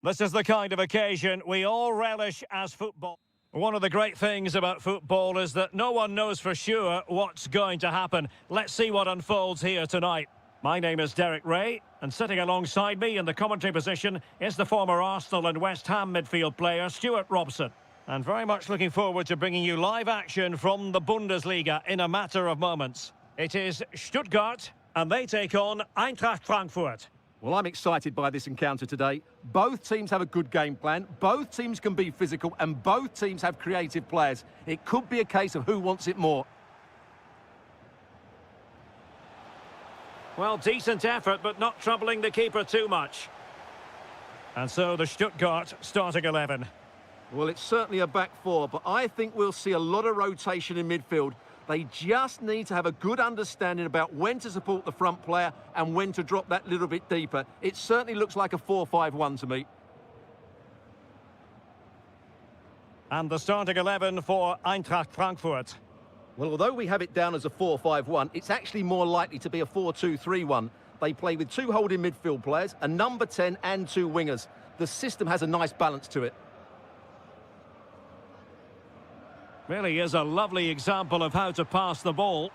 This is the kind of occasion we all relish as football. One of the great things about football is that no one knows for sure what's going to happen. Let's see what unfolds here tonight. My name is Derek Ray, and sitting alongside me in the commentary position is the former Arsenal and West Ham midfield player, Stuart Robson. And very much looking forward to bringing you live action from the Bundesliga in a matter of moments. It is Stuttgart, and they take on Eintracht Frankfurt. Well, I'm excited by this encounter today. Both teams have a good game plan, both teams can be physical, and both teams have creative players. It could be a case of who wants it more. Well, decent effort, but not troubling the keeper too much. And so the Stuttgart starting 11. Well, it's certainly a back four, but I think we'll see a lot of rotation in midfield. They just need to have a good understanding about when to support the front player and when to drop that little bit deeper. It certainly looks like a 4-5-1 to me. And the starting 11 for Eintracht Frankfurt. Well, although we have it down as a 4-5-1, it's actually more likely to be a 4-2-3-1. They play with two holding midfield players, a number 10 and two wingers. The system has a nice balance to it. Really is a lovely example of how to pass the ball.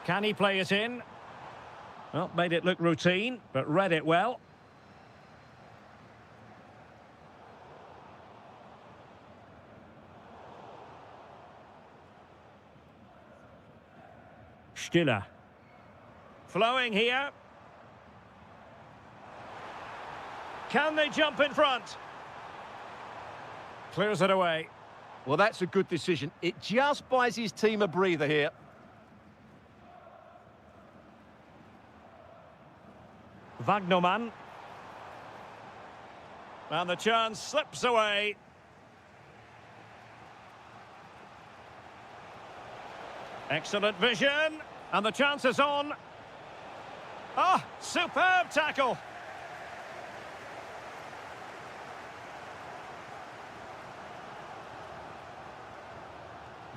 Can he play it in? Well, made it look routine, but read it well. Stiller. Flowing here. Can they jump in front? Clears it away. Well, that's a good decision. It just buys his team a breather here. Wagnerman. And the chance slips away. Excellent vision. And the chance is on. Ah, superb tackle.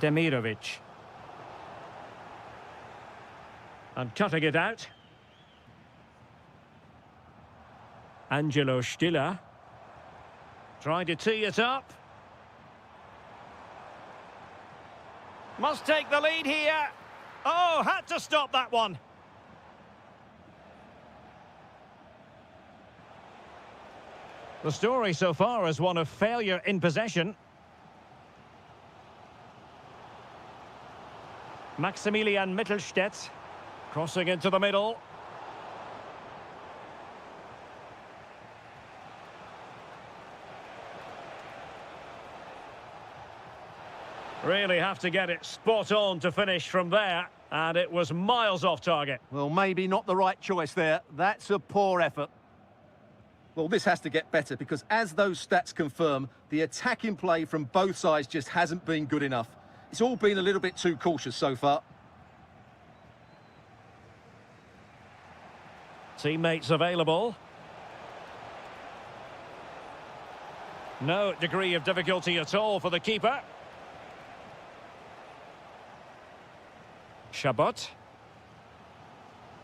Demirovic. And cutting it out. Angelo Stiller. Trying to tee it up. Must take the lead here. Oh, had to stop that one. The story so far is one of failure in possession. Maximilian Mittelstädt, crossing into the middle. Really have to get it spot on to finish from there, and it was miles off target. Well, maybe not the right choice there. That's a poor effort. Well, this has to get better because as those stats confirm, the attacking play from both sides just hasn't been good enough. It's all been a little bit too cautious so far. Teammates available. No degree of difficulty at all for the keeper. Chabot.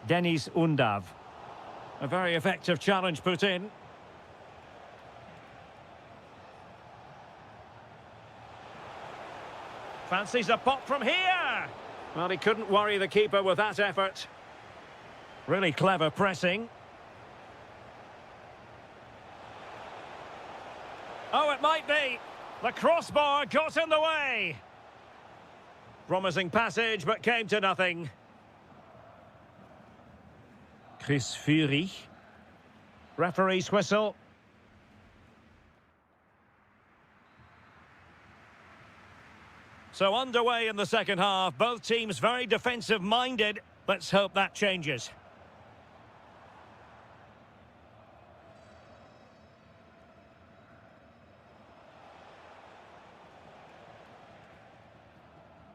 Denis Undav. A very effective challenge put in. Fancies a pop from here. Well, he couldn't worry the keeper with that effort. Really clever pressing. Oh, it might be. The crossbar got in the way. Promising passage, but came to nothing. Chris Fury. Referee's whistle. So underway in the second half, both teams very defensive-minded. Let's hope that changes.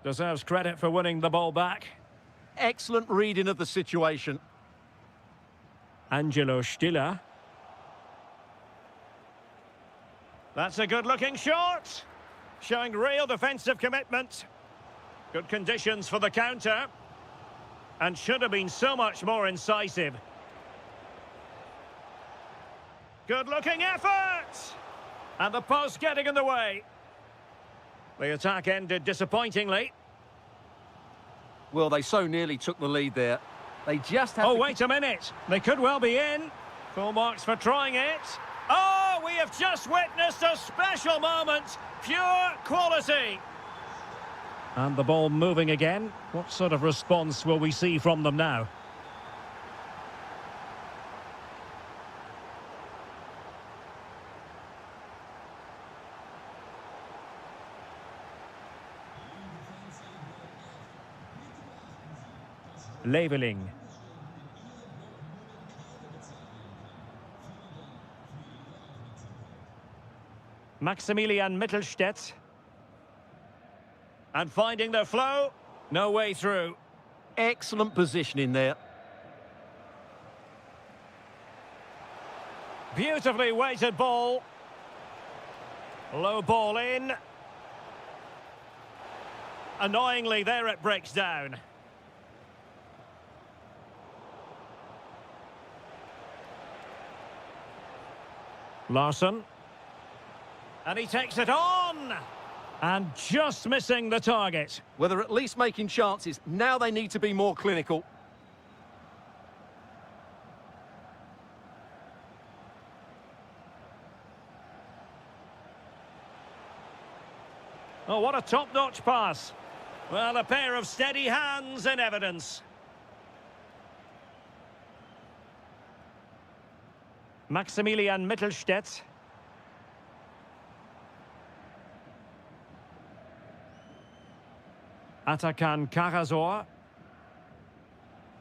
Deserves credit for winning the ball back. Excellent reading of the situation. Angelo Stiller. That's a good-looking shot. Showing real defensive commitment. Good conditions for the counter. And should have been so much more incisive. Good-looking effort! And the post getting in the way. The attack ended disappointingly. Well, they so nearly took the lead there. They just have Oh, to... wait a minute. They could well be in. Full marks for trying it. Oh, we have just witnessed a special moment. Pure quality. And the ball moving again. What sort of response will we see from them now? Leveling. Maximilian Mittelstädt. And finding their flow. No way through. Excellent positioning there. Beautifully weighted ball. Low ball in. Annoyingly, there it breaks down. Larsson. And he takes it on! And just missing the target. Well, they're at least making chances. Now they need to be more clinical. Oh, what a top-notch pass. Well, a pair of steady hands in evidence. Maximilian Mittelstädt. Atakan Karazor.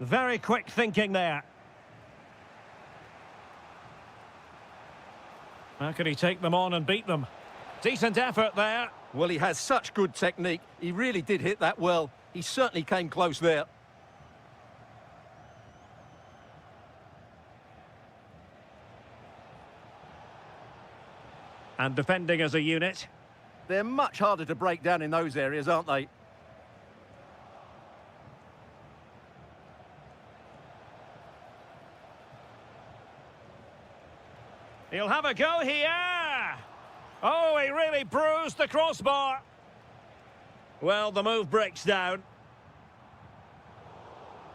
Very quick thinking there. How can he take them on and beat them? Decent effort there. Well, he has such good technique. He really did hit that well. He certainly came close there. And defending as a unit. They're much harder to break down in those areas, aren't they? He'll have a go here. Oh, he really bruised the crossbar. Well, the move breaks down.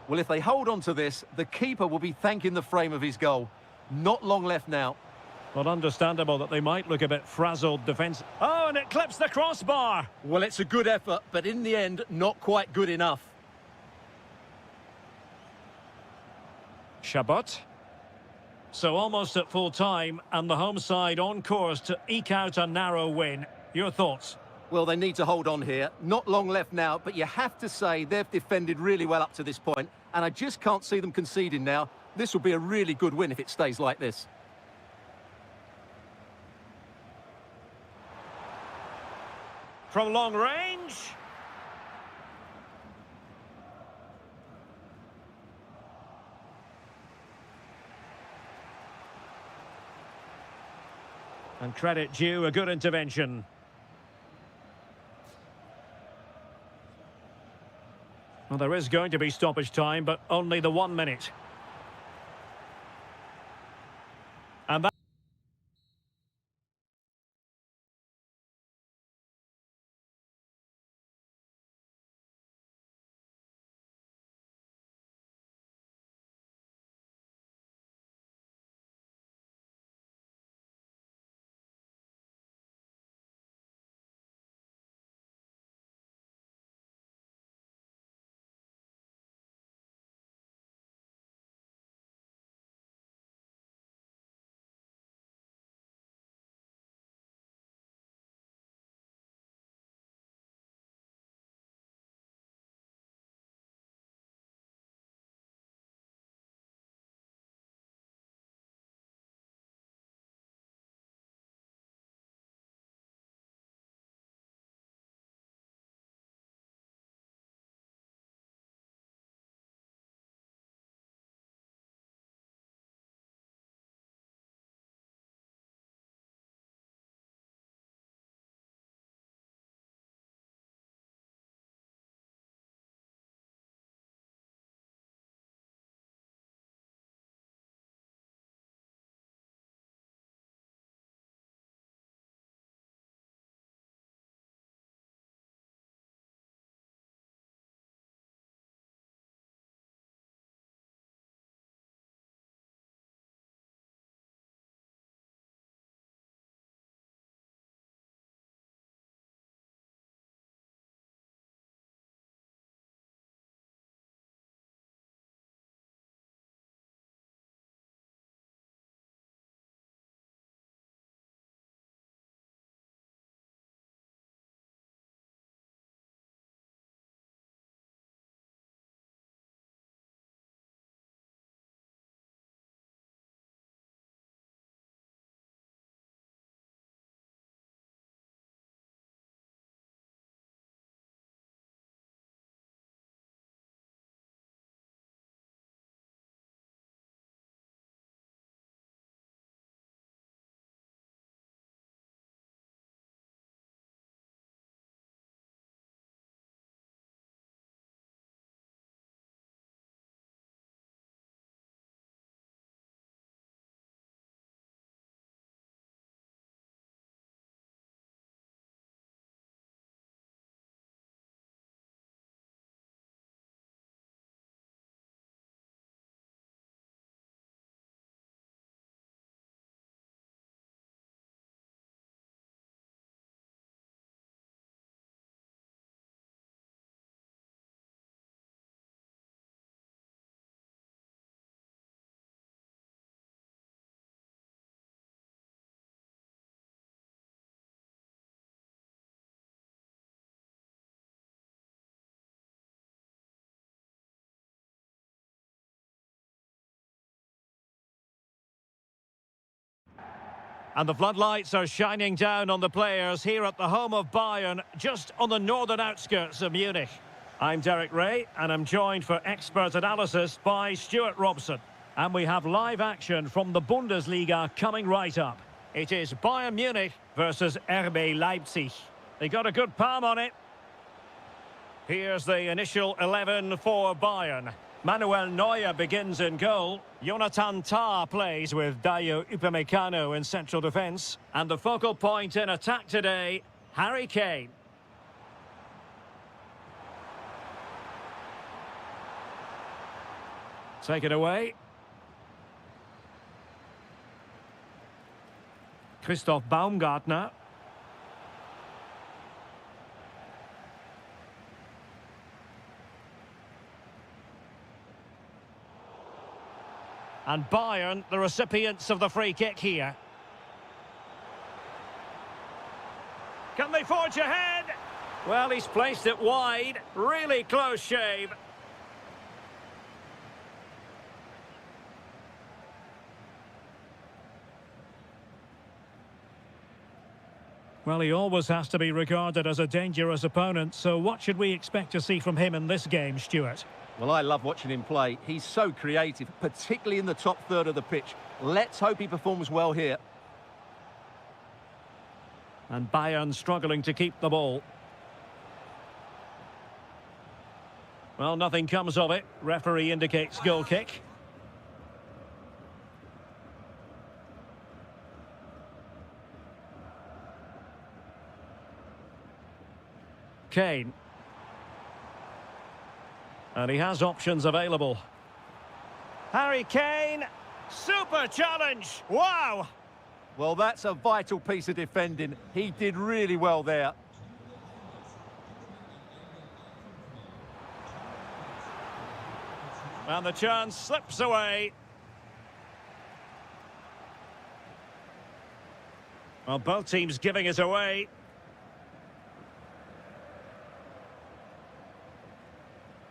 Well, if they hold on to this, the keeper will be thanking the frame of his goal. Not long left now. Well, understandable that they might look a bit frazzled defence. Oh, and it clips the crossbar. Well, it's a good effort, but in the end, not quite good enough. Chabot. So almost at full time, and the home side on course to eke out a narrow win. Your thoughts? Well, they need to hold on here. Not long left now, but you have to say they've defended really well up to this point, and I just can't see them conceding now. This will be a really good win if it stays like this. From long range. And credit due, a good intervention. Well, there is going to be stoppage time, but only the 1 minute. And that And the floodlights are shining down on the players here at the home of Bayern, just on the northern outskirts of Munich. I'm Derek Ray, and I'm joined for expert analysis by Stuart Robson. And we have live action from the Bundesliga coming right up. It is Bayern Munich versus RB Leipzig. They got a good palm on it. Here's the initial 11 for Bayern. Manuel Neuer begins in goal. Jonathan Tah plays with Dayo Upamecano in central defence. And the focal point in attack today, Harry Kane. Take it away. Christoph Baumgartner. And Bayern, the recipients of the free kick here. Can they forge ahead? Well, he's placed it wide. Really close shave. Well, he always has to be regarded as a dangerous opponent, so what should we expect to see from him in this game, Stuart? Well, I love watching him play. He's so creative, particularly in the top third of the pitch. Let's hope he performs well here. And Bayern struggling to keep the ball. Well, nothing comes of it. Referee indicates goal kick. Kane. And he has options available. Harry Kane, super challenge, wow! Well, that's a vital piece of defending. He did really well there. And the chance slips away. Well, both teams giving it away.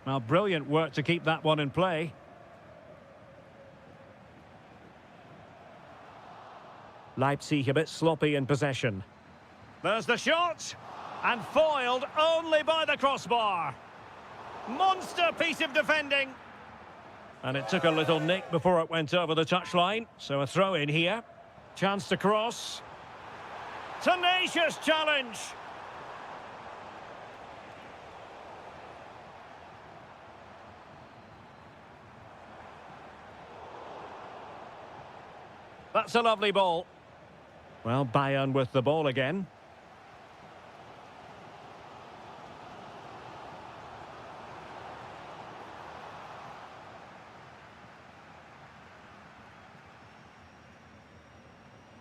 Well, brilliant work to keep that one in play. Leipzig a bit sloppy in possession. There's the shot, and foiled only by the crossbar. Monster piece of defending. And it took a little nick before it went over the touchline, so a throw in here. Chance to cross. Tenacious challenge. That's a lovely ball. Well, Bayern with the ball again.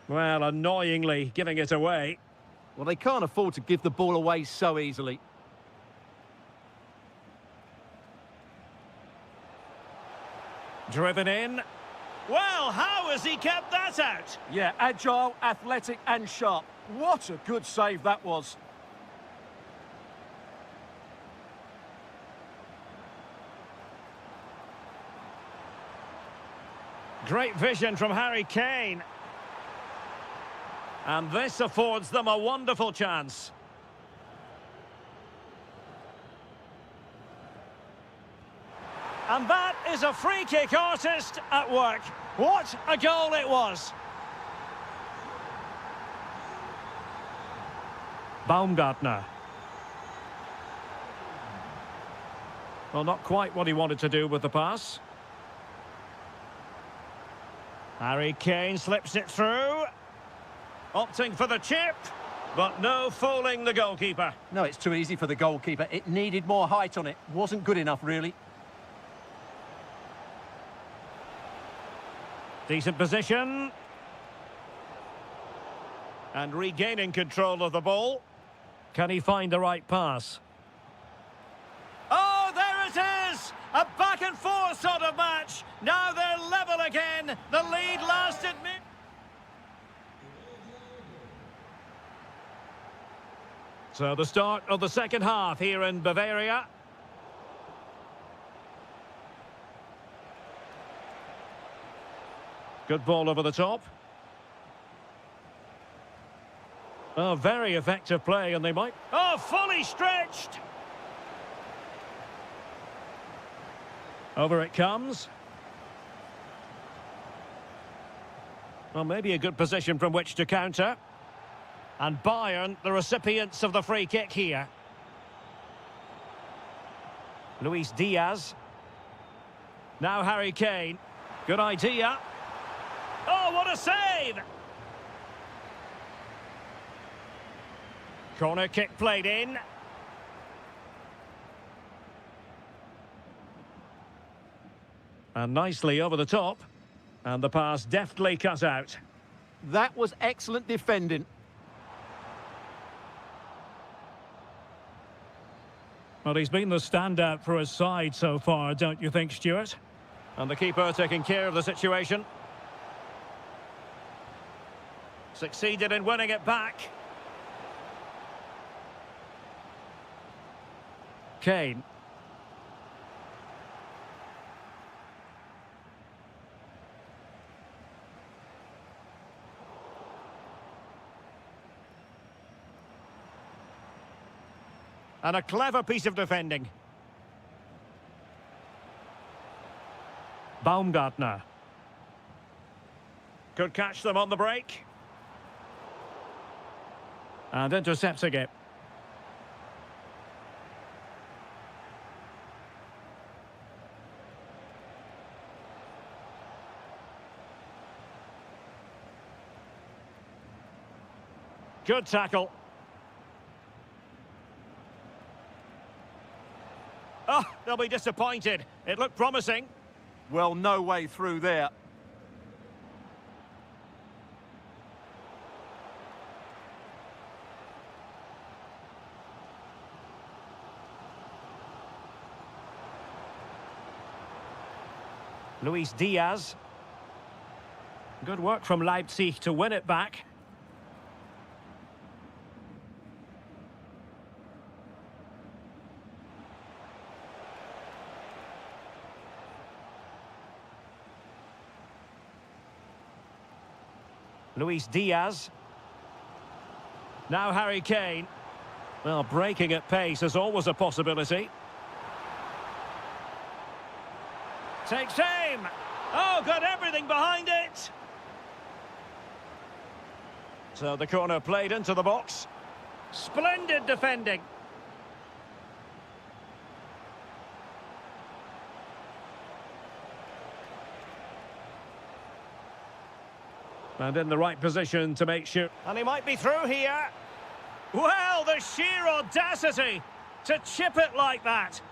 Well, annoyingly giving it away. Well, they can't afford to give the ball away so easily. Driven in. Well, how has he kept that out? Yeah, agile, athletic and sharp. What a good save that was. Great vision from Harry Kane. And this affords them a wonderful chance. And that is a free kick artist at work. What a goal it was. Baumgartner. Well, not quite what he wanted to do with the pass. Harry Kane slips it through. Opting for the chip, but no fooling the goalkeeper. No, it's too easy for the goalkeeper. It needed more height on it. Wasn't good enough, really. Decent position. And regaining control of the ball. Can he find the right pass? Oh, there it is! A back and forth sort of match. Now they're level again. The lead lasted mid. So the start of the second half here in Bavaria. Good ball over the top. Oh, very effective play, and they might... Oh, fully stretched! Over it comes. Well, maybe a good position from which to counter. And Bayern, the recipients of the free kick here. Luis Diaz. Now Harry Kane. Good idea. Oh, what a save! Corner kick played in. And nicely over the top. And the pass deftly cut out. That was excellent defending. Well, he's been the standout for his side so far, don't you think, Stuart? And the keeper taking care of the situation. Succeeded in winning it back. Kane. And a clever piece of defending. Baumgartner. Could catch them on the break. And intercepting it. Good tackle. Oh, they'll be disappointed. It looked promising. Well, no way through there. Luis Diaz. Good work from Leipzig to win it back. Luis Diaz. Now Harry Kane. Well, breaking at pace is always a possibility. Takes aim. Oh, got everything behind it. So the corner played into the box. Splendid defending. And in the right position to make sure. And he might be through here. Well, the sheer audacity to chip it like that.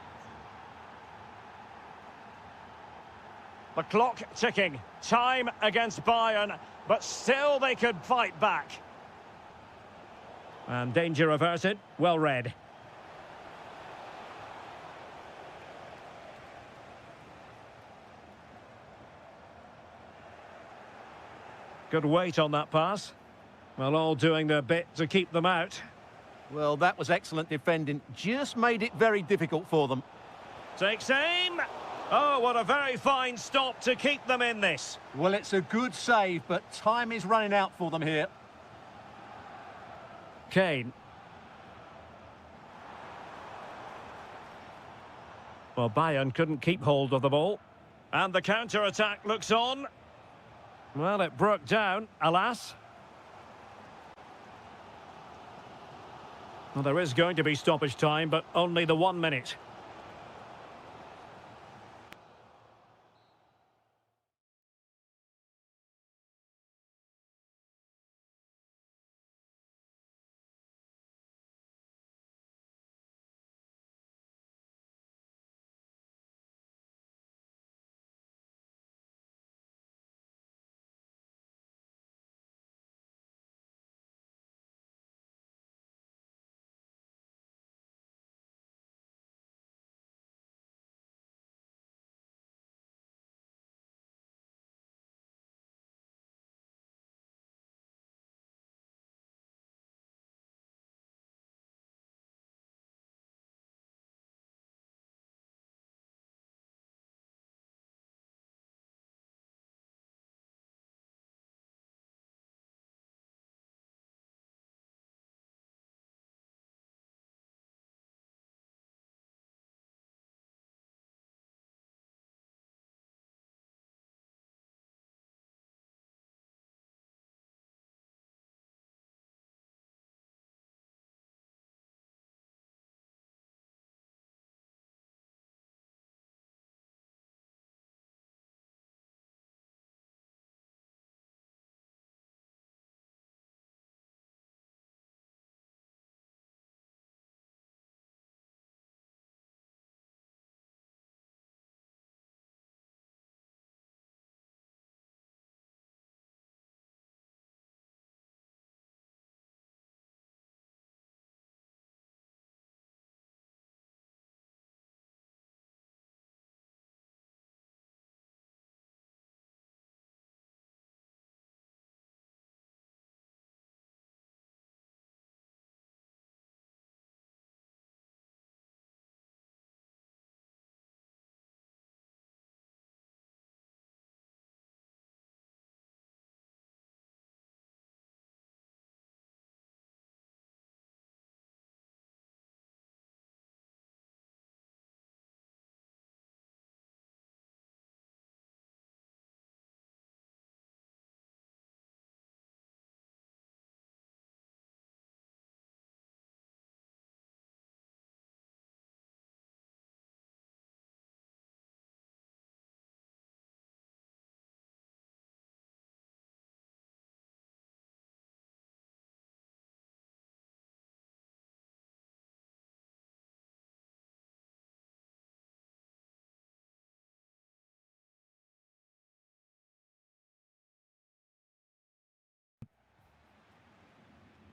The clock ticking. Time against Bayern, but still they could fight back. And danger averted. Well read. Good weight on that pass. Well, all doing their bit to keep them out. Well, that was excellent defending. Just made it very difficult for them. Takes aim. Oh, what a very fine stop to keep them in this. Well, it's a good save, but time is running out for them here. Kane. Well, Bayern couldn't keep hold of the ball. And the counter-attack looks on. Well, it broke down, alas. Well, there is going to be stoppage time, but only the 1 minute.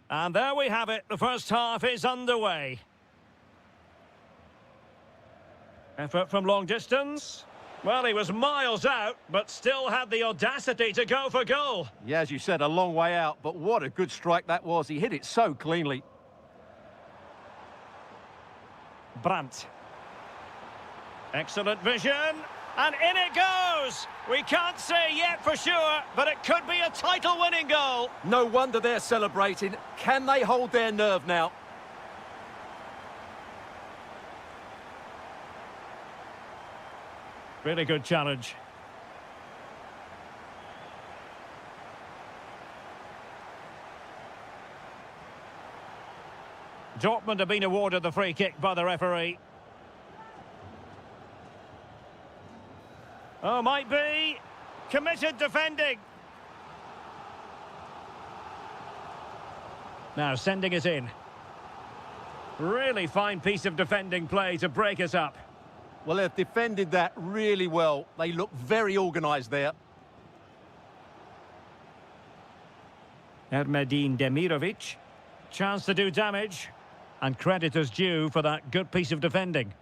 And there we have it. The first half is underway. Effort from long distance. Well, he was miles out, but still had the audacity to go for goal. Yeah, as you said, a long way out, but what a good strike that was. He hit it so cleanly. Brandt. Excellent vision. And in it goes! We can't say yet for sure, but it could be a title-winning goal. No wonder they're celebrating. Can they hold their nerve now? Really good challenge. Dortmund have been awarded the free kick by the referee. Oh, might be. Committed defending. Now sending it in. Really fine piece of defending play to break us up. Well, they've defended that really well. They look very organised there. Ermedin Demirovic. Chance to do damage. And credit is due for that good piece of defending.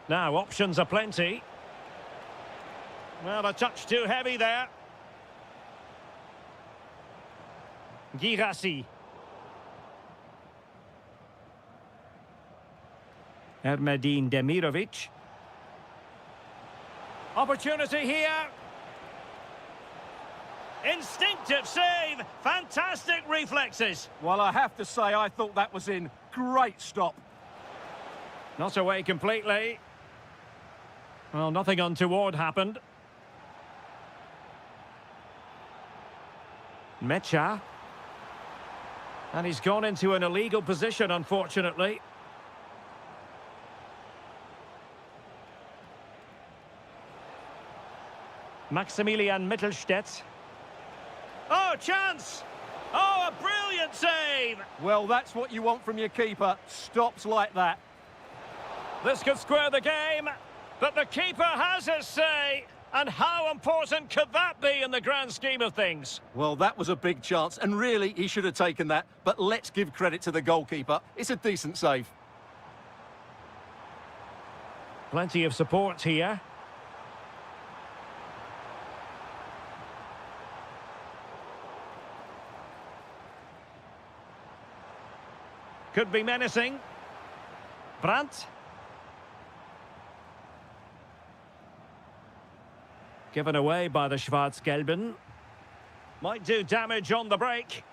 Now, options are plenty. Well, a touch too heavy there. Girassi. Ermedin Demirovic. Opportunity here. Instinctive save. Fantastic reflexes. Well, I have to say, I thought that was in. Great stop. Not away completely. Well, nothing untoward happened. Mecha. And he's gone into an illegal position, unfortunately. Maximilian Mittelstädt. Oh, chance! Oh, a brilliant save! Well, that's what you want from your keeper. Stops like that. This could square the game, but the keeper has his say. And how important could that be in the grand scheme of things? Well, that was a big chance, and really, he should have taken that. But let's give credit to the goalkeeper. It's a decent save. Plenty of support here. Could be menacing. Brandt. Given away by the Schwarz-Gelben. Might do damage on the break.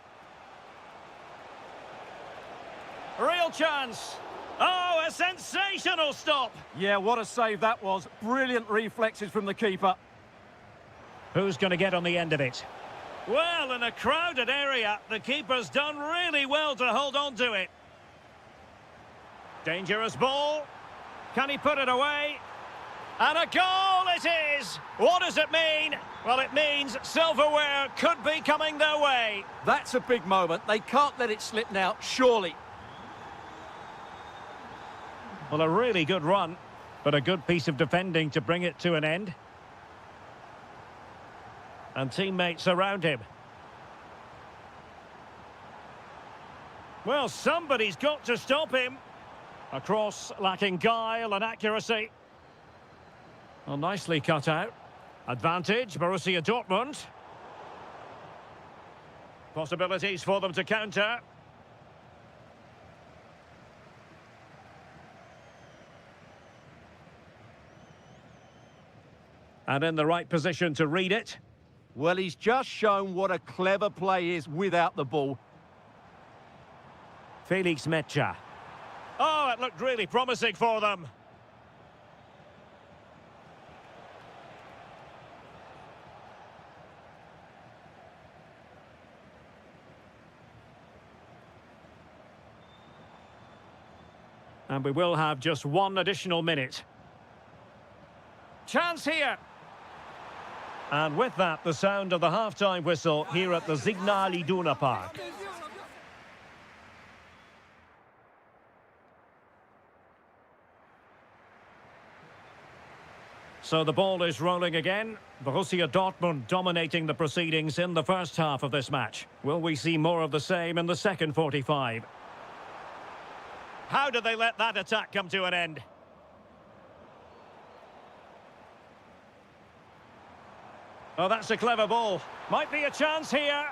Real chance. Oh, a sensational stop. Yeah, what a save that was. Brilliant reflexes from the keeper. Who's going to get on the end of it? Well, in a crowded area, the keeper's done really well to hold on to it. Dangerous ball. Can he put it away? And a goal it is! What does it mean? Well, it means silverware could be coming their way. That's a big moment. They can't let it slip now, surely. Well, a really good run, but a good piece of defending to bring it to an end. And teammates around him. Well, somebody's got to stop him. A cross lacking guile and accuracy. Well, nicely cut out. Advantage, Borussia Dortmund. Possibilities for them to counter. And in the right position to read it. Well, he's just shown what a clever play is without the ball. Felix Mecha. Oh, it looked really promising for them. And we will have just one additional minute. Chance here. And with that, the sound of the half-time whistle here at the Signal Iduna Park. So the ball is rolling again. Borussia Dortmund dominating the proceedings in the first half of this match. Will we see more of the same in the second 45? How did they let that attack come to an end? Oh, that's a clever ball. Might be a chance here.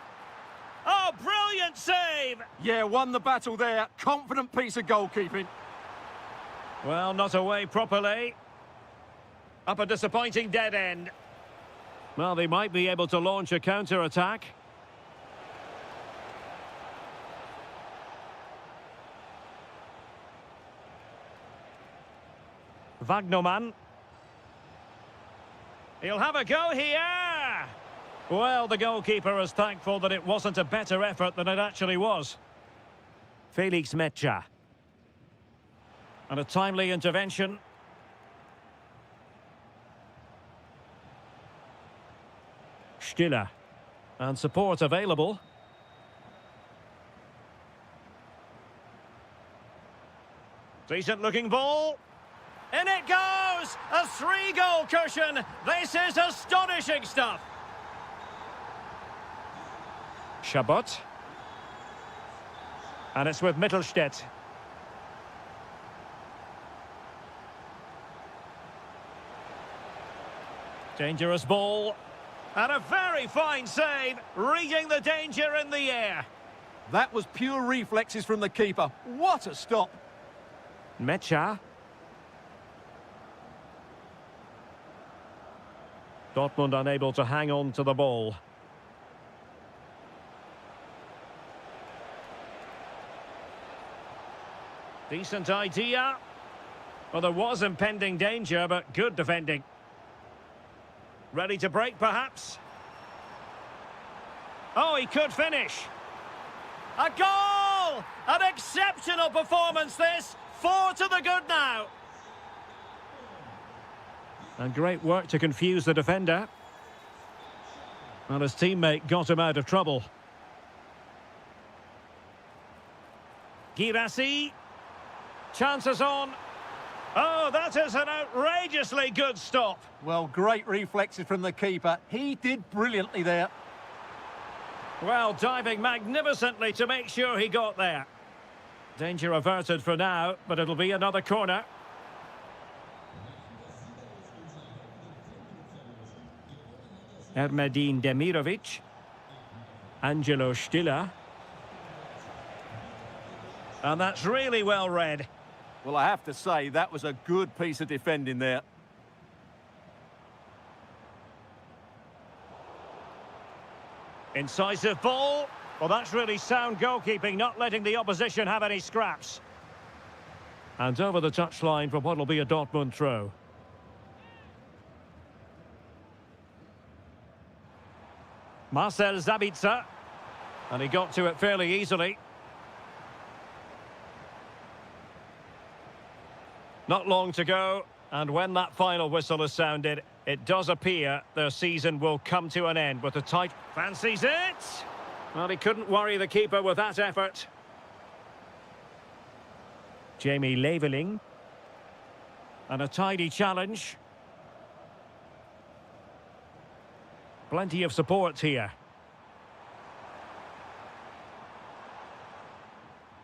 Oh, brilliant save! Yeah, won the battle there. Confident piece of goalkeeping. Well, not away properly. Up a disappointing dead end. Well, they might be able to launch a counter-attack. Wagnerman. He'll have a go here. Well, the goalkeeper is thankful that it wasn't a better effort than it actually was. Felix Metscher. And a timely intervention. Stiller. And support available. Decent looking ball. In it goes! A 3-goal cushion! This is astonishing stuff! Chabot. And it's with Mittelstädt. Dangerous ball. And a very fine save, reading the danger in the air. That was pure reflexes from the keeper. What a stop! Metscher. Dortmund unable to hang on to the ball. Decent idea. Well, there was impending danger, but good defending. Ready to break, perhaps? Oh, he could finish. A goal! An exceptional performance, this. 4 to the good now. And great work to confuse the defender. Well, his teammate got him out of trouble. Girassi. Chances on. Oh, that is an outrageously good stop. Well, great reflexes from the keeper. He did brilliantly there. Well, diving magnificently to make sure he got there. Danger averted for now, but it'll be another corner. Ermedin Demirovic. Angelo Stiller. And that's really well read. Well, I have to say, that was a good piece of defending there. Incisive ball. Well, that's really sound goalkeeping, not letting the opposition have any scraps. And over the touchline for what will be a Dortmund throw. Marcel Sabitzer. And he got to it fairly easily. Not long to go, and when that final whistle is sounded, it does appear their season will come to an end with a tight... Fancies it! Well, he couldn't worry the keeper with that effort. Jamie Leveling. And a tidy challenge. Plenty of support here.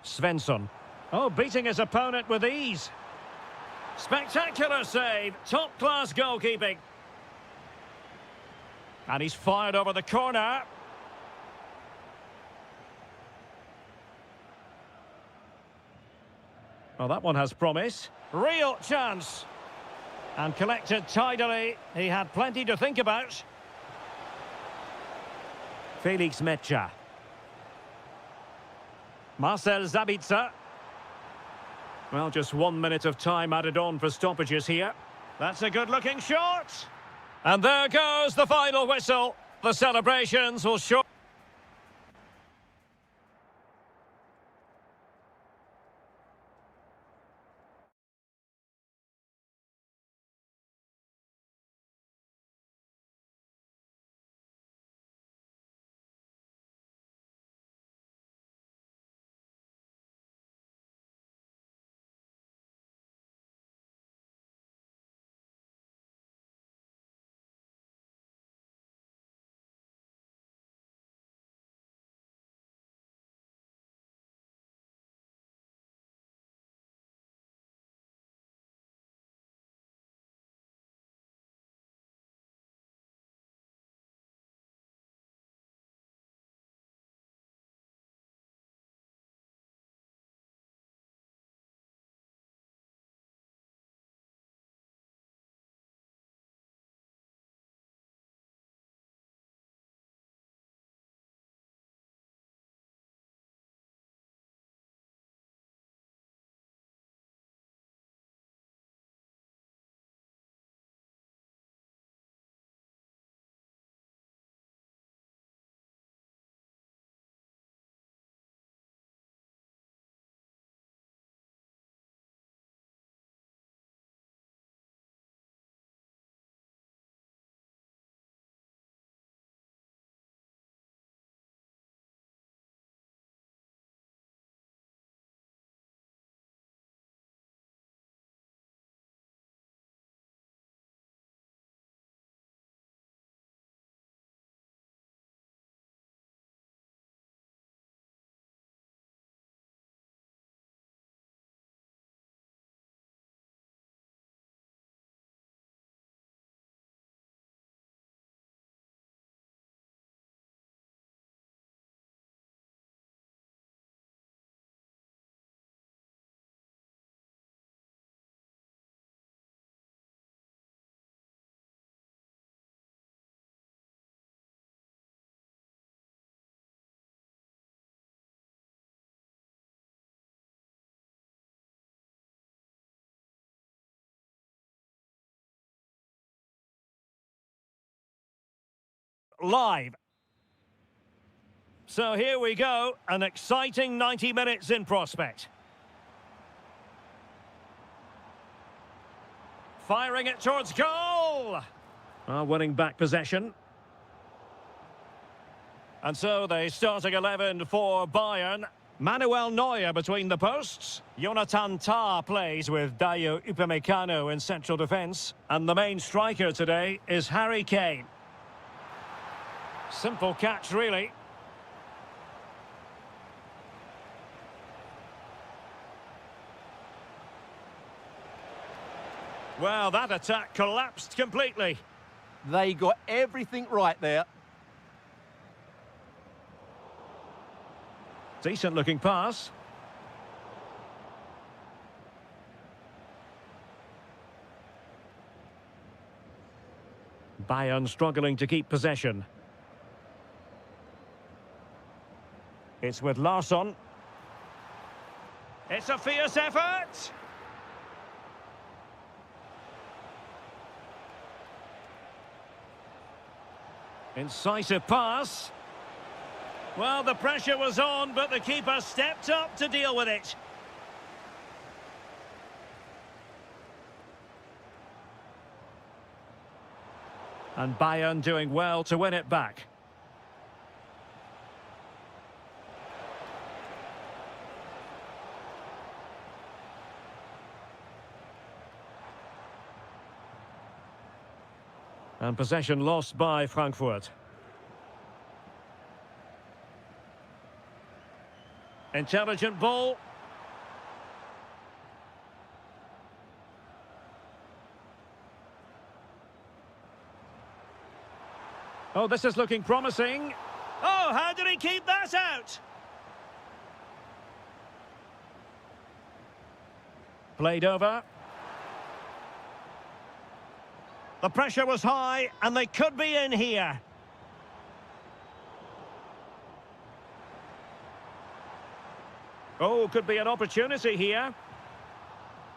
Svensson. Oh, beating his opponent with ease. Spectacular save, top-class goalkeeping. And he's fired over the corner. Well, that one has promise. Real chance. And collected tidily. He had plenty to think about. Felix Metscher. Marcel Sabitzer. Well, just 1 minute of time added on for stoppages here. That's a good-looking shot. And there goes the final whistle. The celebrations will show... live. So here we go, an exciting 90 minutes in prospect. Firing it towards goal! Winning back possession. And so the starting 11 for Bayern. Manuel Neuer between the posts. Jonathan Tah plays with Dayo Upamecano in central defence. And the main striker today is Harry Kane. Simple catch, really. Well, that attack collapsed completely. They got everything right there. Decent looking pass. Bayern struggling to keep possession. It's with Larsson. It's a fierce effort. Incisive pass. Well, the pressure was on, but the keeper stepped up to deal with it. And Bayern doing well to win it back. And possession lost by Frankfurt. Intelligent ball. Oh, this is looking promising. Oh, how did he keep that out? Played over. The pressure was high, and they could be in here. Oh, could be an opportunity here.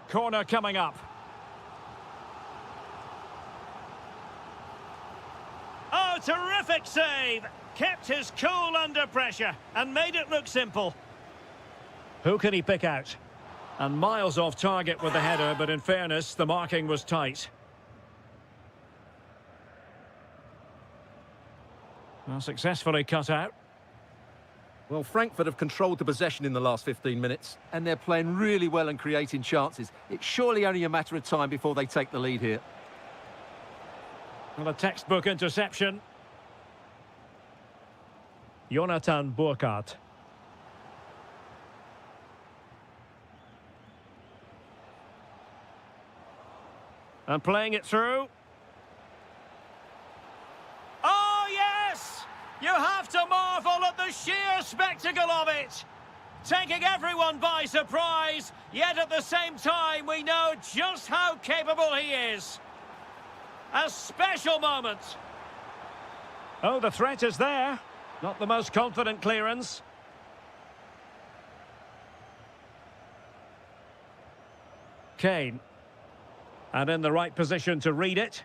Corner coming up. Oh, terrific save! Kept his cool under pressure and made it look simple. Who can he pick out? And miles off target with the header, but in fairness, the marking was tight. Well, successfully cut out. Well, Frankfurt have controlled the possession in the last 15 minutes, and they're playing really well and creating chances. It's surely only a matter of time before they take the lead here. Well, a textbook interception. Jonathan Burkhardt. And playing it through. Oh, yes! You have to marvel at the sheer spectacle of it. Taking everyone by surprise, yet at the same time we know just how capable he is. A special moment. Oh, the threat is there. Not the most confident clearance. Kane. And in the right position to read it.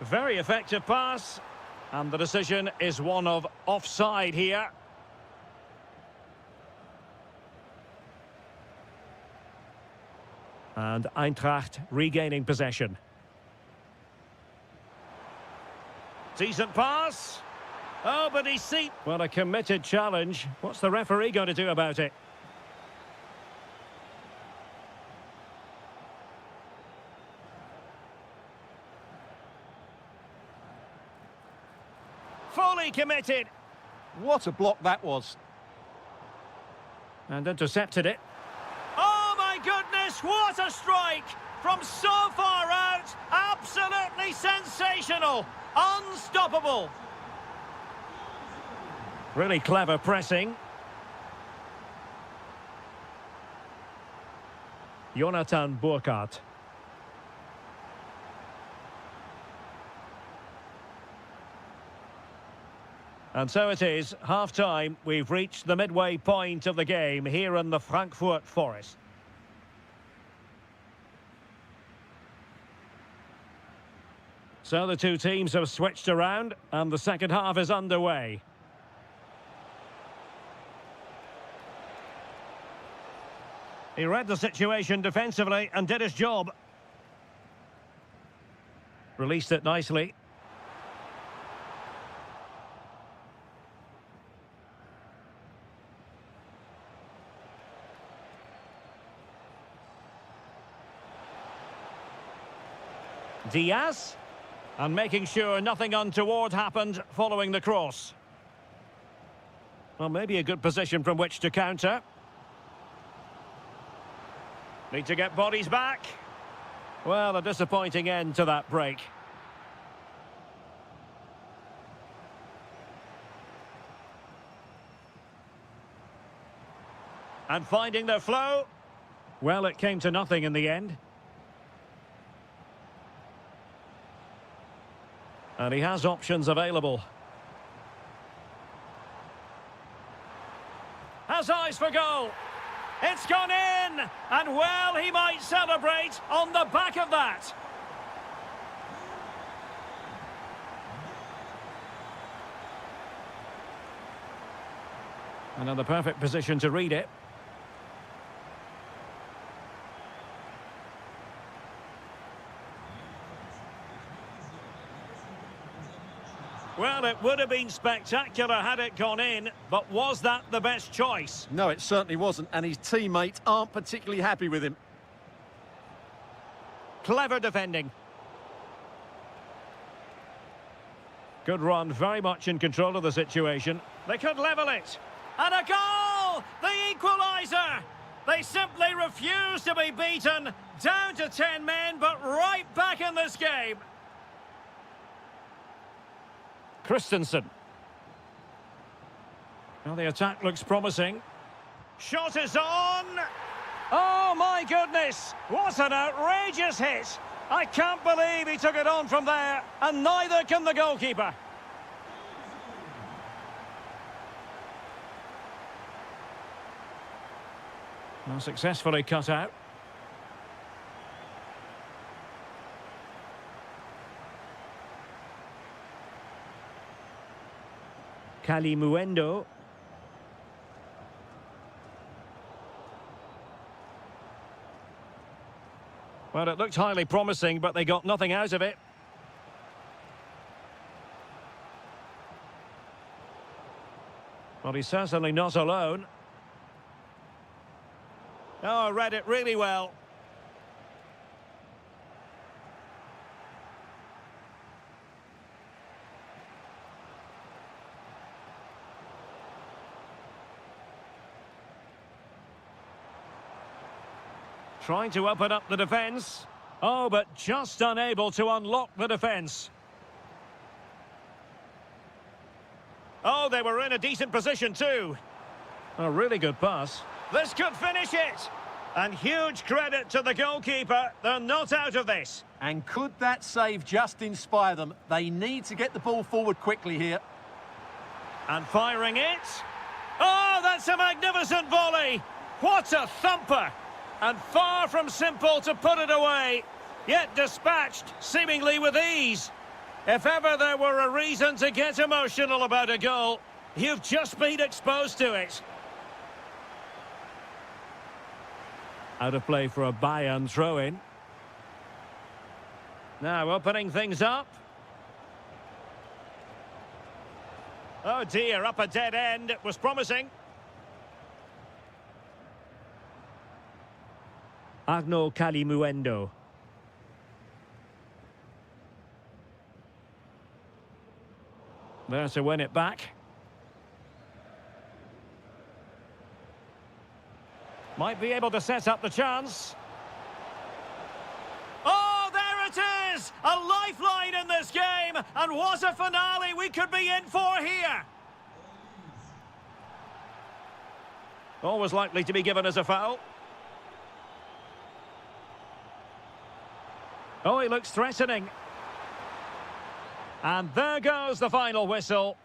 Very effective pass. And the decision is one of offside here. And Eintracht regaining possession. Decent pass. Oh, but he's seen. Well, a committed challenge. What's the referee going to do about it? Fully committed. What a block that was. And intercepted it. Oh, my goodness, what a strike! From so far out, absolutely sensational. Unstoppable. Really clever pressing. Jonathan Burkhardt. And so it is, half-time. We've reached the midway point of the game here in the Frankfurt Forest. So the two teams have switched around and the second half is underway. He read the situation defensively and did his job. Released it nicely. Diaz, and making sure nothing untoward happened following the cross. Well, maybe a good position from which to counter. Need to get bodies back. Well, a disappointing end to that break. And finding their flow. Well, it came to nothing in the end. And he has options available. Has eyes for goal. It's gone in! And well, he might celebrate on the back of that. And in the perfect position to read it. Well, it would have been spectacular had it gone in, but was that the best choice? No, it certainly wasn't, and his teammates aren't particularly happy with him. Clever defending. Good run, very much in control of the situation. They could level it. And a goal! The equaliser! They simply refuse to be beaten. Down to 10 men, but right back in this game. Christensen. Well, the attack looks promising. Shot is on! Oh, my goodness! What an outrageous hit! I can't believe he took it on from there, and neither can the goalkeeper. Well, successfully cut out. Kalimuendo. Well, it looked highly promising, but they got nothing out of it. Well, he's certainly not alone. Oh, read it really well. Trying to open up the defence. Oh, but just unable to unlock the defence. Oh, they were in a decent position too. A really good pass. This could finish it. And huge credit to the goalkeeper. They're not out of this. And could that save just inspire them? They need to get the ball forward quickly here. And firing it. Oh, that's a magnificent volley. What a thumper. And far from simple to put it away, yet dispatched seemingly with ease. If ever there were a reason to get emotional about a goal, you've just been exposed to it. Out of play for a Bayern throw-in. Now opening things up. Oh dear, up a dead end. It was promising. Arnaud Kalimuendo. There to win it back. Might be able to set up the chance. Oh, there it is! A lifeline in this game! And what a finale we could be in for here! Always likely to be given as a foul. Oh, he looks threatening. And there goes the final whistle.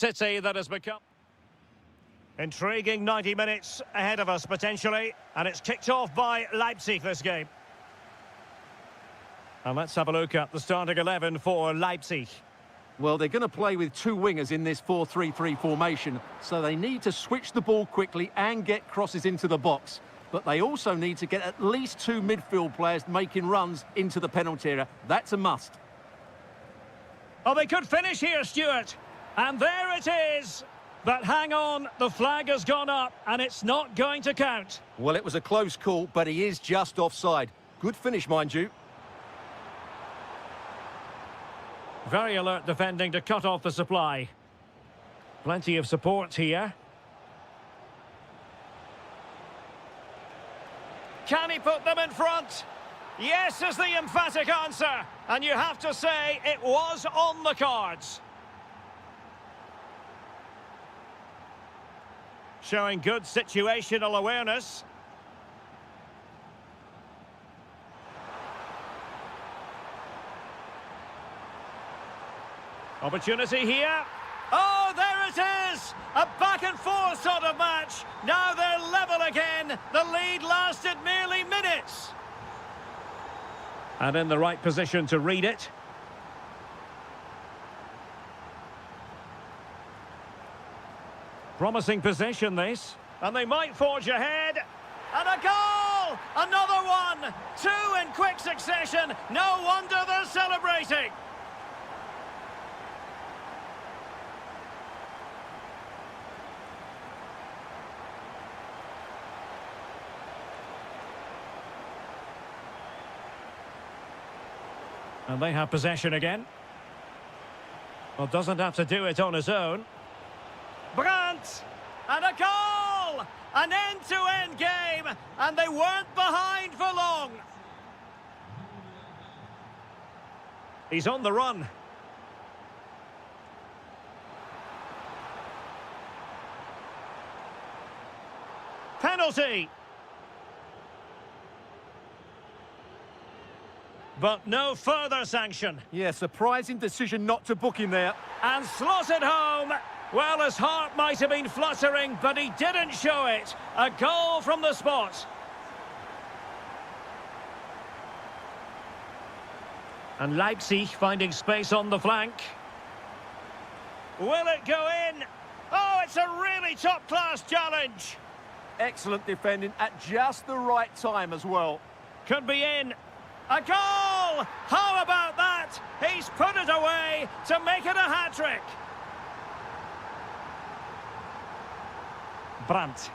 City that has become... Intriguing 90 minutes ahead of us, potentially. And it's kicked off by Leipzig, this game. And let's have a look at the starting 11 for Leipzig. Well, they're going to play with two wingers in this 4-3-3 formation, so they need to switch the ball quickly and get crosses into the box. But they also need to get at least two midfield players making runs into the penalty area. That's a must. Oh, they could finish here, Stuart. And there it is. But hang on, the flag has gone up and it's not going to count. Well, it was a close call, but he is just offside. Good finish, mind you. Very alert defending to cut off the supply. Plenty of support here. Can he put them in front? Yes is the emphatic answer. And you have to say it was on the cards. Showing good situational awareness. Opportunity here. Oh, there it is! A back and forth sort of match. Now they're level again. The lead lasted merely minutes. And in the right position to read it. Promising position, this. And they might forge ahead. And a goal! Another one! Two in quick succession. No wonder they're celebrating. And they have possession again. Well, doesn't have to do it on his own. Brandt! And a goal! An end-to-end game, and they weren't behind for long. He's on the run. Penalty! But no further sanction. Yeah, surprising decision not to book him there. And slotted home. Well, his heart might have been fluttering, but he didn't show it. A goal from the spot. And Leipzig finding space on the flank. Will it go in? Oh, it's a really top-class challenge. Excellent defending at just the right time as well. Could be in. A goal! How about that? He's put it away to make it a hat-trick. Brandt.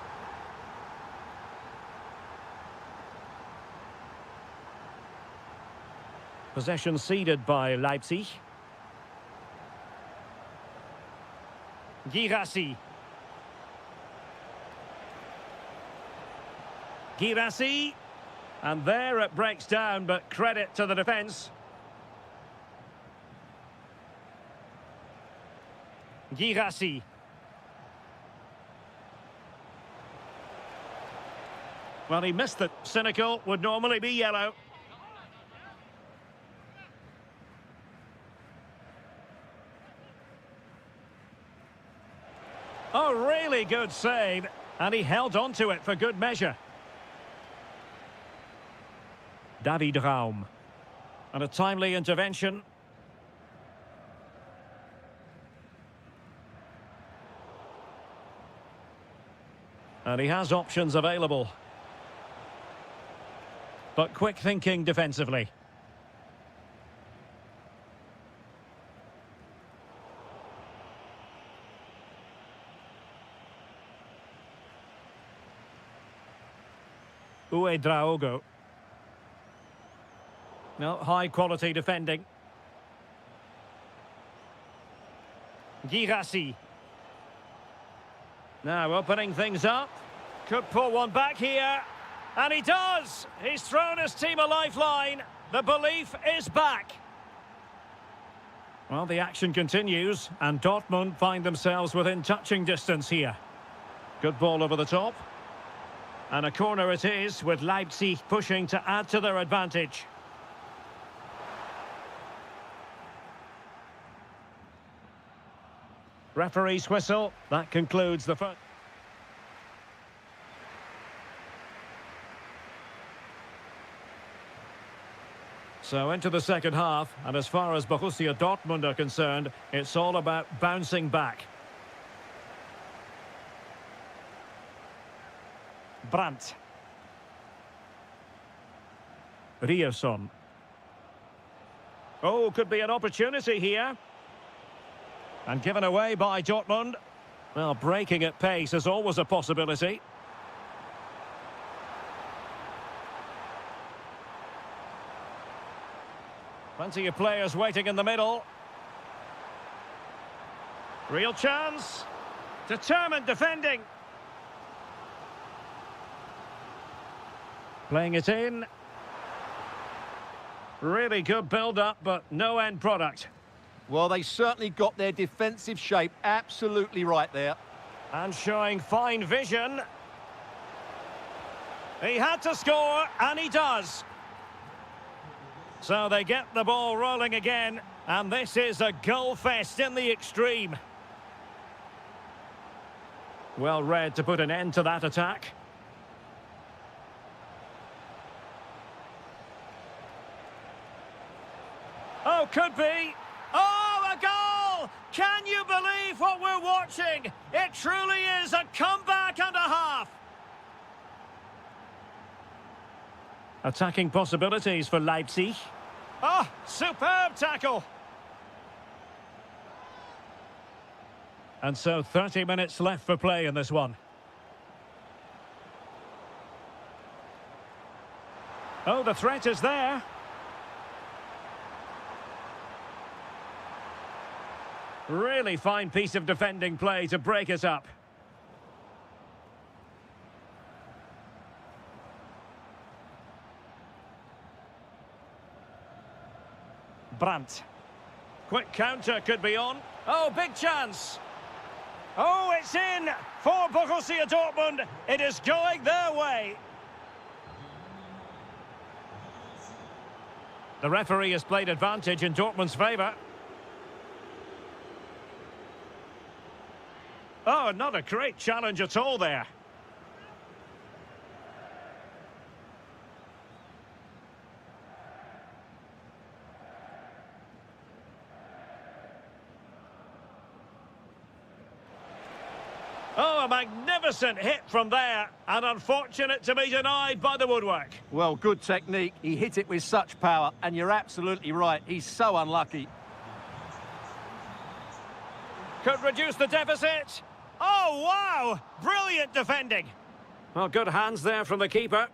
Possession ceded by Leipzig. Girassi. Girassi. And there it breaks down, but credit to the defence. Girassi. Well, he missed it. Cynical would normally be yellow. Oh, really good save. And he held on to it for good measure. David Raum. And a timely intervention. And he has options available. But quick thinking defensively. Uedraogo. No, high quality defending. Girassi. Now opening things up. Could pull one back here. And he does! He's thrown his team a lifeline. The belief is back. Well, the action continues, and Dortmund find themselves within touching distance here. Good ball over the top. And a corner it is, with Leipzig pushing to add to their advantage. Referee's whistle. That concludes the first. So into the second half, and as far as Borussia Dortmund are concerned, it's all about bouncing back. Brandt. Rierson. Oh, could be an opportunity here. And given away by Dortmund. Well, breaking at pace is always a possibility. Plenty of players waiting in the middle. Real chance. Determined defending. Playing it in. Really good build-up, but no end product. Well, they certainly got their defensive shape absolutely right there. And showing fine vision. He had to score, and he does. So they get the ball rolling again, and this is a goal fest in the extreme. Well read to put an end to that attack. Oh, could be. Oh, a goal! Can you believe what we're watching? It truly is a comeback and a half. Attacking possibilities for Leipzig. Oh, superb tackle. And so 30 minutes left for play in this one. Oh, the threat is there. Really fine piece of defending play to break it up. Brandt. Quick counter could be on. Oh, big chance. Oh, it's in for Borussia Dortmund. It is going their way. The referee has played advantage in Dortmund's favour. Oh, not a great challenge at all there. Oh, a magnificent hit from there, and unfortunate to be denied by the woodwork. Well, good technique. He hit it with such power, and you're absolutely right. He's so unlucky. Could reduce the deficit. Oh, wow! Brilliant defending. Well, good hands there from the keeper.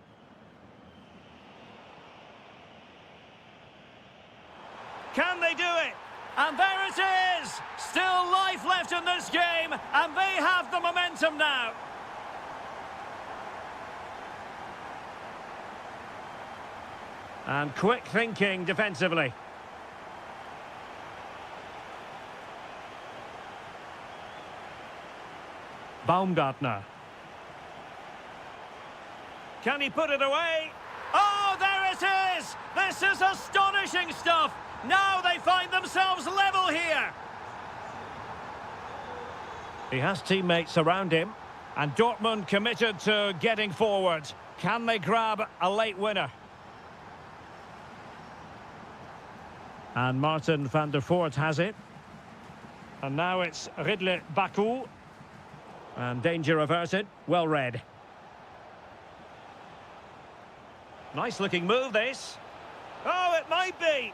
Can they do it? And there it is! Still life left in this game, and they have the momentum now. And quick thinking defensively. Baumgartner. Can he put it away? Oh, there it is! This is astonishing stuff! Now they find themselves level here. He has teammates around him, and Dortmund committed to getting forward. Can they grab a late winner? And Martin van der Voort has it. And now it's Ridley Baku. And danger averted. Well read. Nice looking move, this. Oh, it might be.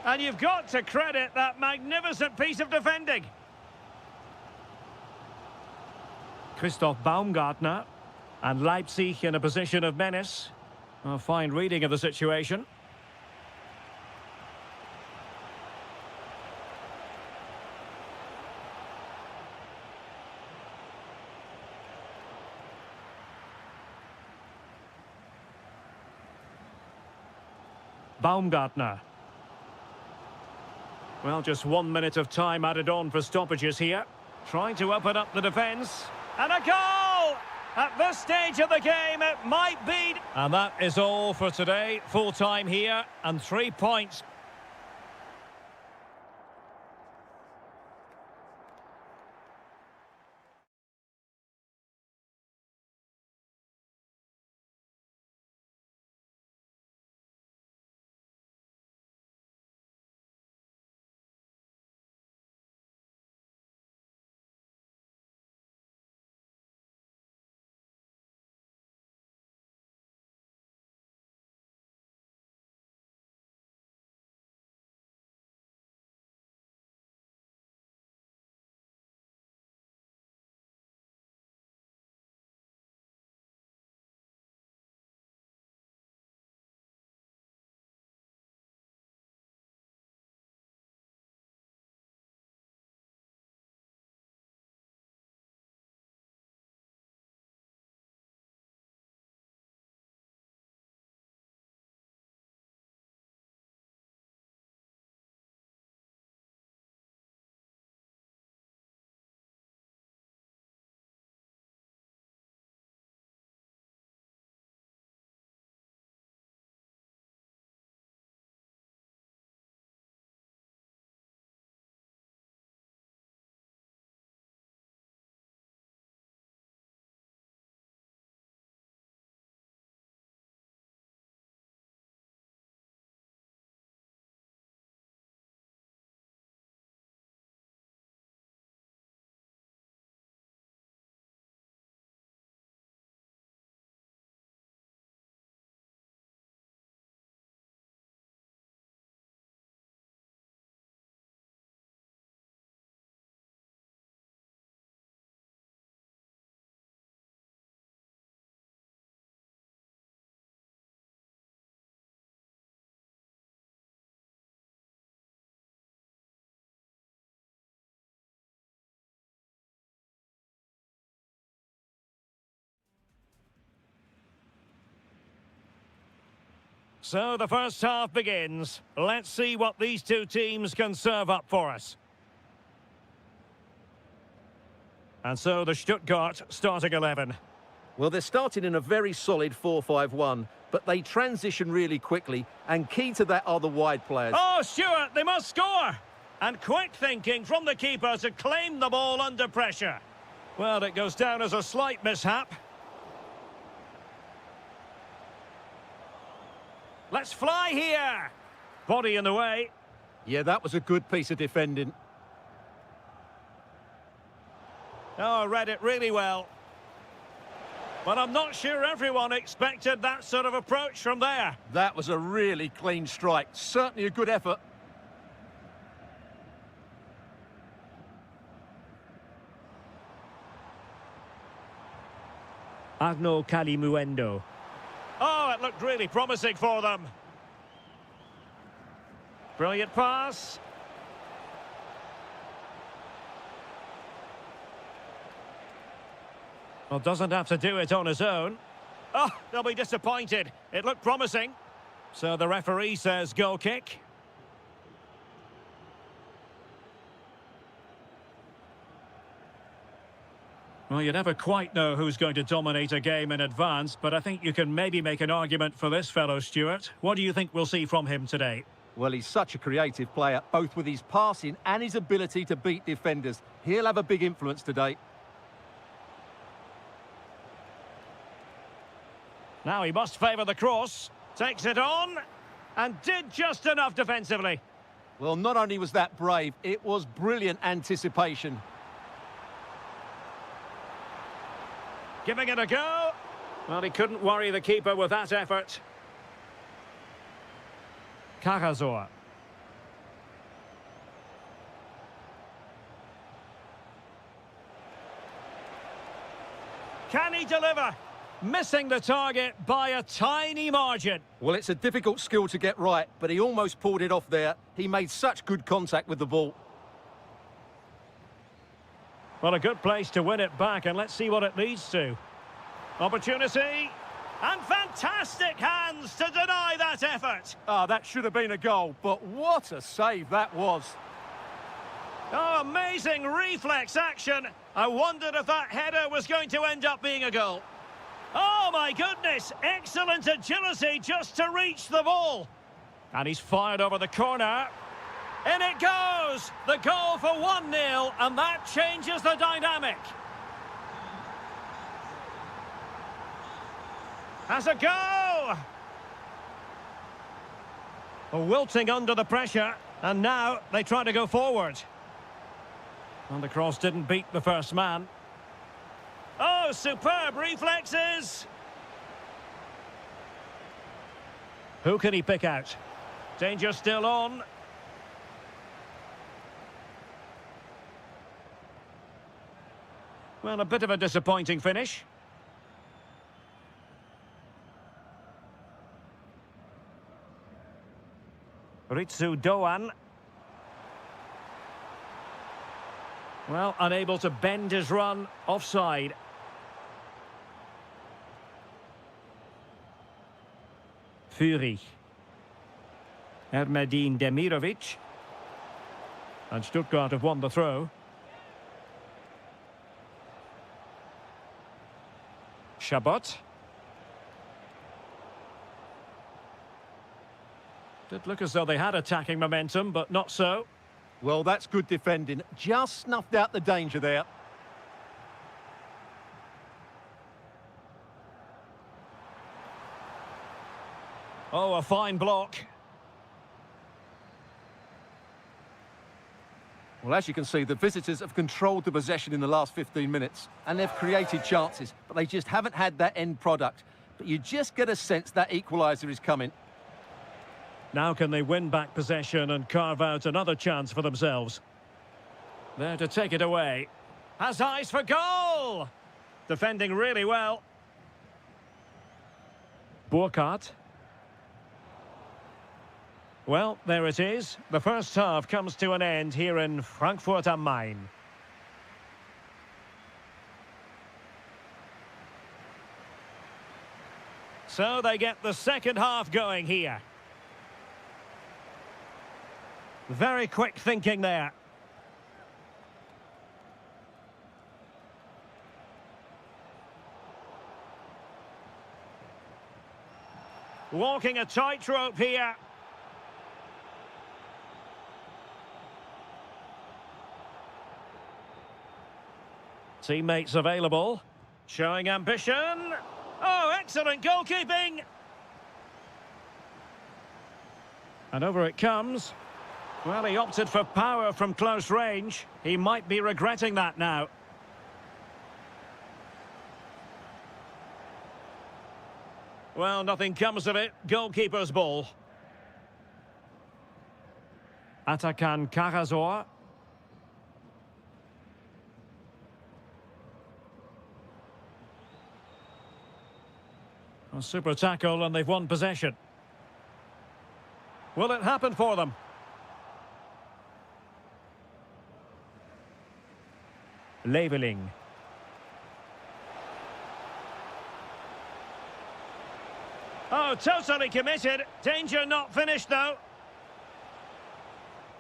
And you've got to credit that magnificent piece of defending. Christoph Baumgartner. And Leipzig in a position of menace. A fine reading of the situation. Baumgartner. Well, just 1 minute of time added on for stoppages here. Trying to open up the defence. And a goal! At this stage of the game, it might be. And that is all for today. Full time here and 3 points. So the first half begins. Let's see what these two teams can serve up for us. And so the Stuttgart starting 11. Well, they're starting in a very solid 4-5-1, but they transition really quickly, and key to that are the wide players. Oh, Stuart, they must score! And quick thinking from the keeper to claim the ball under pressure. Well, it goes down as a slight mishap. Let's fly here! Body in the way. Yeah, that was a good piece of defending. Oh, read it really well. But I'm not sure everyone expected that sort of approach from there. That was a really clean strike. Certainly a good effort. Agno Kalimuendo. Oh, it looked really promising for them. Brilliant pass. Well, doesn't have to do it on his own. Oh, they'll be disappointed. It looked promising. So the referee says goal kick. Well, you never quite know who's going to dominate a game in advance, but I think you can maybe make an argument for this fellow, Stuart. What do you think we'll see from him today? Well, he's such a creative player, both with his passing and his ability to beat defenders. He'll have a big influence today. Now he must favour the cross. Takes it on. And did just enough defensively. Well, not only was that brave, it was brilliant anticipation. Giving it a go. Well, he couldn't worry the keeper with that effort. Karazor. Can he deliver? Missing the target by a tiny margin. Well, it's a difficult skill to get right, but he almost pulled it off there. He made such good contact with the ball. Well, a good place to win it back, and let's see what it leads to. Opportunity. And fantastic hands to deny that effort. Ah, that should have been a goal, but what a save that was. Oh, amazing reflex action. I wondered if that header was going to end up being a goal. Oh, my goodness. Excellent agility just to reach the ball. And he's fired over the corner. In it goes! The goal for 1-0, and that changes the dynamic. Has a go! Well, wilting under the pressure, and now they try to go forward. And the cross didn't beat the first man. Oh, superb reflexes! Who can he pick out? Danger still on. Well, a bit of a disappointing finish. Ritsu Doan. Well, unable to bend his run, offside. Fury. Ermedin Demirovic. And Stuttgart have won the throw. Chabot. Did look as though they had attacking momentum, but not so. Well, that's good defending. Just snuffed out the danger there. Oh, a fine block. Well, as you can see, the visitors have controlled the possession in the last 15 minutes, and they've created chances, but they just haven't had that end product. But you just get a sense that equaliser is coming. Now can they win back possession and carve out another chance for themselves? There to take it away. Has eyes for goal! Defending really well. Burkhardt. Well, there it is. The first half comes to an end here in Frankfurt am Main. So they get the second half going here. Very quick thinking there. Walking a tightrope here. Teammates available. Showing ambition. Oh, excellent goalkeeping. And over it comes. Well, he opted for power from close range. He might be regretting that now. Well, nothing comes of it. Goalkeeper's ball. Atakan Karazor. A super tackle and they've won possession. Will it happen for them? Leveling. Oh, totally committed. Danger not finished, though.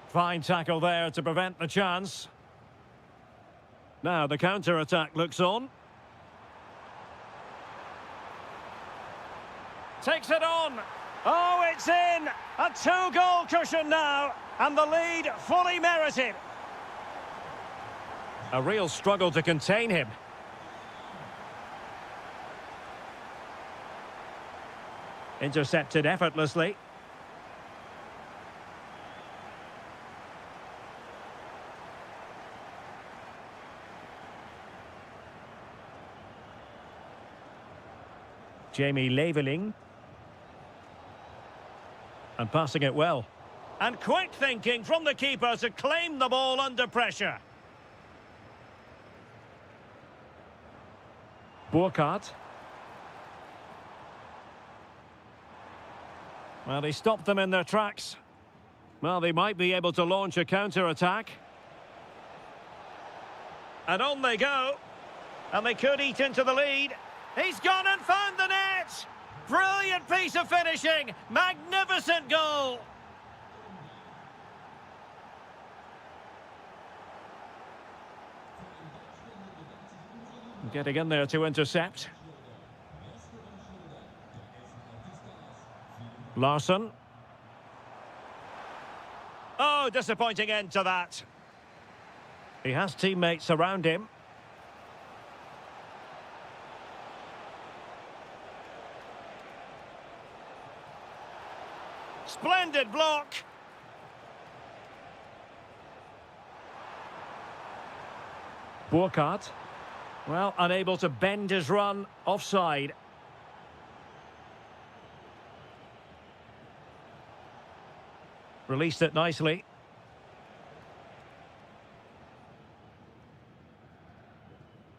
Fine tackle there to prevent the chance. Now the counter-attack looks on. Takes it on. Oh, it's in. A two-goal cushion now. And the lead fully merited. A real struggle to contain him. Intercepted effortlessly. Jamie Leveling. And passing it well. And quick thinking from the keeper to claim the ball under pressure. Burkhardt. Well, they stopped them in their tracks. Well, they might be able to launch a counter-attack. And on they go. And they could eat into the lead. He's gone and found the net! Brilliant piece of finishing! Magnificent goal! Getting in there to intercept. Larsson. Oh, disappointing end to that. He has teammates around him. Splendid block. Burkhardt. Well, unable to bend his run, offside. Released it nicely.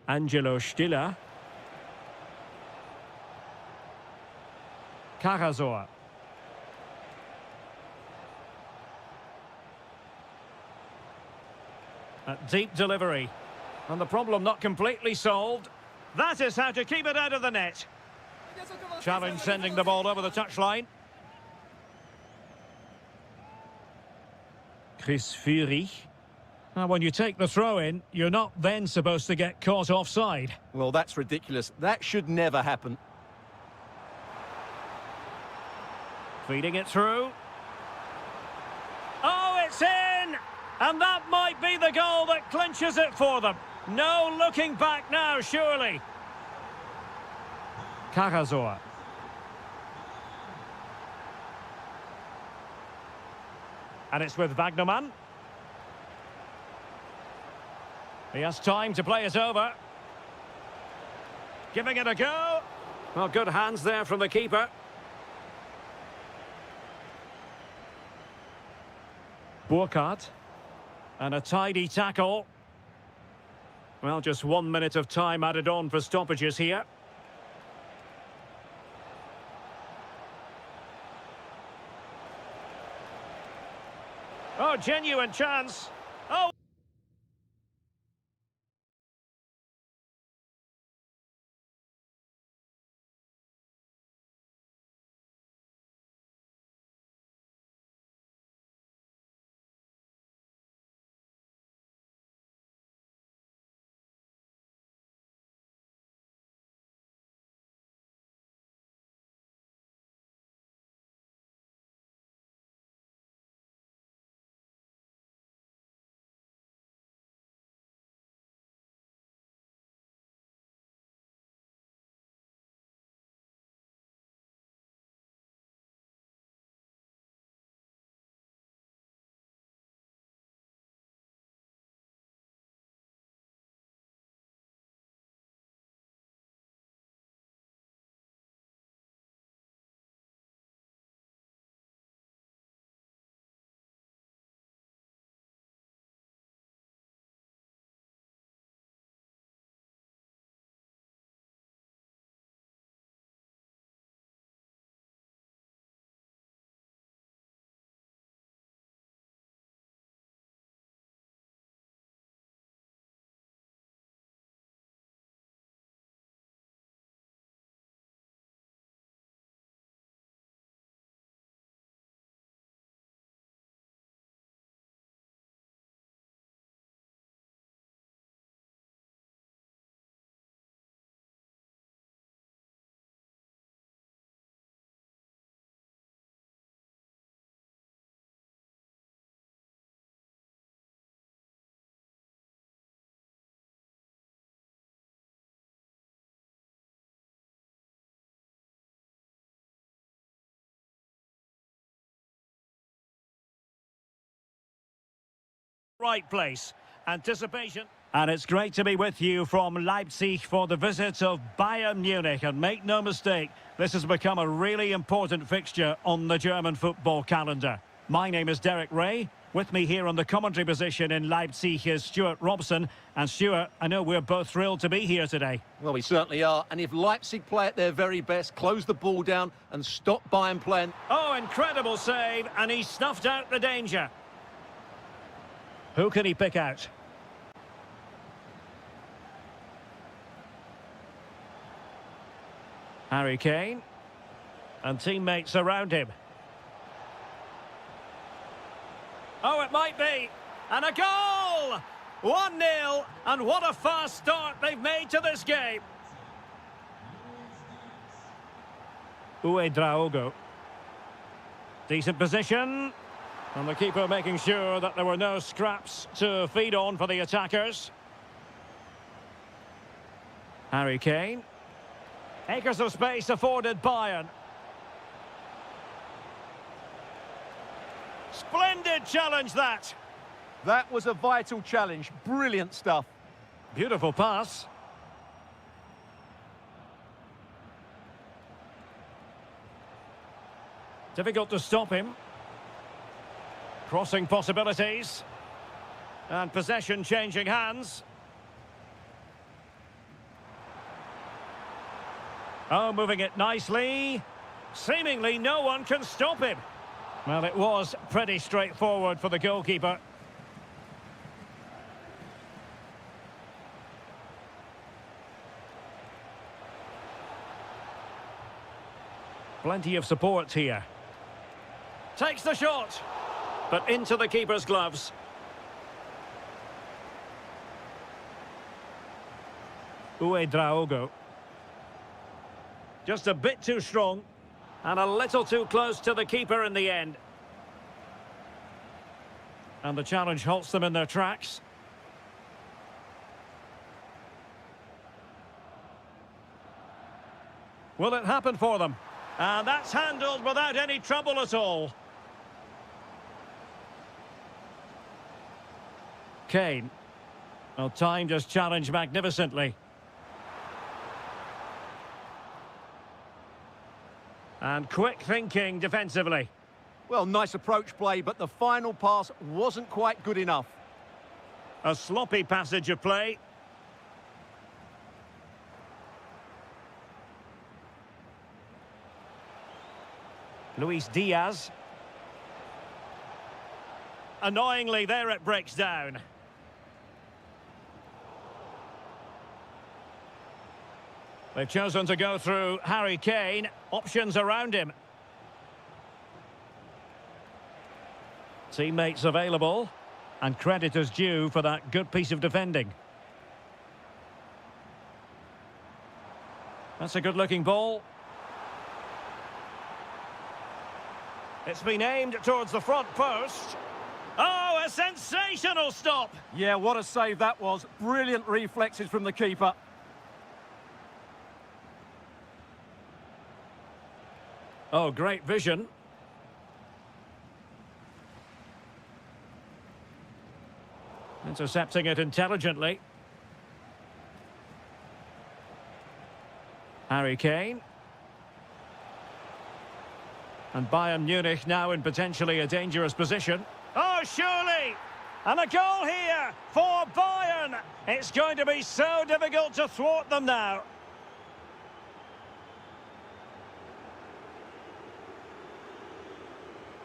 Angelo Stiller. Karazor. A deep delivery. And the problem not completely solved. That is how to keep it out of the net. Challenge sending the ball over the touchline. Chris Fury. Now, when you take the throw in, you're not then supposed to get caught offside. Well, that's ridiculous. That should never happen. Feeding it through. Oh, it's in! And that might be the goal that clinches it for them. No looking back now, surely. Karazor. And it's with Wagnerman. He has time to play it over. Giving it a go. Well, good hands there from the keeper. Burkhardt. And a tidy tackle. Well, just 1 minute of time added on for stoppages here. Oh, genuine chance. Oh! Right place. Anticipation. And it's great to be with you from Leipzig for the visit of Bayern Munich. And make no mistake, this has become a really important fixture on the German football calendar. My name is Derek Ray. With me here on the commentary position in Leipzig is Stuart Robson. And Stuart, I know we're both thrilled to be here today. Well, we certainly are. And if Leipzig play at their very best, close the ball down and stop Bayern playing. Oh, incredible save. And he snuffed out the danger. Who can he pick out? Harry Kane. And teammates around him. Oh, it might be. And a goal! 1-0. And what a fast start they've made to this game. Draogo. Decent position. And the keeper making sure that there were no scraps to feed on for the attackers. Harry Kane. Acres of space afforded Bayern. Splendid challenge that. That was a vital challenge. Brilliant stuff. Beautiful pass. Difficult to stop him. Crossing possibilities. And possession changing hands. Oh, moving it nicely. Seemingly no one can stop him. Well, it was pretty straightforward for the goalkeeper. Plenty of support here. Takes the shot. But into the keeper's gloves. Draogo. Just a bit too strong. And a little too close to the keeper in the end. And the challenge halts them in their tracks. Will it happen for them? And that's handled without any trouble at all. Kane. Well, timed his challenge magnificently. And quick thinking defensively. Well, nice approach play, but the final pass wasn't quite good enough. A sloppy passage of play. Luis Diaz. Annoyingly, there it breaks down. They've chosen to go through Harry Kane. Options around him. Teammates available. And credit is due for that good piece of defending. That's a good-looking ball. It's been aimed towards the front post. Oh, a sensational stop! Yeah, what a save that was. Brilliant reflexes from the keeper. Oh, great vision. Intercepting it intelligently. Harry Kane. And Bayern Munich now in potentially a dangerous position. Oh, surely! And a goal here for Bayern! It's going to be so difficult to thwart them now.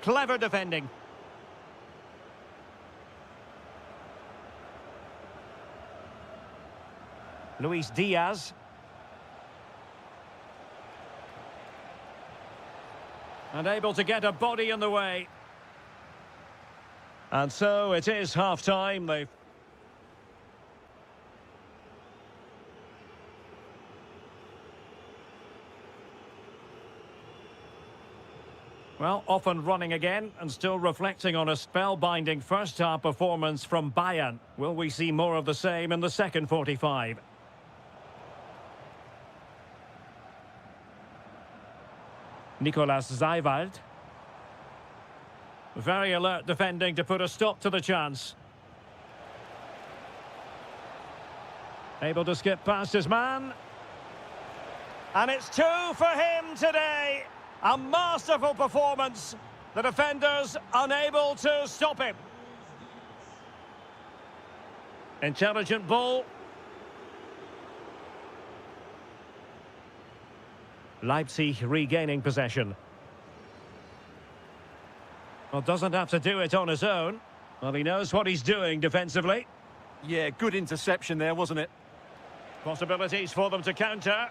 Clever defending. Luis Diaz. And able to get a body in the way. And so it is half-time. They've... Well, off and running again, and still reflecting on a spellbinding first-half performance from Bayern. Will we see more of the same in the second 45? Nicolas Zeiwald. Very alert defending to put a stop to the chance. Able to skip past his man. And it's two for him today. A masterful performance. The defenders unable to stop him. Intelligent ball. Leipzig regaining possession. Well, doesn't have to do it on his own. Well, he knows what he's doing defensively. Yeah, good interception there, wasn't it? Possibilities for them to counter.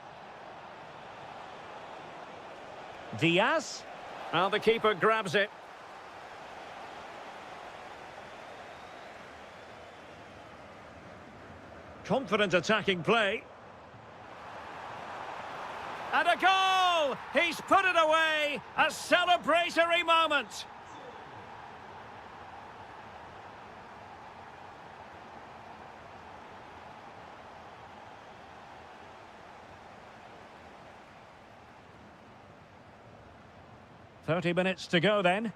Diaz. Well, the keeper grabs it. Confident attacking play. And a goal! He's put it away! A celebratory moment! "30 minutes to go then.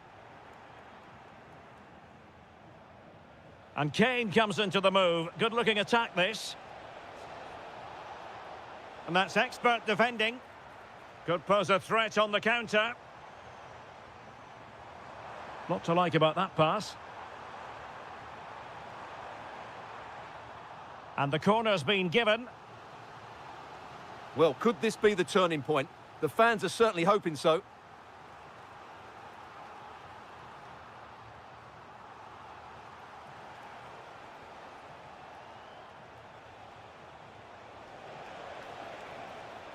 And Kane comes into the move. Good-looking attack, this. And that's expert defending. Could pose a threat on the counter. Lot to like about that pass. And the corner's been given. Well, could this be the turning point? The fans are certainly hoping so.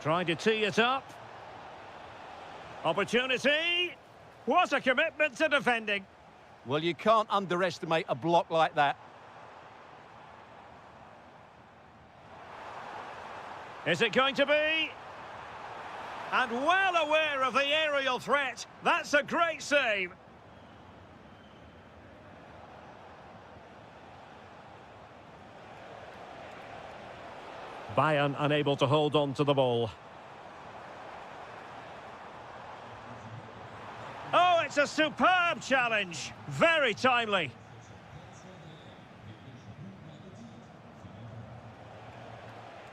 Trying to tee it up. Opportunity. What a commitment to defending. Well, you can't underestimate a block like that. Is it going to be? And well aware of the aerial threat. That's a great save. Bayern unable to hold on to the ball. Oh, it's a superb challenge. Very timely.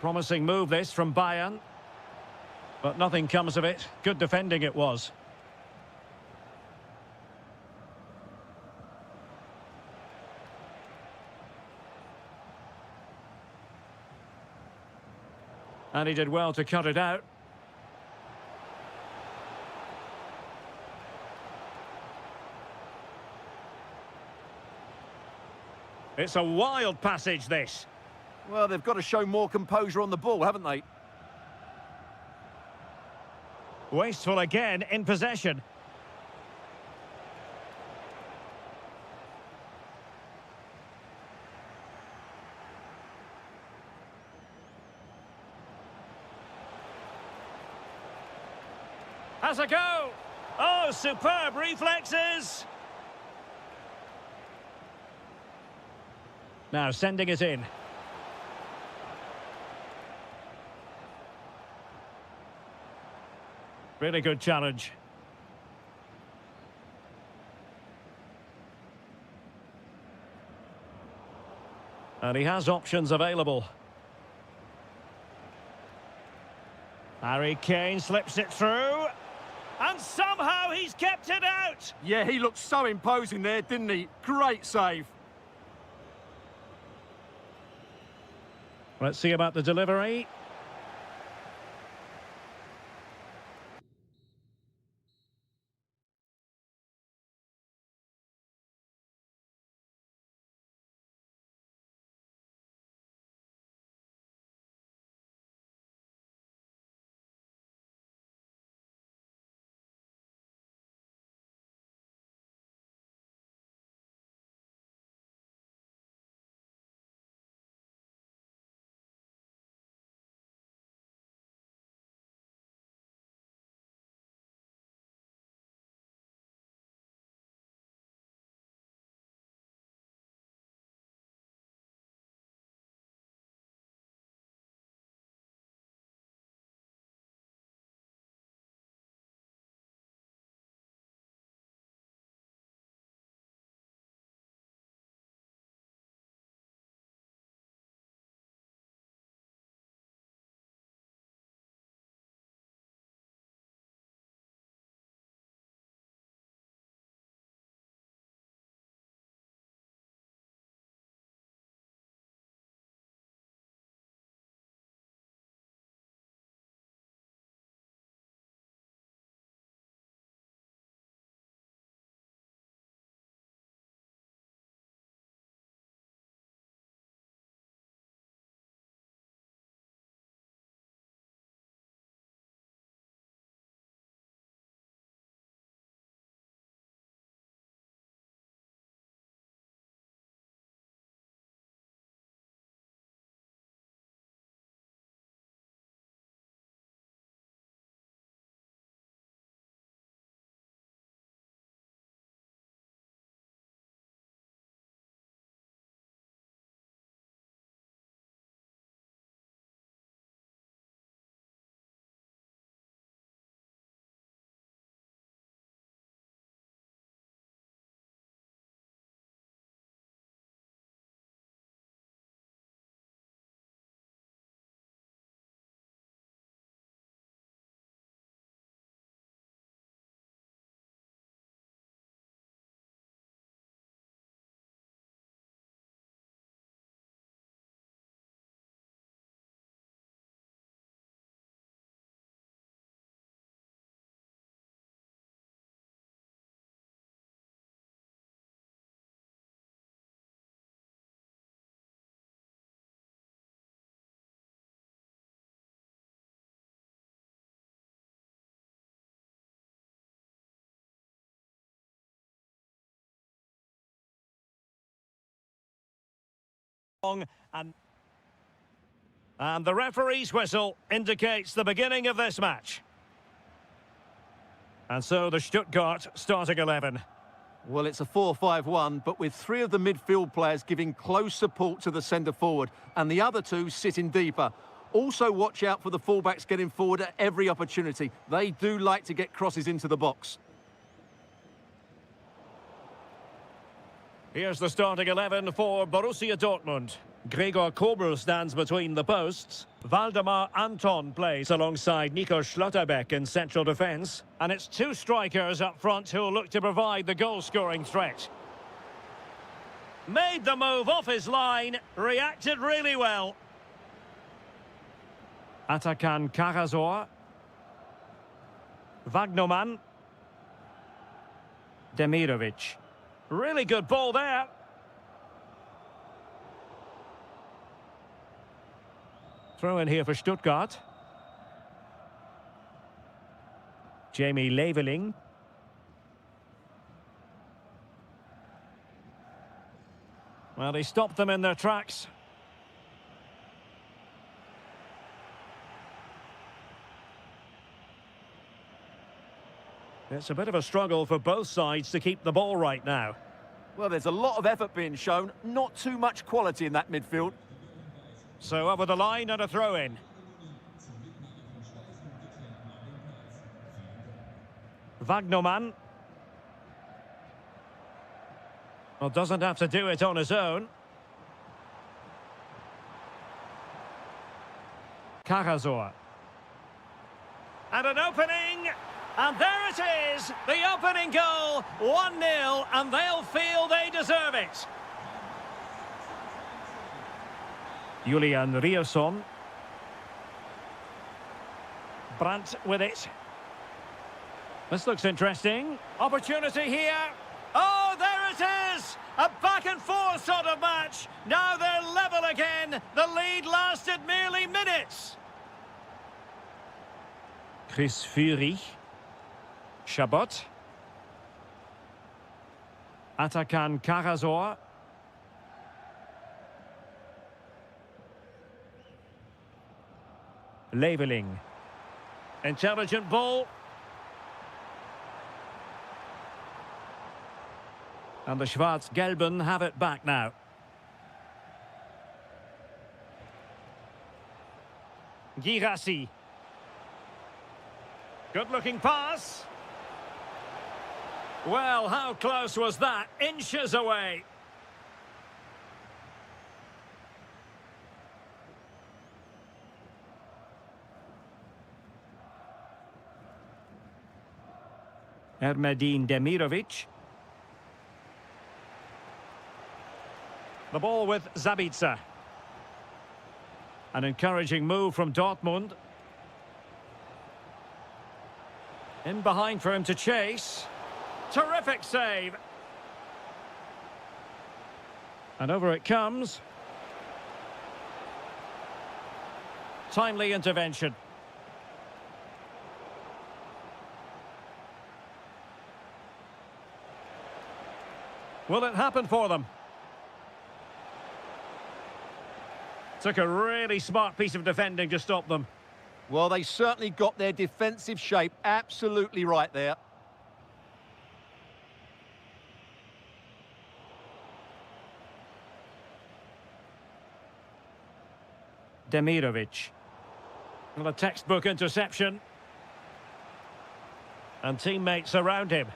Promising move this from Bayern. But nothing comes of it. Good defending it was. And he did well to cut it out. It's a wild passage, this. Well, they've got to show more composure on the ball, haven't they? Wasteful again in possession. Has a go. Oh, superb reflexes. Now sending it in. Really good challenge. And he has options available. Harry Kane slips it through. And somehow he's kept it out. Yeah, he looked so imposing there, didn't he? Great save. Let's see about the delivery. And the referee's whistle indicates the beginning of this match. And so the Stuttgart starting 11. Well, it's a 4-5-1, but with three of the midfield players giving close support to the centre forward and the other two sitting deeper. Also watch out for the fullbacks getting forward at every opportunity. They do like to get crosses into the box. Here's the starting 11 for Borussia Dortmund. Gregor Kobel stands between the posts. Waldemar Anton plays alongside Nico Schlotterbeck in central defence. And it's two strikers up front who'll look to provide the goal-scoring threat. Made the move off his line, reacted really well. Atakan Karasor. Wagnerman. Demirovic. Really good ball there. Throw in here for Stuttgart. Jamie Leveling. Well, he stopped them in their tracks. It's a bit of a struggle for both sides to keep the ball right now. Well, there's a lot of effort being shown, not too much quality in that midfield. So over the line and a throw-in. Wagnerman. Well, doesn't have to do it on his own. Karasor. And an opening! And there it is! The opening goal! 1-0, and they'll feel they deserve it. Julian Rierson. Brandt with it. This looks interesting. Opportunity here. Oh, there it is! A back-and-forth sort of match. Now they're level again. The lead lasted merely minutes. Chris Führig. Chabot. Atakan Karasor. Leveling. Intelligent ball. And the Schwarz-Gelben have it back now. Girassi. Good-looking pass. Well, how close was that? Inches away. Ermedin Demirovic. The ball with Zabitzer. An encouraging move from Dortmund. In behind for him to chase. Terrific save. And over it comes. Timely intervention. Will it happen for them? Took a really smart piece of defending to stop them. Well, they certainly got their defensive shape absolutely right there. Demirovic. Well, a textbook interception. And teammates around him.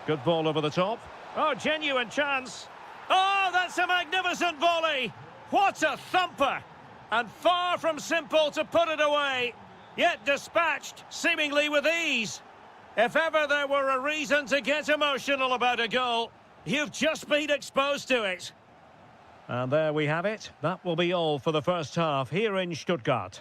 Good ball over the top. Oh, genuine chance. Oh, that's a magnificent volley. What a thumper. And far from simple to put it away. Yet dispatched, seemingly with ease. If ever there were a reason to get emotional about a goal, you've just been exposed to it. And there we have it. That will be all for the first half here in Stuttgart.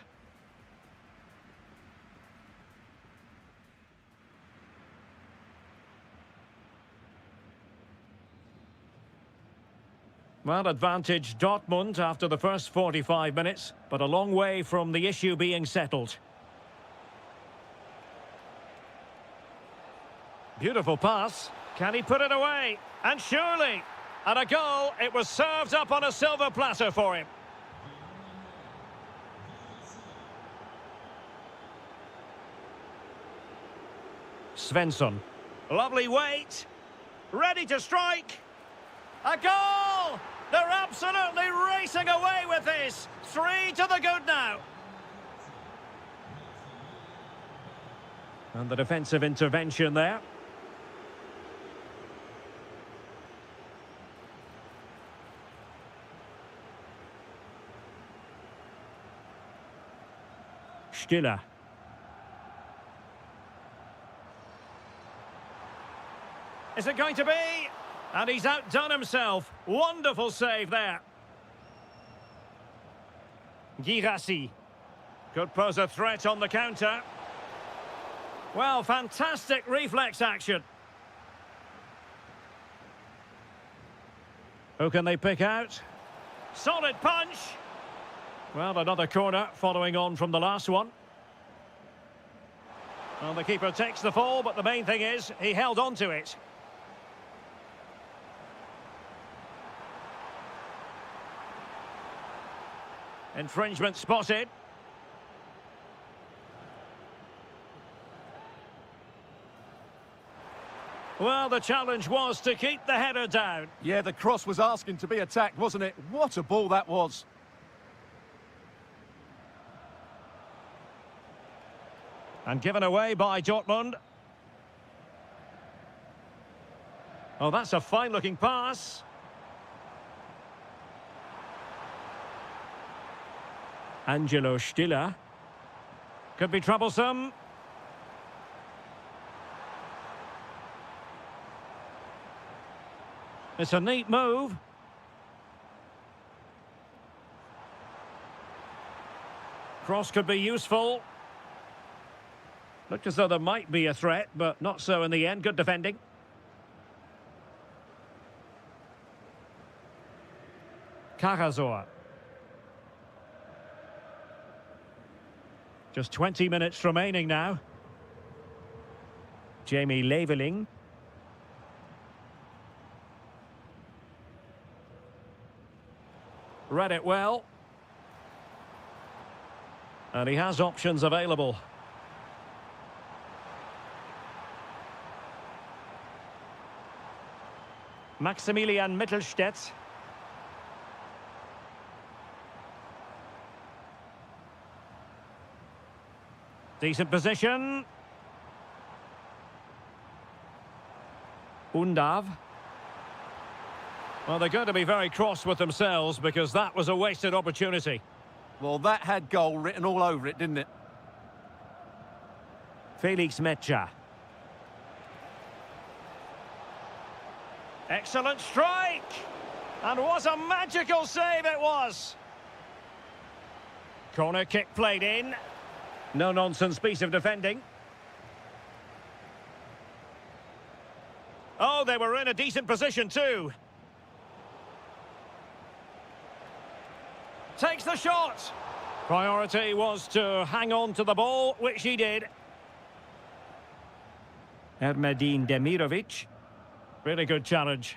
Well, advantage Dortmund after the first 45 minutes, but a long way from the issue being settled. Beautiful pass. Can he put it away? And surely. And a goal. It was served up on a silver platter for him. Svensson. Lovely weight. Ready to strike. A goal! They're absolutely racing away with this. 3 to the good now. And the defensive intervention there. Stiller. Is it going to be? And he's outdone himself. Wonderful save there. Girassi. Could pose a threat on the counter. Well, fantastic reflex action. Who can they pick out? Solid punch. Well, another corner following on from the last one. Well, the keeper takes the fall, but the main thing is he held on to it. Infringement spotted. Well, the challenge was to keep the header down. Yeah, the cross was asking to be attacked, wasn't it? What a ball that was. And given away by Dortmund. Oh, that's a fine-looking pass. Angelo Stiller. Could be troublesome. It's a neat move. Cross could be useful. Looked as though there might be a threat, but not so in the end. Good defending. Karazor. Just 20 minutes remaining now. Jamie Leveling. Read it well. And he has options available. Maximilian Mittelstädt. Decent position. Undav. Well, they're going to be very cross with themselves because that was a wasted opportunity. Well, that had goal written all over it, didn't it? Felix Mecha. Excellent strike! And what a magical save it was! Corner kick played in. No-nonsense piece of defending. Oh, they were in a decent position too. Takes the shot. Priority was to hang on to the ball, which he did. Ermedin Demirovic. Really good challenge.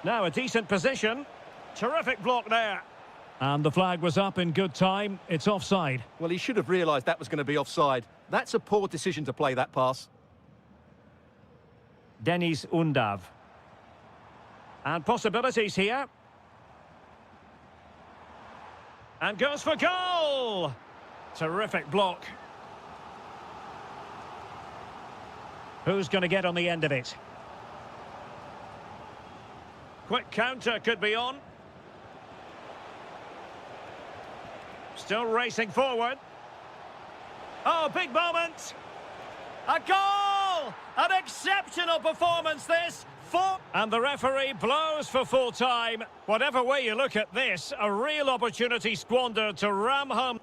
Now a decent position. Terrific block there. And the flag was up in good time. It's offside. Well, he should have realised that was going to be offside. That's a poor decision to play that pass. Denis Undav. And possibilities here. And goes for goal! Terrific block. Who's going to get on the end of it? Quick counter could be on. Still racing forward. Oh, big moment. A goal! An exceptional performance this. And the referee blows for full time. Whatever way you look at this, a real opportunity squandered to ram home.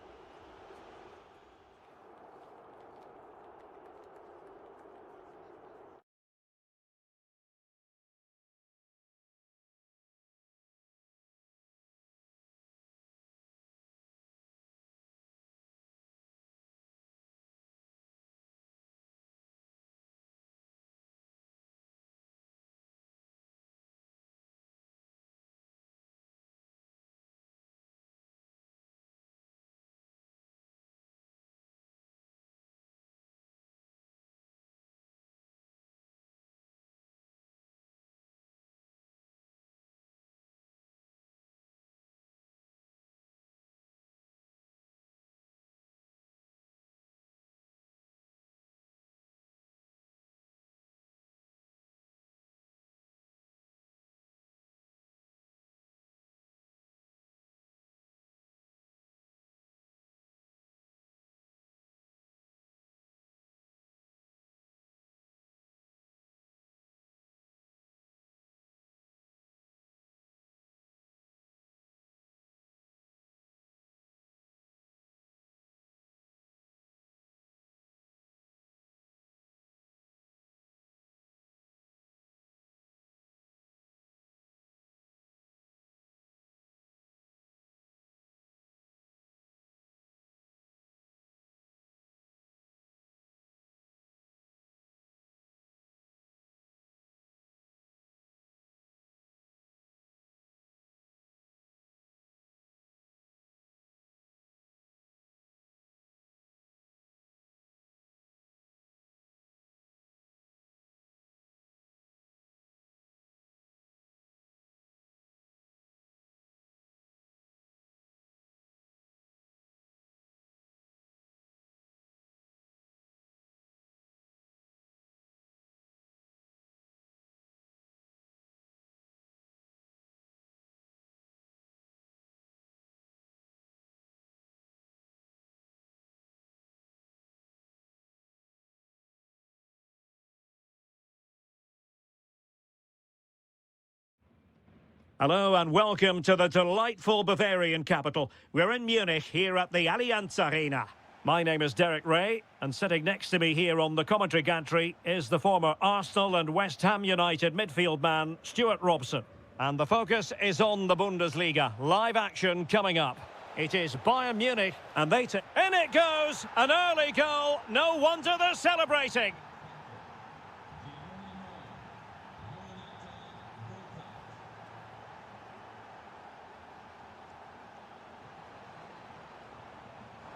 Hello and welcome to the delightful Bavarian capital. We're in Munich here at the Allianz Arena. My name is Derek Ray, and sitting next to me here on the commentary gantry is the former Arsenal and West Ham United midfield man, Stuart Robson. And the focus is on the Bundesliga. Live action coming up. It is Bayern Munich, and they take... In it goes! An early goal. No wonder they're celebrating.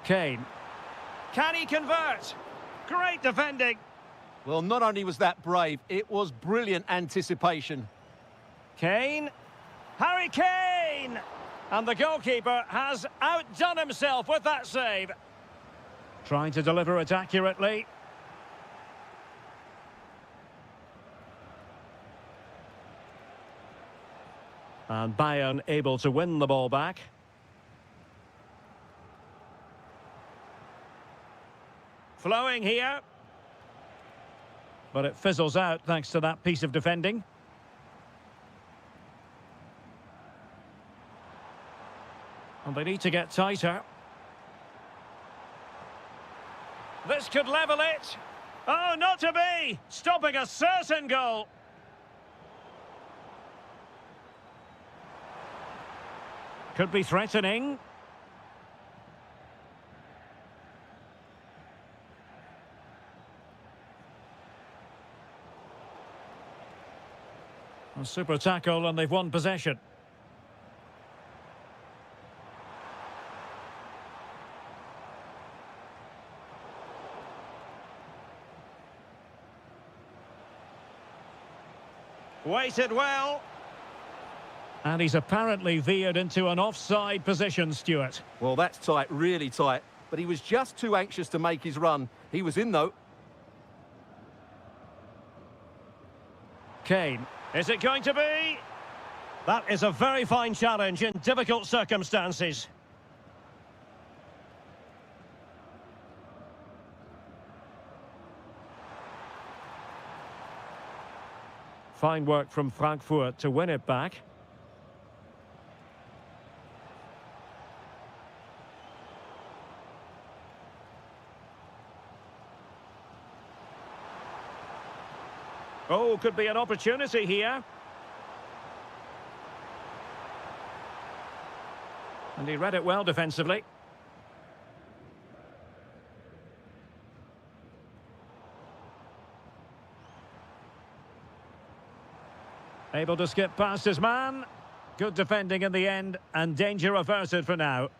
Kane. Can he convert? Great defending. Well, not only was that brave, it was brilliant anticipation. Kane. Harry Kane! And the goalkeeper has outdone himself with that save. Trying to deliver it accurately. And Bayern able to win the ball back. Flowing here. But it fizzles out thanks to that piece of defending. And they need to get tighter. This could level it. Oh, not to be! Stopping a certain goal. Could be threatening. A super tackle and they've won possession. Waited well. And he's apparently veered into an offside position, Stuart. Well, that's tight, really tight. But he was just too anxious to make his run. He was in, though. Kane. Is it going to be? That is a very fine challenge in difficult circumstances. Fine work from Frankfurt to win it back. Oh, could be an opportunity here. And he read it well defensively. Able to skip past his man. Good defending in the end, and danger averted for now.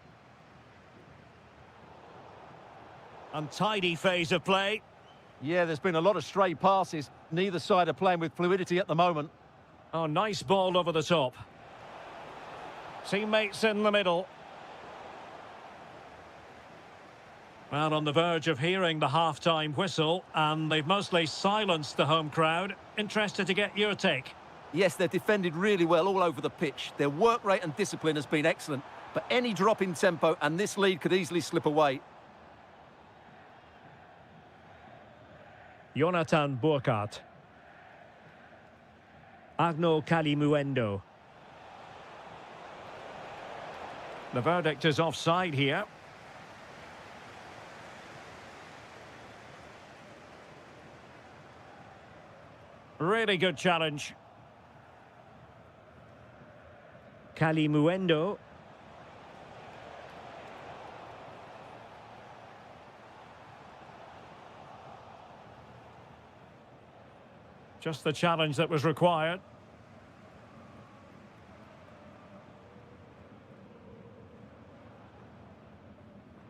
Untidy phase of play. Yeah, there's been a lot of stray passes. Neither side are playing with fluidity at the moment. Oh, nice ball over the top. Teammates in the middle. Well, on the verge of hearing the half-time whistle, and they've mostly silenced the home crowd. Interested to get your take. Yes, they've defended really well all over the pitch. Their work rate and discipline has been excellent. But any drop in tempo and this lead could easily slip away. Jonathan Burkhardt. Arnaud Kalimuendo. The verdict is offside here. Really good challenge. Kalimuendo. Just the challenge that was required.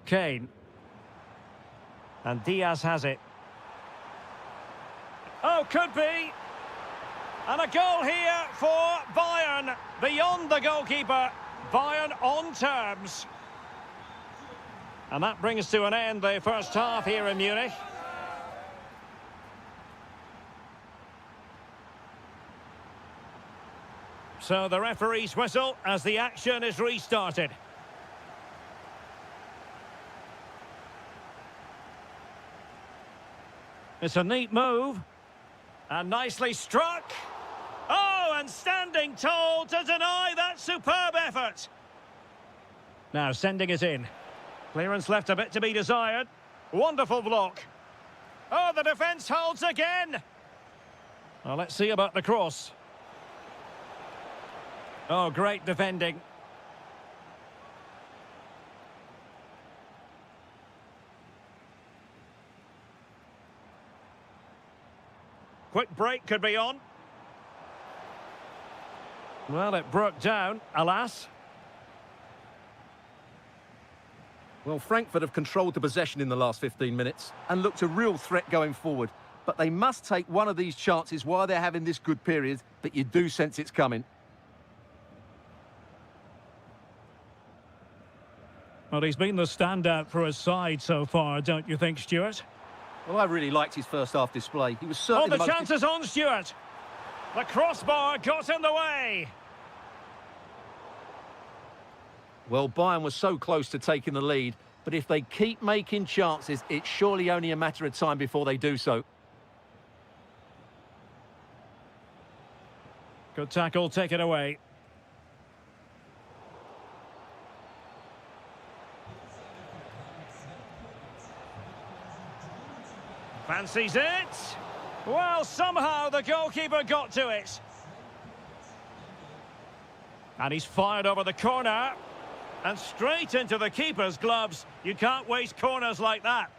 Kane. And Diaz has it. Oh, could be. And a goal here for Bayern. Beyond the goalkeeper. Bayern on terms. And that brings to an end the first half here in Munich. So the referee's whistle as the action is restarted. It's a neat move. And nicely struck. Oh, and standing tall to deny that superb effort. Now sending it in. Clearance left a bit to be desired. Wonderful block. Oh, the defence holds again. Well, let's see about the cross. Oh, great defending. Quick break could be on. Well, it broke down, alas. Well, Frankfurt have controlled the possession in the last 15 minutes and looked a real threat going forward. But they must take one of these chances while they're having this good period, but you do sense it's coming. Well, he's been the standout for his side so far, don't you think, Stuart? Well, I really liked his first half display. He was certainly the chances on, Stuart. The crossbar got in the way. Well, Bayern was so close to taking the lead, but if they keep making chances, it's surely only a matter of time before they do so. Good tackle, take it away. Fancies it. Well, somehow the goalkeeper got to it. And he's fired over the corner. And straight into the keeper's gloves. You can't waste corners like that.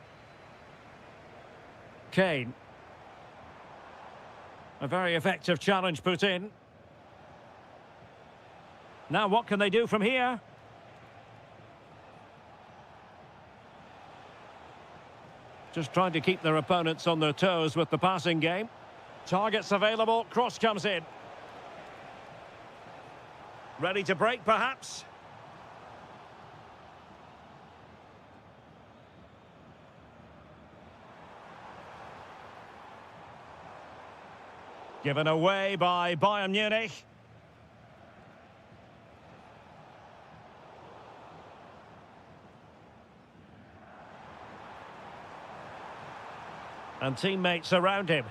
Kane. A very effective challenge put in. Now what can they do from here? Just trying to keep their opponents on their toes with the passing game. Targets available, cross comes in. Ready to break, perhaps? Given away by Bayern Munich. And teammates around him.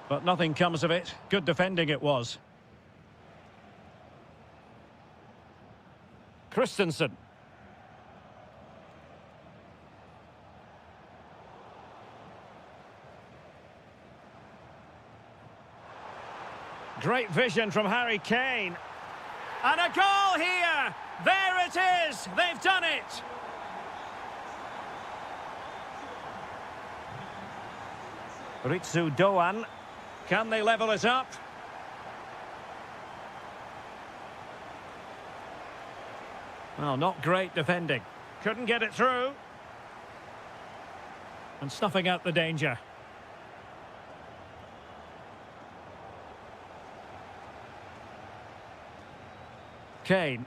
But nothing comes of it. Good defending it was. Christensen. Great vision from Harry Kane. And a goal here! There it is! They've done it! Ritsu Doan. Can they level it up? Well, not great defending. Couldn't get it through. And snuffing out the danger. Kane.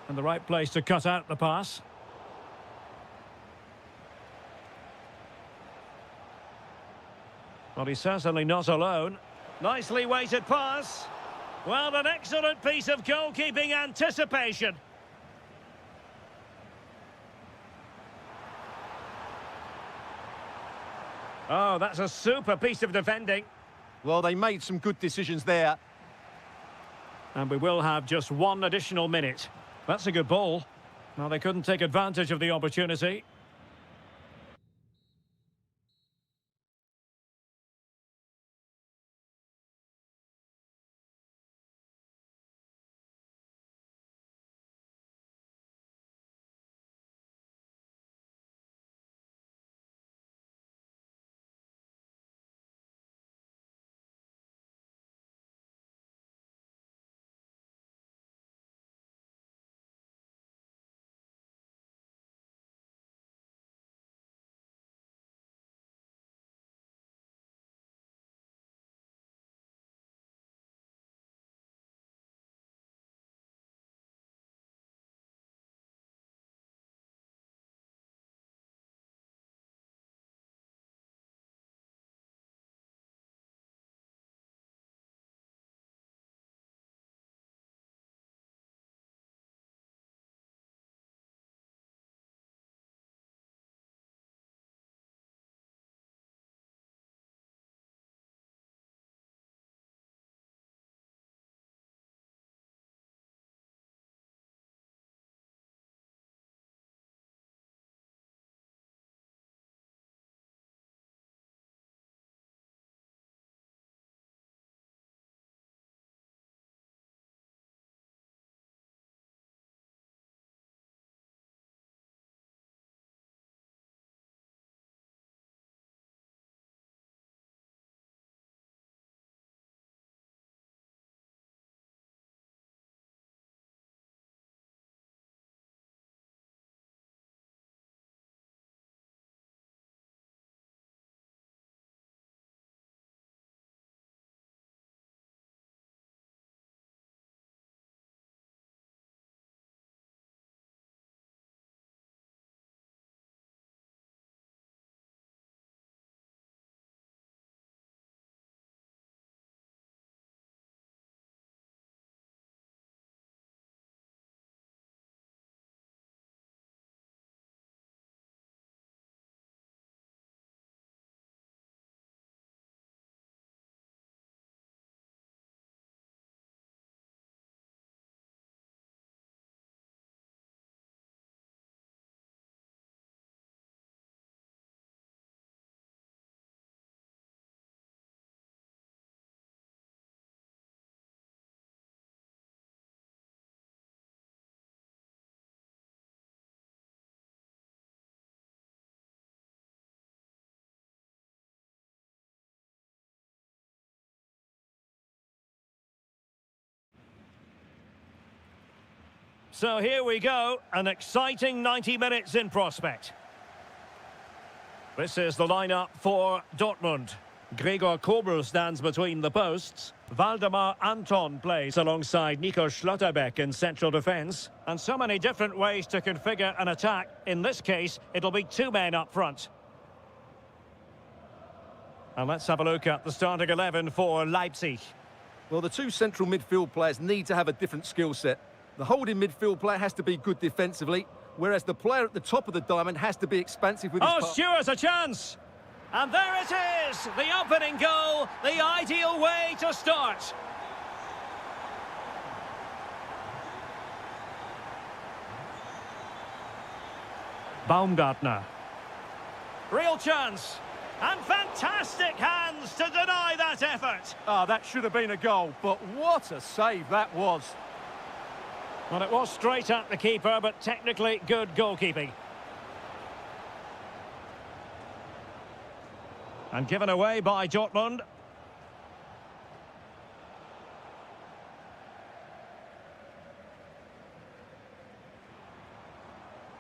And the right place to cut out the pass. Well, he's certainly not alone. Nicely weighted pass. Well, an excellent piece of goalkeeping anticipation. Oh, that's a super piece of defending. Well, they made some good decisions there. And we will have just one additional minute. That's a good ball. Well, they couldn't take advantage of the opportunity. So here we go, an exciting 90 minutes in prospect. This is the lineup for Dortmund. Gregor Kobel stands between the posts. Waldemar Anton plays alongside Nico Schlotterbeck in central defence. And so many different ways to configure an attack. In this case, it'll be two men up front. And let's have a look at the starting 11 for Leipzig. Well, the two central midfield players need to have a different skill set. The holding midfield player has to be good defensively, whereas the player at the top of the diamond has to be expansive with his pass. Stewart's a chance! And there it is! The opening goal, the ideal way to start. Baumgartner. Real chance. And fantastic hands to deny that effort. Ah, that should have been a goal, but what a save that was. Well, it was straight at the keeper, but technically good goalkeeping. And given away by Dortmund.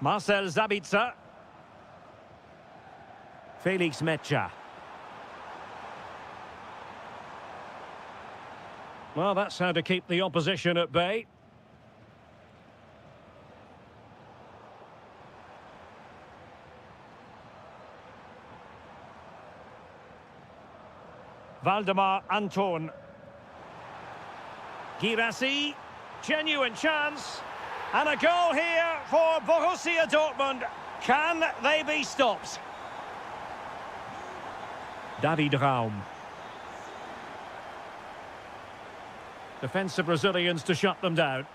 Marcel Sabitzer. Felix Metscher. Well, that's how to keep the opposition at bay. Waldemar Anton. Girassi. Genuine chance. And a goal here for Borussia Dortmund. Can they be stopped? David Raum. Defensive Brazilians to shut them down.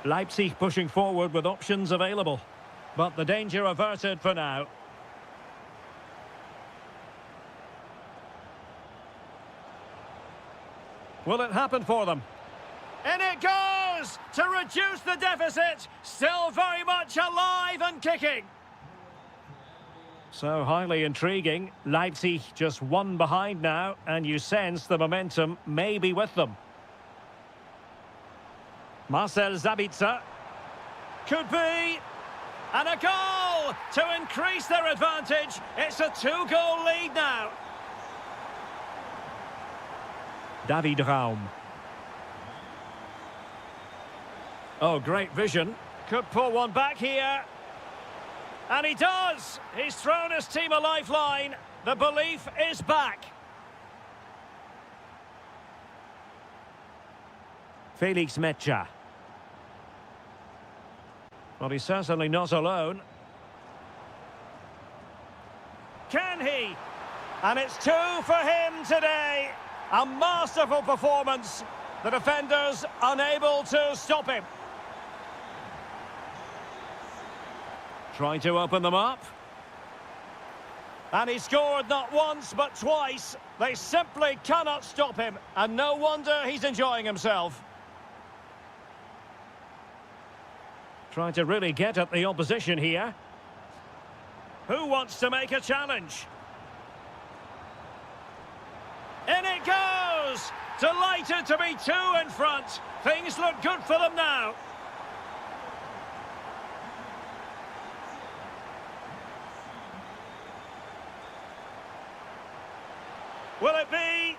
Leipzig pushing forward with options available. But the danger averted for now. Will it happen for them? In it goes! To reduce the deficit. Still very much alive and kicking. So highly intriguing. Leipzig just one behind now, and you sense the momentum may be with them. Marcel Sabitzer. Could be. And a goal to increase their advantage. It's a two-goal lead now. David Raum. Oh, great vision. Could pull one back here. And he does! He's thrown his team a lifeline. The belief is back. Felix Metscher. Well, he's certainly not alone. Can he? And it's two for him today. A masterful performance. The defenders unable to stop him. Trying to open them up. And he scored not once but twice. They simply cannot stop him. And no wonder he's enjoying himself. Trying to really get at the opposition here. Who wants to make a challenge? In it goes! Delighted to be two in front. Things look good for them now. Will it be?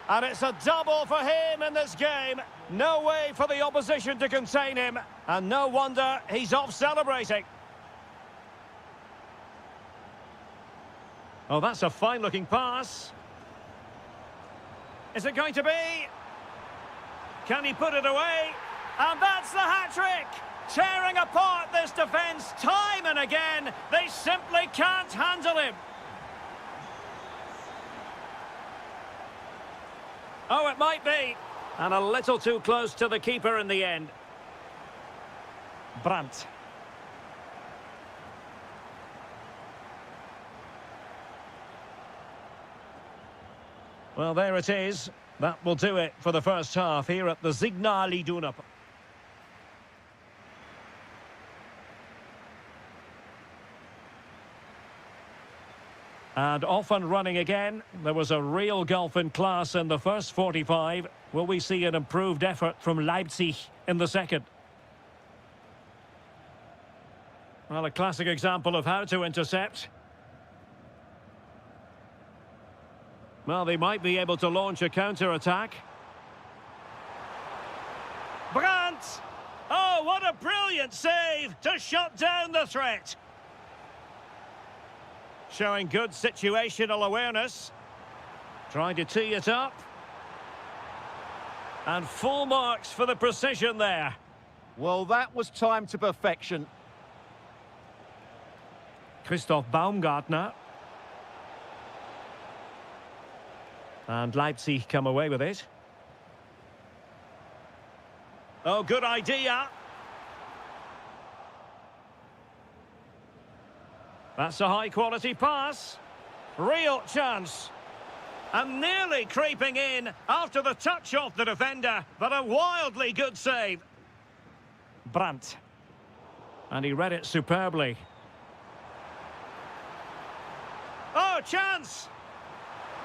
And it's a double for him in this game. No way for the opposition to contain him. And no wonder he's off celebrating. Oh, that's a fine-looking pass. Is it going to be? Can he put it away? And that's the hat-trick! Tearing apart this defence time and again. They simply can't handle him. Oh, it might be. And a little too close to the keeper in the end. Brandt. Well, there it is. That will do it for the first half here at the Signal Iduna. And off and running again. There was a real gulf in class in the first 45. Will we see an improved effort from Leipzig in the second? Well, a classic example of how to intercept. Well, they might be able to launch a counter-attack. Brandt! Oh, what a brilliant save to shut down the threat. Showing good situational awareness. Trying to tee it up. And full marks for the precision there. Well, that was timed to perfection. Christoph Baumgartner. And Leipzig come away with it. Oh, good idea. That's a high-quality pass. Real chance. And nearly creeping in after the touch off the defender, but a wildly good save. Brandt. And he read it superbly. Oh, chance!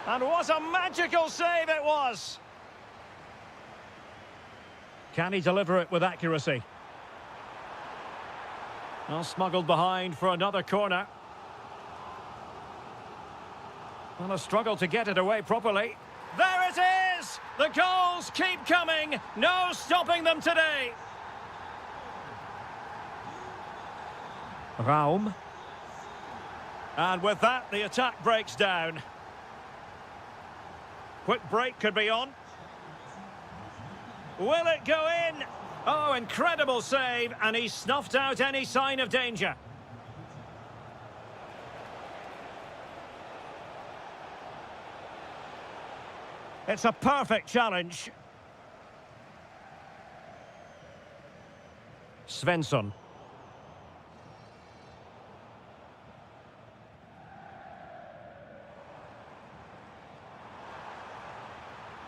And what a magical save it was! Can he deliver it with accuracy? Well, smuggled behind for another corner. Well, a struggle to get it away properly. There it is! The goals keep coming. No stopping them today. Raum. And with that, the attack breaks down. Quick break could be on. Will it go in? Oh, incredible save, and he snuffed out any sign of danger. It's a perfect challenge. Svensson.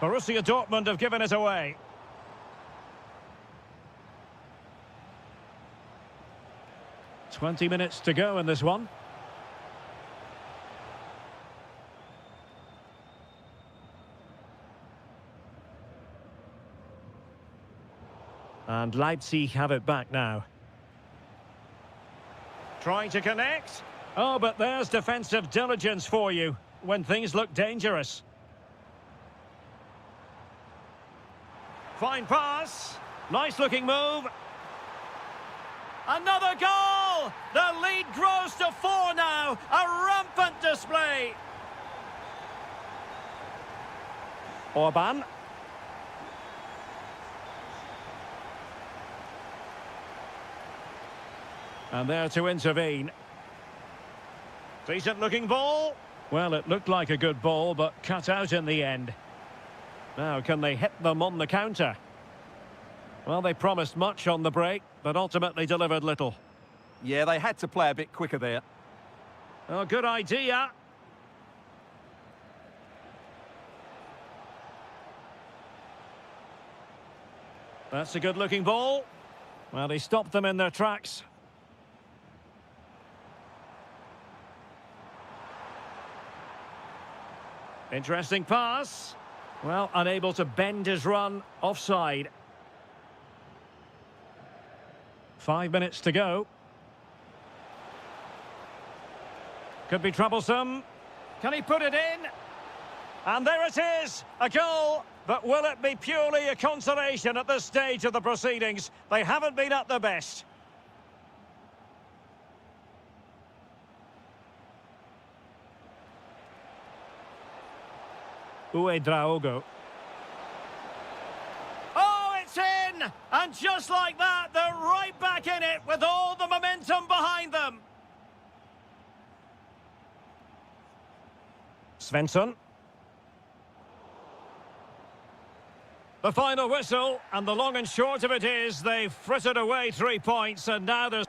Borussia Dortmund have given it away. "20 minutes to go in this one. And Leipzig have it back now. Trying to connect. Oh, but there's defensive diligence for you when things look dangerous. Fine pass. Nice looking move. Another goal! The lead grows to 4 now. A rampant display. Orban. And there to intervene. Decent looking ball. Well, it looked like a good ball, but cut out in the end. Now, can they hit them on the counter? Well, they promised much on the break, but ultimately delivered little. Yeah, they had to play a bit quicker there. Oh, good idea. That's a good-looking ball. Well, he stopped them in their tracks. Interesting pass. Well, unable to bend his run, offside. 5 minutes to go. Could be troublesome. Can he put it in? And there it is, a goal. But will it be purely a consolation at this stage of the proceedings? They haven't been at their best. Uedraogo. Oh, it's in! And just like that, they're right back in it with all the momentum behind them. Svensson. The final whistle, and the long and short of it is they've frittered away 3 points, and now there's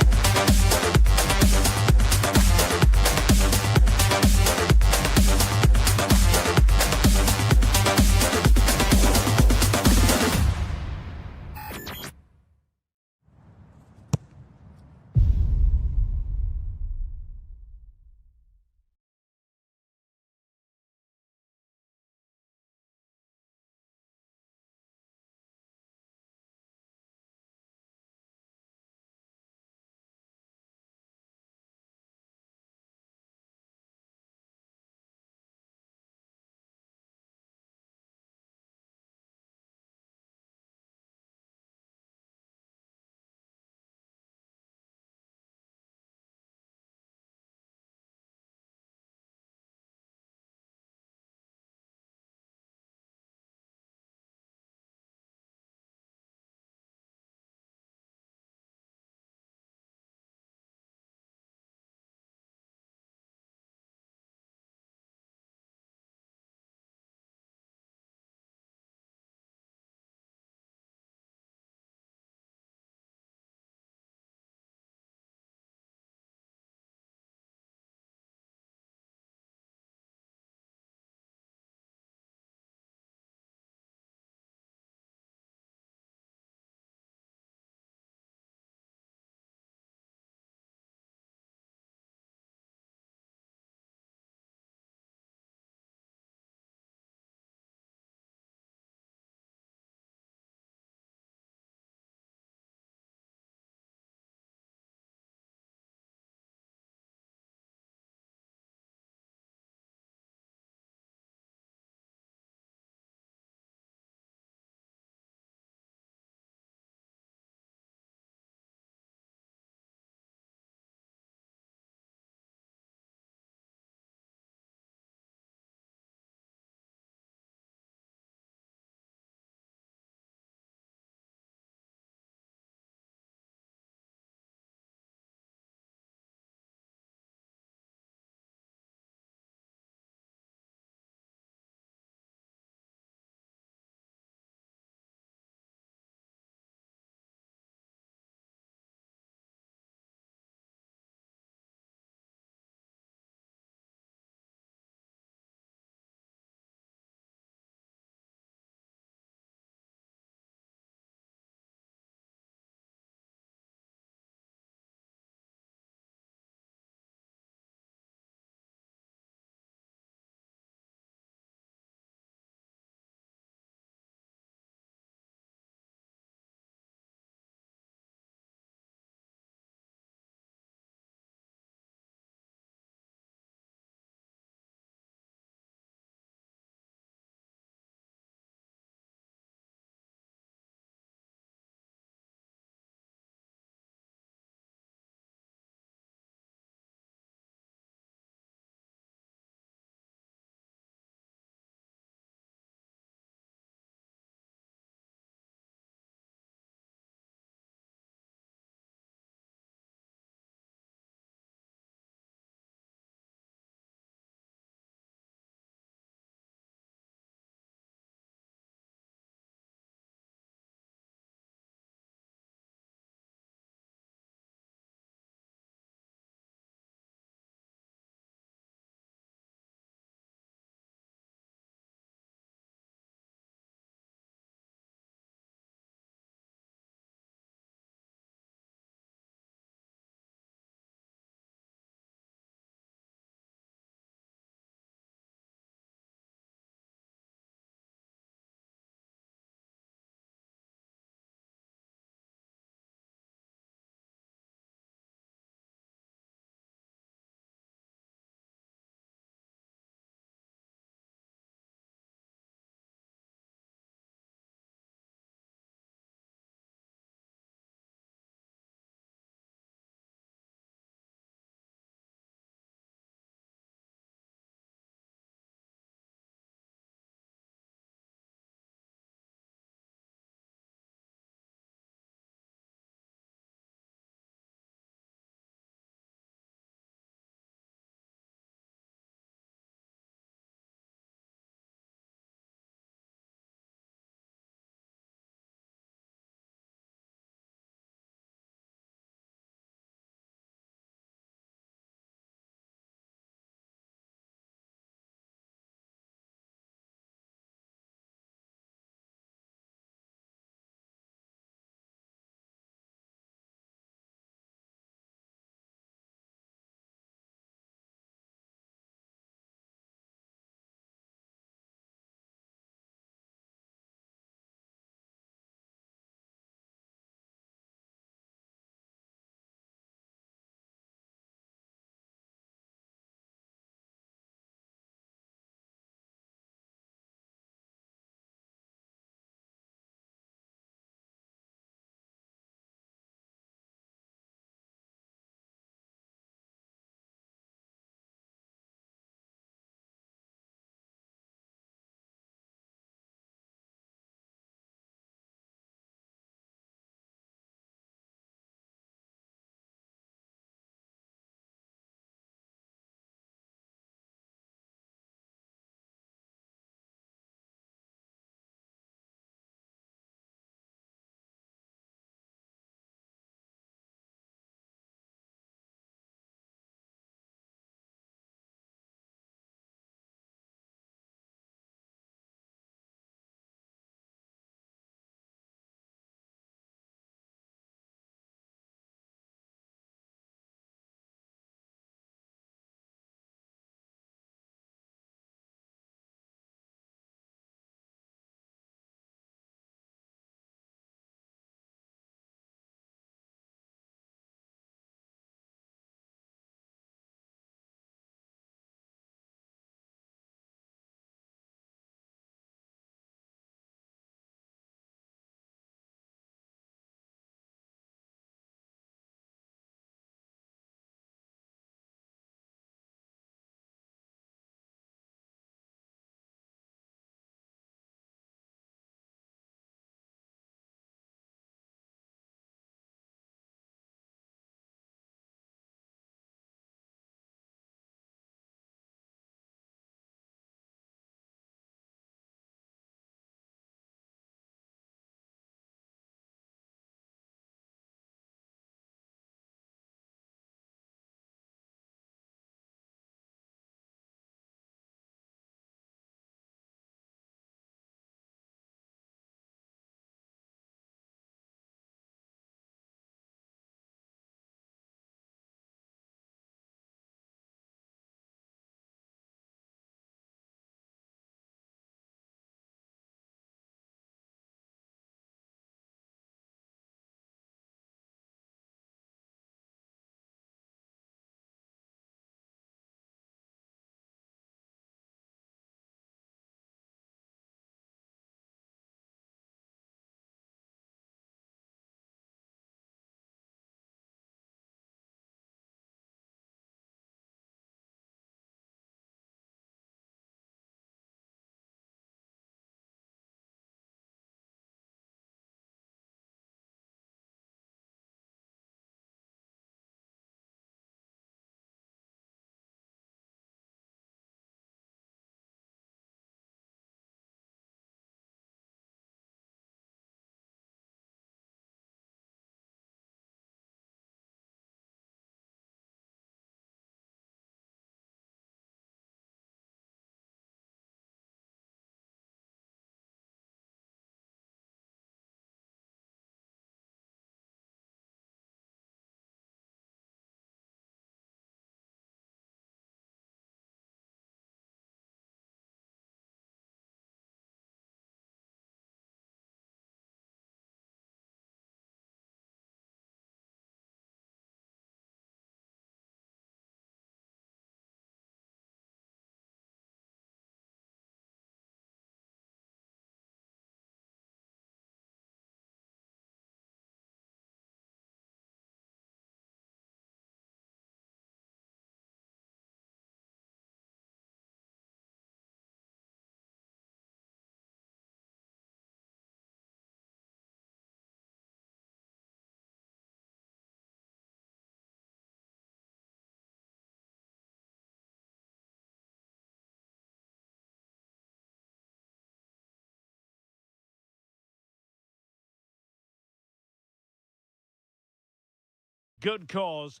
Good cause.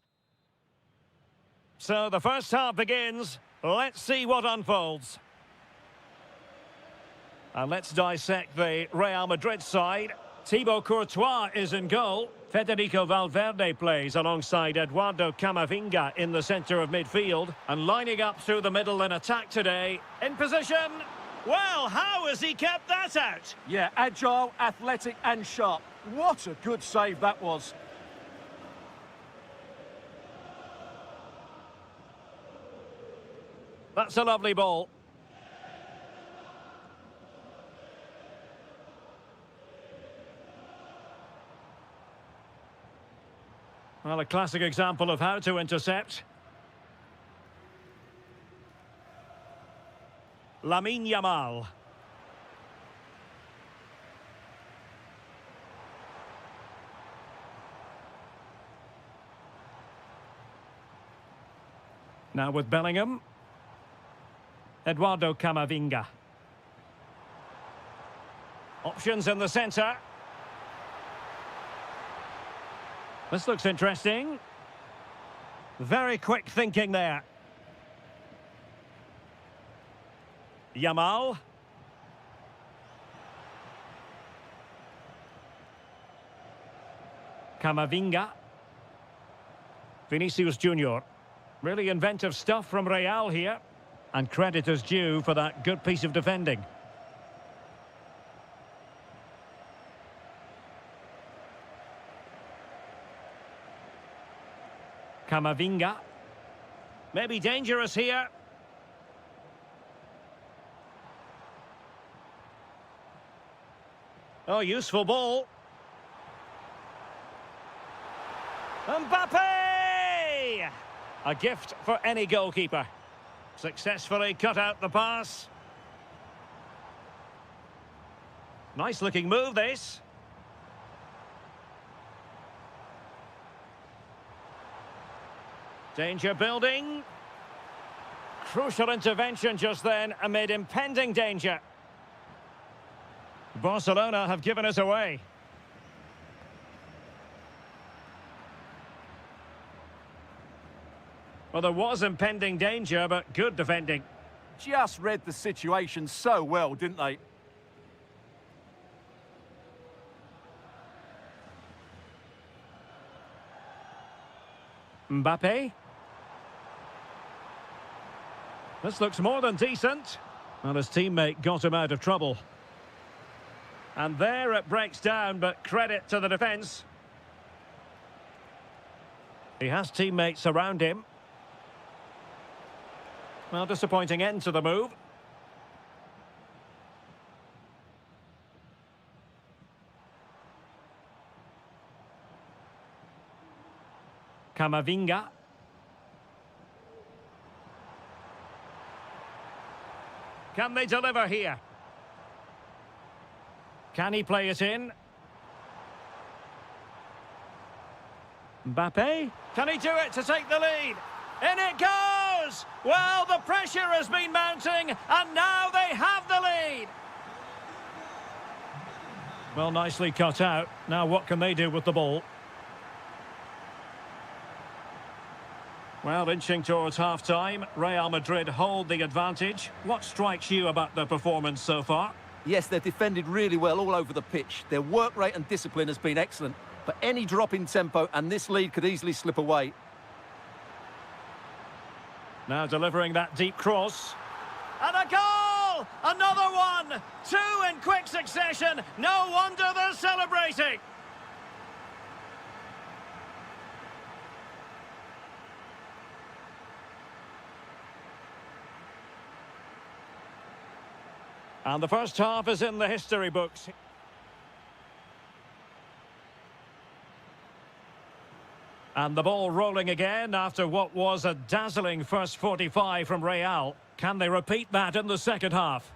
So the first half begins. Let's see what unfolds. And let's dissect the Real Madrid side. Thibaut Courtois is in goal. Federico Valverde plays alongside Eduardo Camavinga in the centre of midfield. And lining up through the middle in attack today. In position. Well, how has he kept that out? Yeah, agile, athletic and sharp. What a good save that was. That's a lovely ball. Well, a classic example of how to intercept. Lamine Yamal. Now with Bellingham. Eduardo Camavinga. Options in the centre. This looks interesting. Very quick thinking there. Yamal. Camavinga. Vinicius Junior. Really inventive stuff from Real here. And credit is due for that good piece of defending. Camavinga. Maybe dangerous here. Oh, useful ball. Mbappe! A gift for any goalkeeper. Successfully cut out the pass. Nice looking move, this. Danger building. Crucial intervention just then amid impending danger. Barcelona have given us away. Well, there was impending danger, but good defending. Just read the situation so well, didn't they? Mbappe. This looks more than decent. Well, his teammate got him out of trouble. And there it breaks down, but credit to the defence. He has teammates around him. Well, disappointing end to the move. Camavinga. Can they deliver here? Can he play it in? Mbappe? Can he do it to take the lead? In it goes! Well, the pressure has been mounting, and now they have the lead. Well, nicely cut out. Now what can they do with the ball? Well, inching towards half-time, Real Madrid hold the advantage. What strikes you about their performance so far? Yes, they've defended really well all over the pitch. Their work rate and discipline has been excellent. But any drop in tempo and this lead could easily slip away. Now delivering that deep cross. And a goal! Another one! Two in quick succession. No wonder they're celebrating. And the first half is in the history books. And the ball rolling again after what was a dazzling first 45 from Real. Can they repeat that in the second half?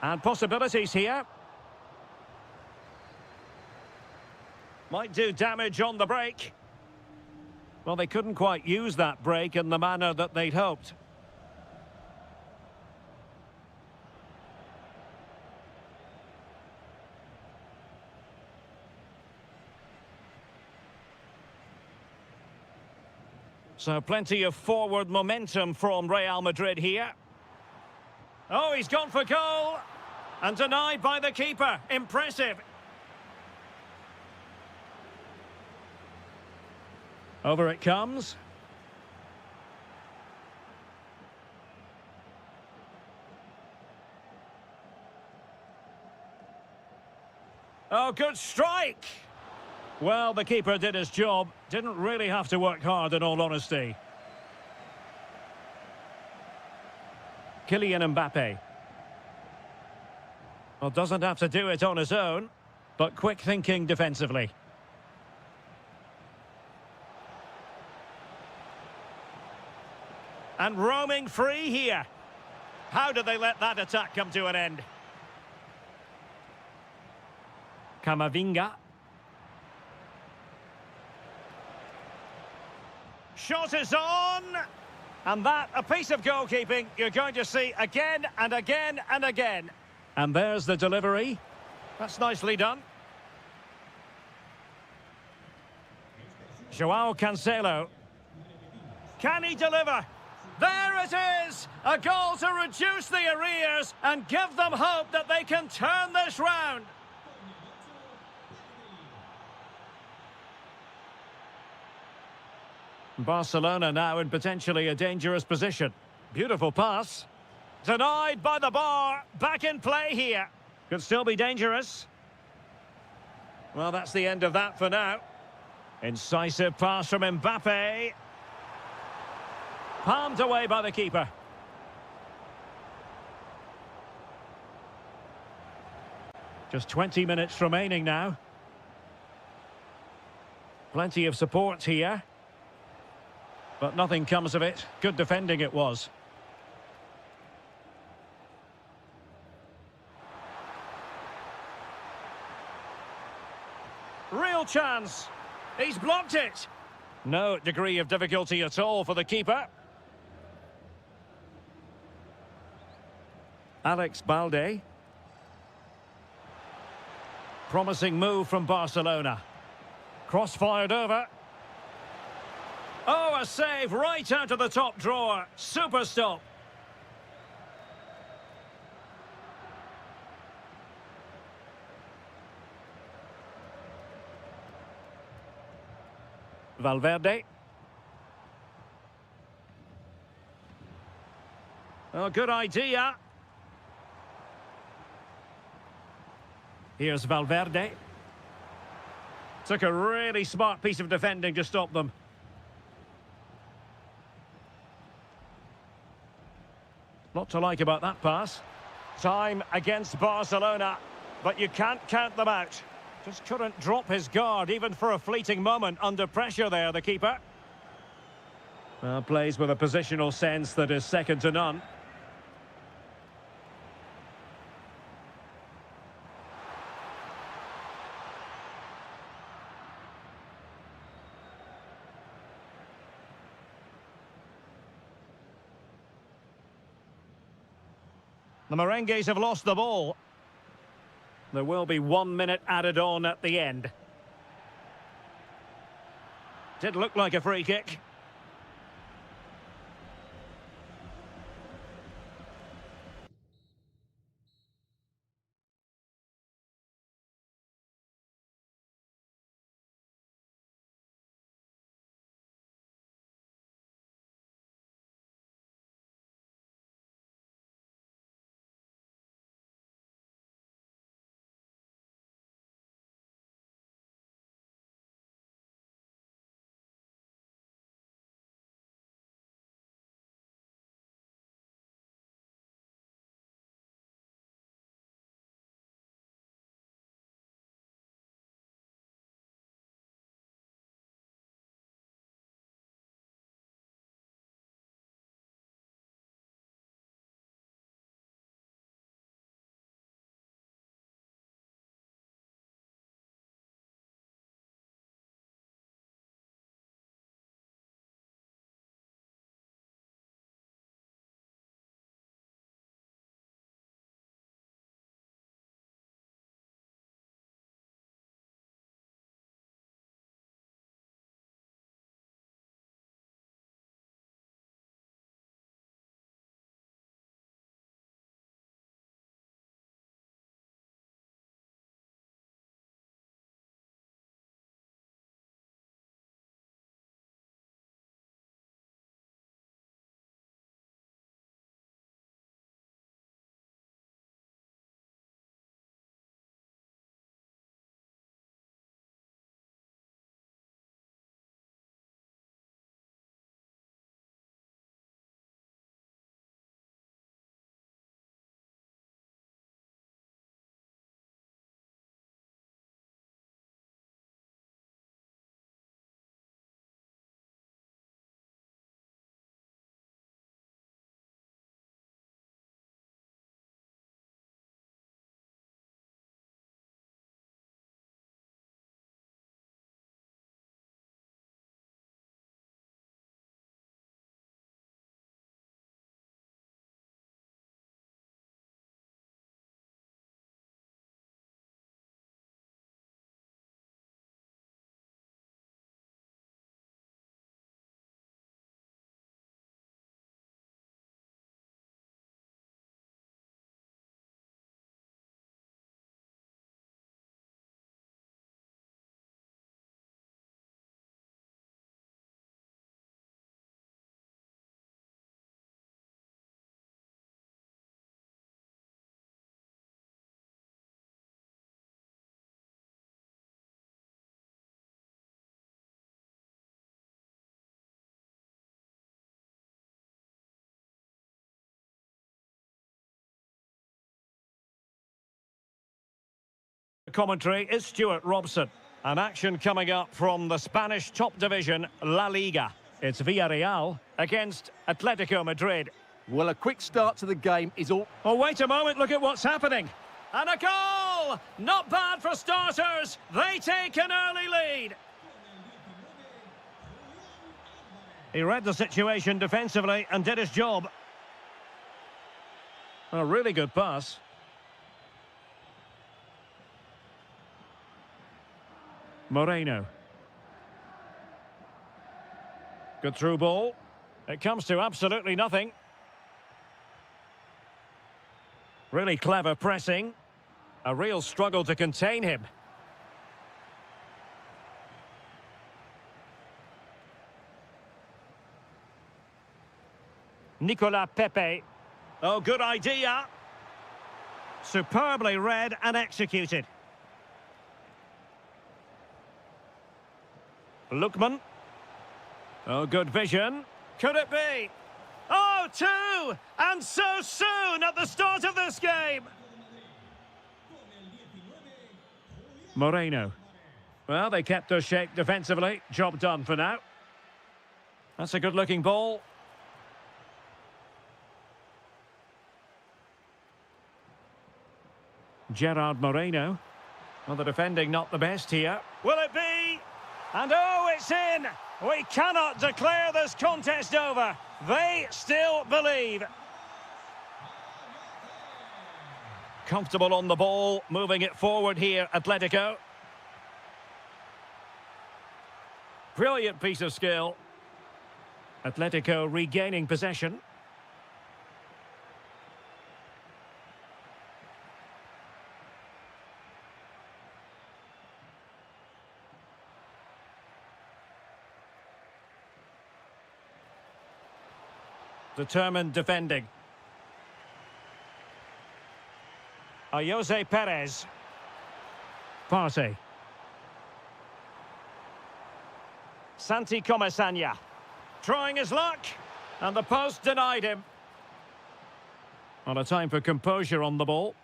And possibilities here. Might do damage on the break. Well, they couldn't quite use that break in the manner that they'd hoped. So plenty of forward momentum from Real Madrid here. Oh, he's gone for goal. And denied by the keeper. Impressive. Over it comes. Oh, good strike. Well, the keeper did his job. Didn't really have to work hard, in all honesty. Kylian Mbappe. Well, doesn't have to do it on his own, but quick thinking defensively. And roaming free here. How did they let that attack come to an end? Camavinga. Shot is on. And that, a piece of goalkeeping you're going to see again and again and again. And there's the delivery. That's nicely done. Joao Cancelo. Can he deliver? There it is! A goal to reduce the arrears and give them hope that they can turn this round. Barcelona now in potentially a dangerous position. Beautiful pass. Denied by the bar. Back in play here. Could still be dangerous. Well, that's the end of that for now. Incisive pass from Mbappe. Palmed away by the keeper. Just 20 minutes remaining now. Plenty of support here. But nothing comes of it. Good defending it was. Real chance. He's blocked it. No degree of difficulty at all for the keeper. Alex Balde. Promising move from Barcelona. Cross-fired over. Oh, a save right out of the top drawer. Super stop. Valverde. Oh, good idea. Here's Valverde. Took a really smart piece of defending to stop them. Lot to like about that pass. Time against Barcelona, but you can't count them out. Just couldn't drop his guard even for a fleeting moment under pressure there, the keeper. Well, plays with a positional sense that is second to none. The Merengues have lost the ball. There will be 1 minute added on at the end. Did look like a free kick. commentary is Stuart Robson. An action coming up from the Spanish top division, La Liga. It's Villarreal against Atletico Madrid. Well, a quick start to the game is all... Oh, wait a moment, look at what's happening. And a goal! Not bad for starters. They take an early lead. He read the situation defensively and did his job. A really good pass. Moreno. Good through ball. It comes to absolutely nothing. Really clever pressing. A real struggle to contain him. Nicolas Pepe. Oh, good idea. Superbly read and executed. Lookman. Oh, good vision. Could it be? Oh, two! And so soon at the start of this game! Moreno. Well, they kept their shape defensively. Job done for now. That's a good-looking ball. Gerard Moreno. Well, the defending not the best here. Will it be? And oh, it's in! We cannot declare this contest over. They still believe. Comfortable on the ball, moving it forward here, Atletico. Brilliant piece of skill. Atletico regaining possession. Determined defending. Jose Perez. Partey. Santi Comesaña. Trying his luck. And the post denied him. On a time for composure on the ball.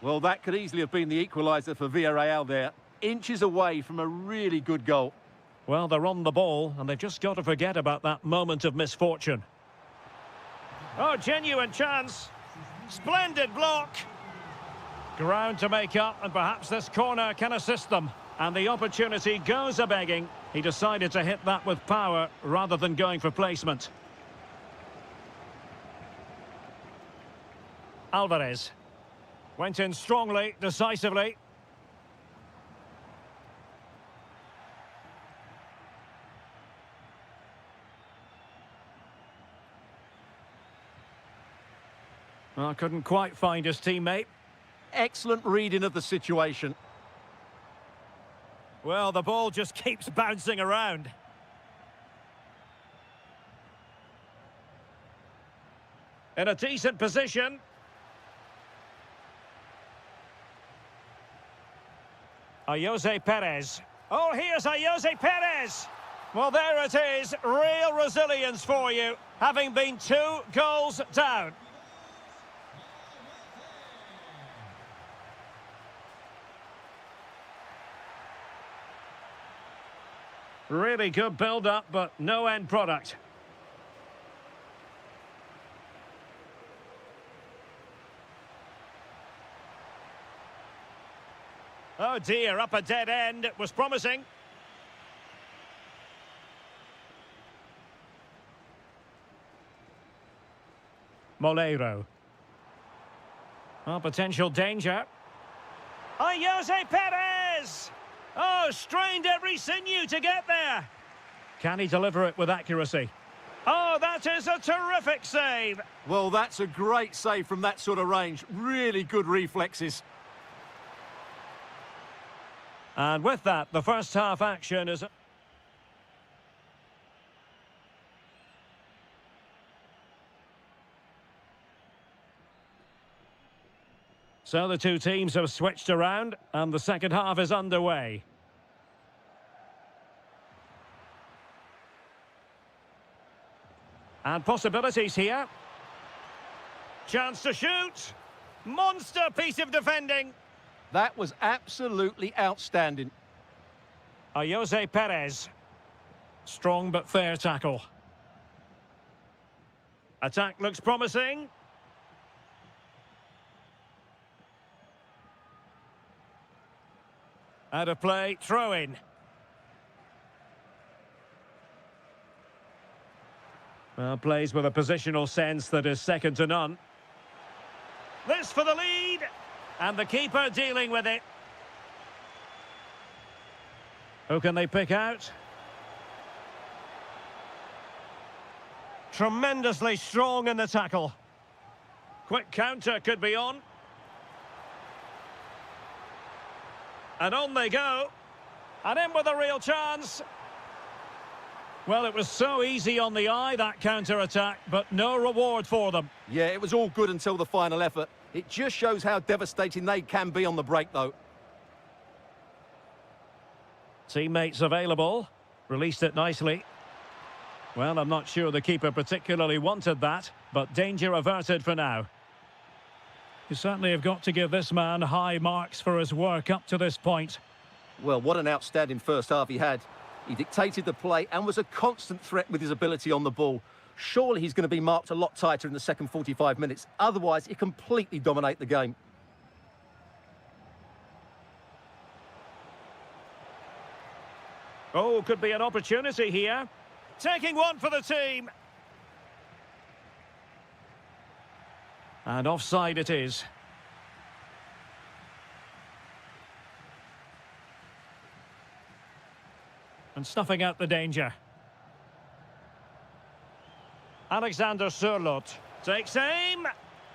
Well, that could easily have been the equaliser for Villarreal there. Inches away from a really good goal. Well, they're on the ball, and they've just got to forget about that moment of misfortune. Oh, genuine chance. Splendid block. Ground to make up, and perhaps this corner can assist them. And the opportunity goes a-begging. He decided to hit that with power rather than going for placement. Alvarez. Went in strongly, decisively. Well, couldn't quite find his teammate. Excellent reading of the situation. Well, the ball just keeps bouncing around. In a decent position. Jose Perez. Oh, here's Jose Perez. Well, there it is. Real resilience for you, having been 2 goals down. Really good build-up, but no end product. Oh dear, up a dead end. It was promising. Molero. Oh, potential danger. Oh, Jose Perez! Oh, strained every sinew to get there. Can he deliver it with accuracy? Oh, that is a terrific save. Well, that's a great save from that sort of range. Really good reflexes. And with that, the first half action is... So the two teams have switched around, and the second half is underway. And possibilities here. Chance to shoot. Monster piece of defending. That was absolutely outstanding. Jose Perez. Strong but fair tackle. Attack looks promising. Out of play, throw in. Well, plays with a positional sense that is second to none. This for the lead. And the keeper dealing with it. Who can they pick out? Tremendously strong in the tackle. Quick counter could be on. And on they go. And in with a real chance. Well, it was so easy on the eye, that counter-attack, but no reward for them. Yeah, it was all good until the final effort. It just shows how devastating they can be on the break, though. Teammates available. Released it nicely. Well, I'm not sure the keeper particularly wanted that, but danger averted for now. You certainly have got to give this man high marks for his work up to this point. Well, what an outstanding first half he had. He dictated the play and was a constant threat with his ability on the ball. Surely he's going to be marked a lot tighter in the second 45 minutes. Otherwise, he completely dominate the game. Oh, could be an opportunity here. Taking one for the team. And offside it is. And snuffing out the danger. Alexander Sørloth takes aim.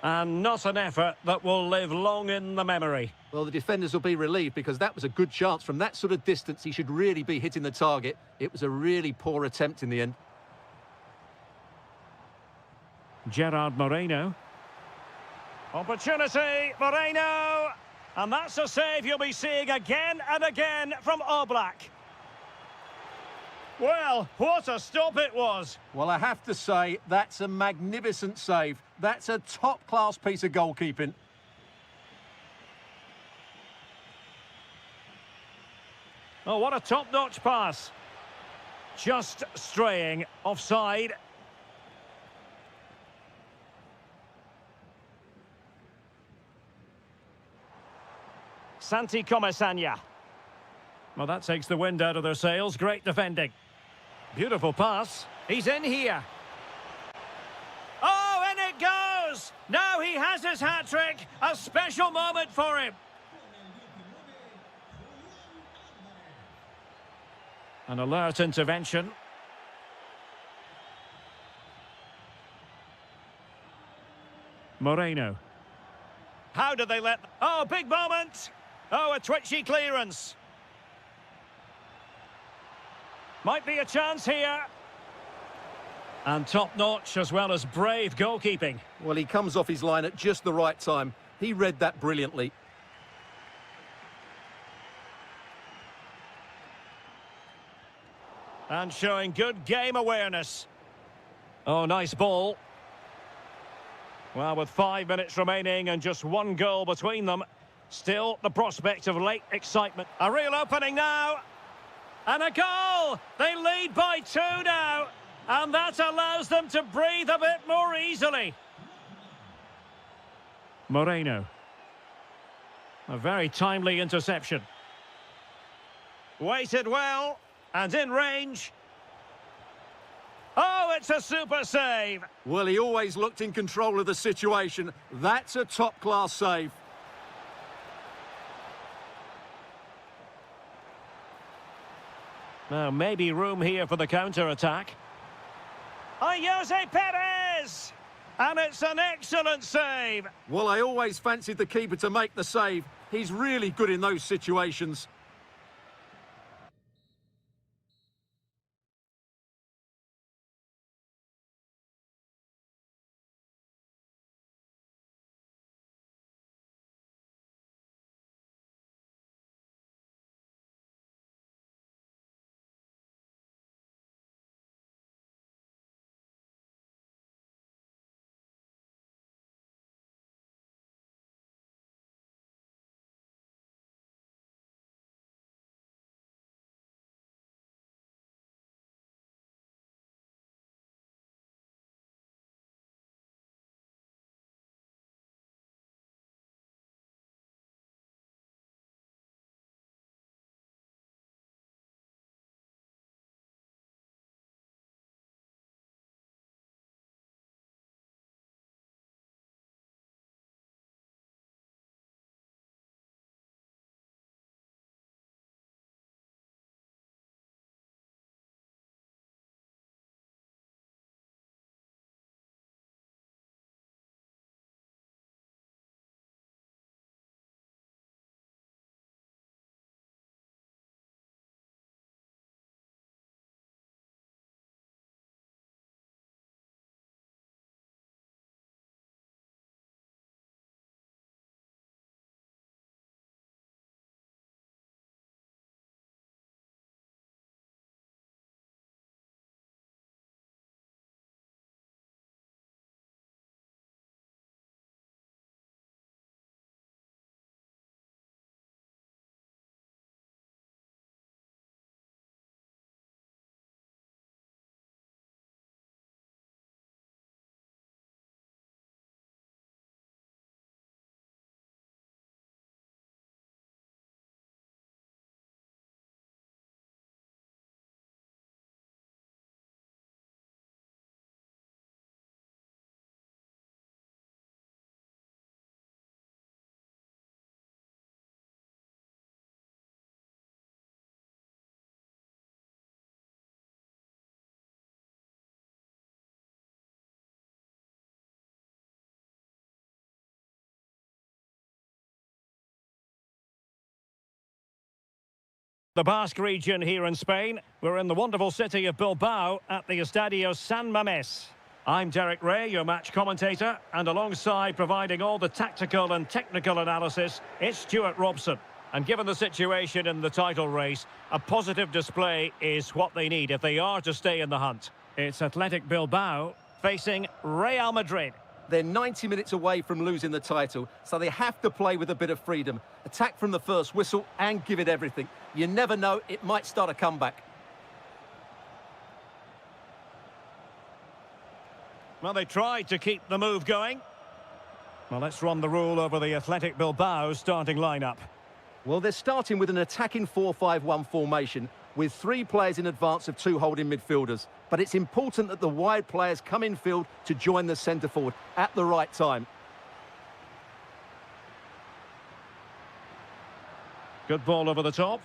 And not an effort that will live long in the memory. Well, the defenders will be relieved because that was a good chance. From that sort of distance, he should really be hitting the target. It was a really poor attempt in the end. Gerard Moreno. Opportunity, Moreno. And that's a save you'll be seeing again and again from Oblak. Well, what a stop it was. Well, I have to say, that's a magnificent save. That's a top-class piece of goalkeeping. Oh, what a top-notch pass. Just straying offside. Santi Comesaña. Well, that takes the wind out of their sails. Great defending. Beautiful pass. He's in here. Oh, in it goes! Now he has his hat-trick. A special moment for him. An alert intervention. Moreno. How did they let... Oh, big moment! Oh, a twitchy clearance. Might be a chance here. And top-notch as well as brave goalkeeping. Well, he comes off his line at just the right time. He read that brilliantly. And showing good game awareness. Oh, nice ball. Well, with 5 minutes remaining and just one goal between them, still the prospect of late excitement. A real opening now. And a goal! They lead by 2 now. And that allows them to breathe a bit more easily. Moreno. A very timely interception. Weighted well. And in range. Oh, it's a super save. Well, he always looked in control of the situation. That's a top-class save. Now, maybe room here for the counter-attack. Jose Perez! And it's an excellent save. Well, I always fancied the keeper to make the save. He's really good in those situations. the Basque region here in Spain. We're in the wonderful city of Bilbao at the Estadio San Mamés. I'm Derek Ray, your match commentator, and alongside providing all the tactical and technical analysis, it's Stuart Robson. And given the situation in the title race, a positive display is what they need if they are to stay in the hunt. It's Athletic Bilbao facing Real Madrid. They're 90 minutes away from losing the title, so they have to play with a bit of freedom. Attack from the first whistle and give it everything. You never know, it might start a comeback. Well, they tried to keep the move going. Well, let's run the rule over the Athletic Bilbao starting lineup. Well, they're starting with an attacking 4-5-1 formation with 3 players in advance of 2 holding midfielders. But it's important that the wide players come in field to join the centre forward at the right time. Good ball over the top.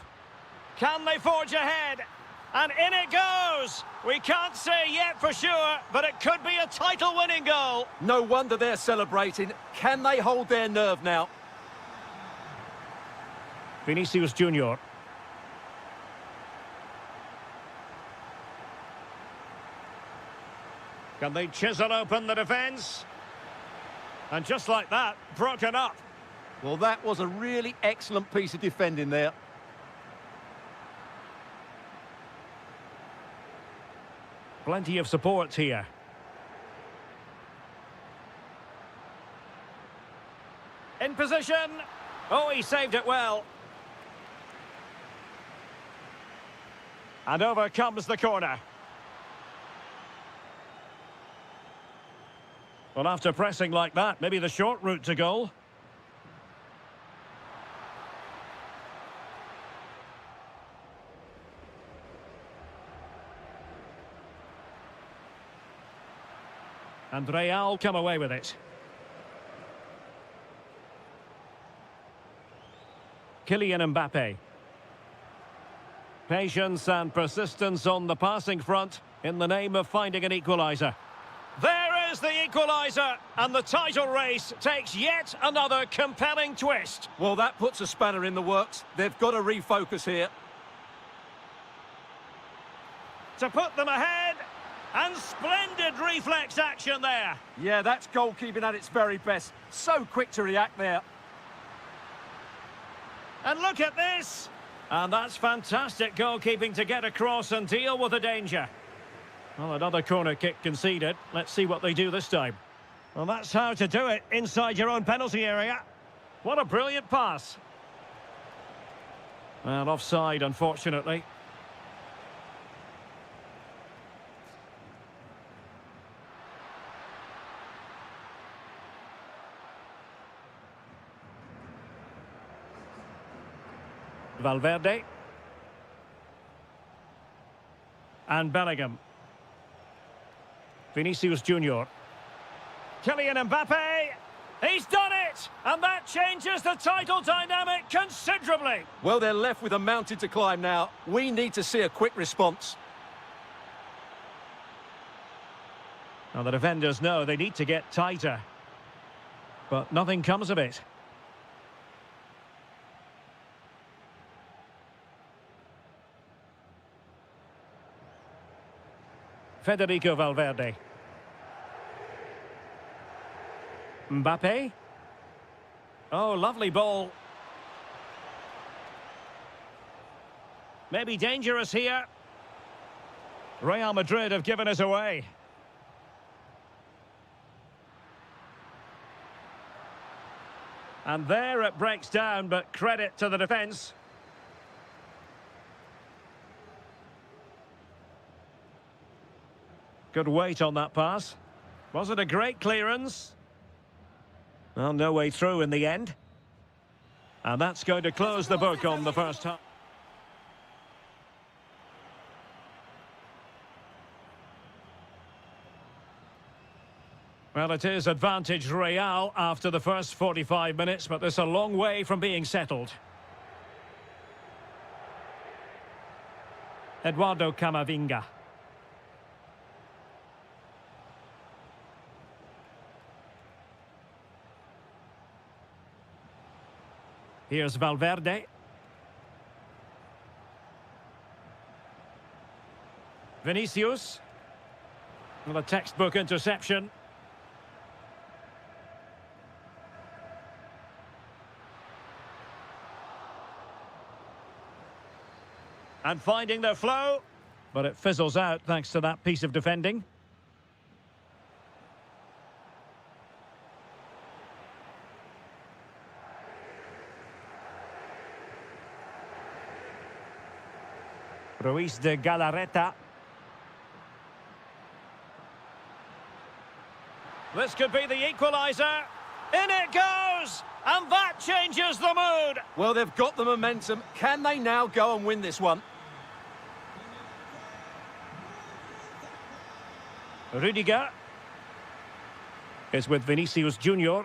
Can they forge ahead? And in it goes! We can't say yet for sure, but it could be a title-winning goal. No wonder they're celebrating. Can they hold their nerve now? Vinicius Junior. Can they chisel open the defence? And just like that, broken up. Well, that was a really excellent piece of defending there. Plenty of support here. In position. Oh, he saved it well. And over comes the corner. Well, after pressing like that, maybe the short route to goal. And Real come away with it. Kylian Mbappe. Patience and persistence on the passing front in the name of finding an equaliser. There is the equaliser, and the title race takes yet another compelling twist. Well, that puts a spanner in the works. They've got to refocus here. To put them ahead, and splendid reflex action there. Yeah, that's goalkeeping at its very best. So quick to react there. And look at this. And that's fantastic goalkeeping to get across and deal with the danger. Well, another corner kick conceded. Let's see what they do this time. Well, that's how to do it inside your own penalty area. What a brilliant pass. Well, offside, unfortunately. Valverde. And Bellingham. Vinicius Junior. Kylian Mbappe. He's done it! And that changes the title dynamic considerably. Well, they're left with a mountain to climb now. We need to see a quick response. Now, the defenders know they need to get tighter. But nothing comes of it. Federico Valverde. Mbappe. Oh, lovely ball. Maybe dangerous here. Real Madrid have given us away. And there it breaks down, but credit to the defence. Good weight on that pass. Was it a great clearance? Well, no way through in the end. And that's going to close the book on the first half. Well, it is advantage Real after the first 45 minutes, but there's a long way from being settled. Eduardo Camavinga. Here's Valverde. Vinicius. Well, a textbook interception. And finding their flow. But it fizzles out thanks to that piece of defending. Ruiz de Galarreta. This could be the equaliser. In it goes! And that changes the mood! Well, they've got the momentum. Can they now go and win this one? Rüdiger is with Vinicius Junior.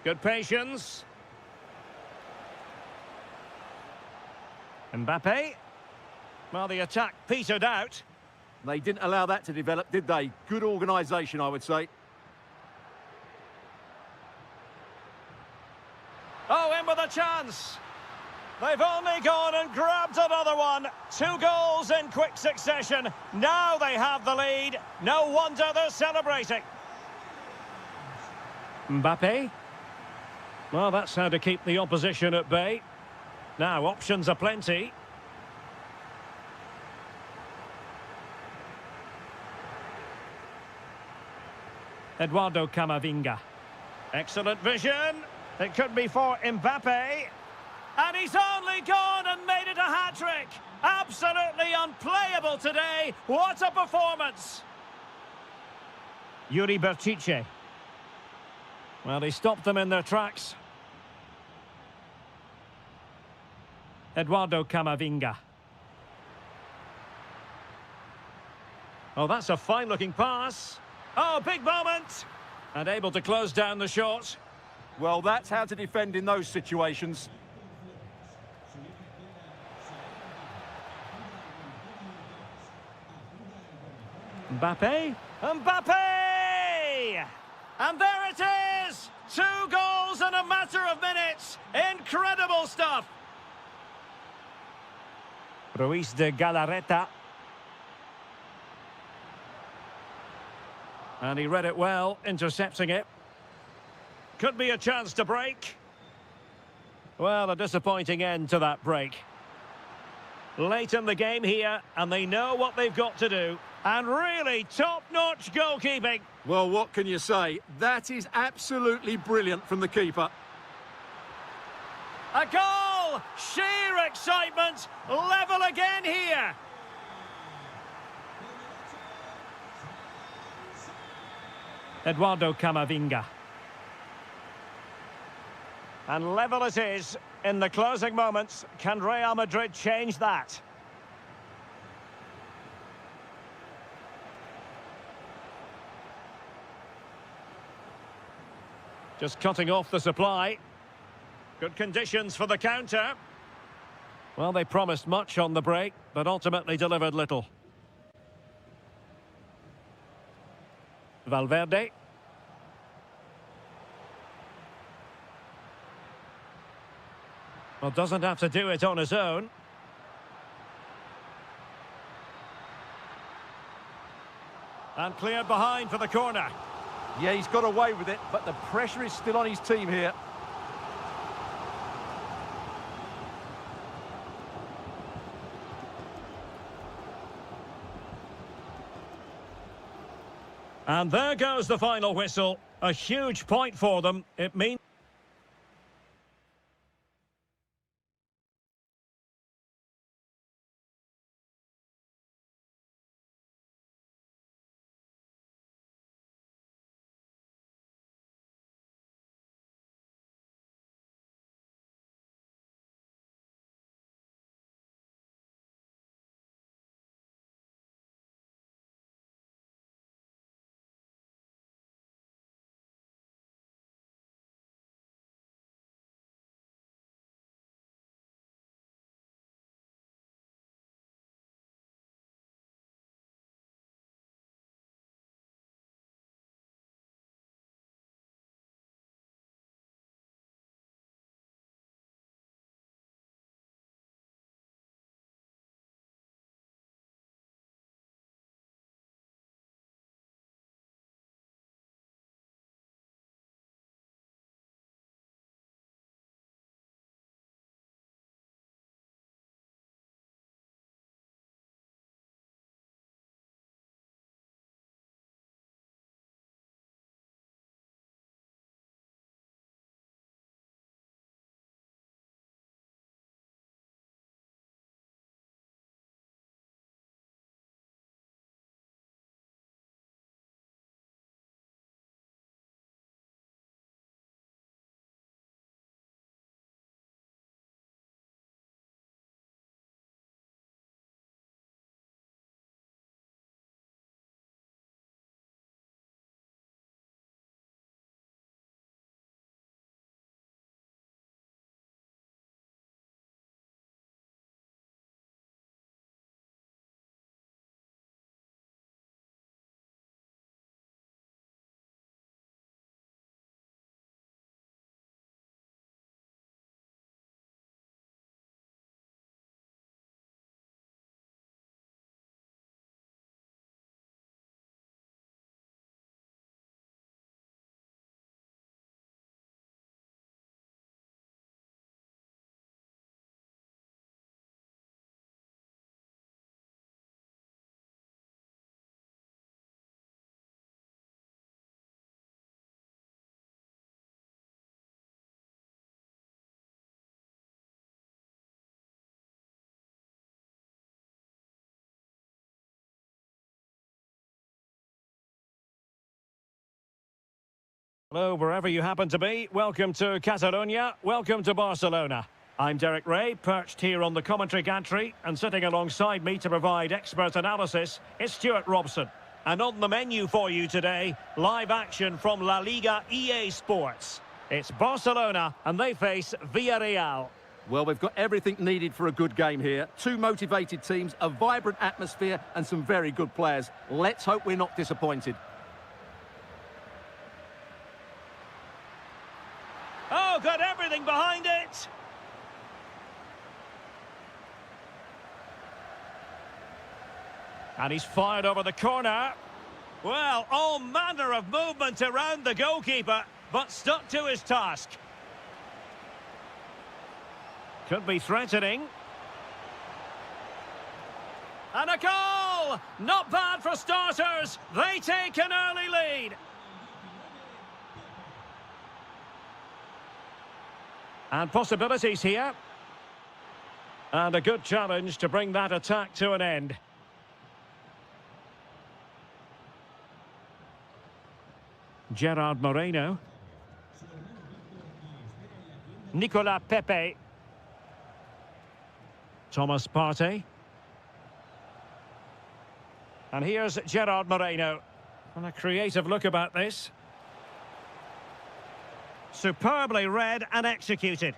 Good patience. Mbappe. Well, the attack petered out. They didn't allow that to develop, did they? Good organisation, I would say. Oh, in with a chance. They've only gone and grabbed another one. 2 goals in quick succession. Now they have the lead. No wonder they're celebrating. Mbappe. Well, that's how to keep the opposition at bay. Now, options are plenty. Eduardo Camavinga. Excellent vision. It could be for Mbappe. And he's only gone and made it a hat-trick. Absolutely unplayable today. What a performance. Yuri Berchiche. Well, he stopped them in their tracks. Eduardo Camavinga. Oh, that's a fine-looking pass. Oh, big moment. And able to close down the shot. Well, that's how to defend in those situations. Mbappe. Mbappe! And there it is! 2 goals in a matter of minutes. Incredible stuff. Ruiz de Galarreta. And he read it well, intercepting it. Could be a chance to break. Well, a disappointing end to that break. Late in the game here, and they know what they've got to do. And really top-notch goalkeeping. Well, what can you say? That is absolutely brilliant from the keeper. A goal! Sheer excitement! Level again here! Eduardo Camavinga. And level it is in the closing moments. Can Real Madrid change that? Just cutting off the supply. Good conditions for the counter. Well, they promised much on the break, but ultimately delivered little. Valverde. Well, doesn't have to do it on his own. And cleared behind for the corner. Yeah, he's got away with it, but the pressure is still on his team here. And there goes the final whistle. A huge point for them. It means... Hello, wherever you happen to be. Welcome to Catalonia. Welcome to Barcelona. I'm Derek Ray, perched here on the commentary gantry, and sitting alongside me to provide expert analysis is Stuart Robson. And on the menu for you today, live action from La Liga EA Sports. It's Barcelona, and they face Villarreal. Well, we've got everything needed for a good game here. Two motivated teams, a vibrant atmosphere, and some very good players. Let's hope we're not disappointed. Oh, got everything behind it! And he's fired over the corner. Well, all manner of movement around the goalkeeper, but stuck to his task. Could be threatening. And a goal! Not bad for starters. They take an early lead. And possibilities here. And a good challenge to bring that attack to an end. Gerard Moreno. Nicolas Pepe. Thomas Partey. And here's Gerard Moreno. And a creative look about this. Superbly read and executed.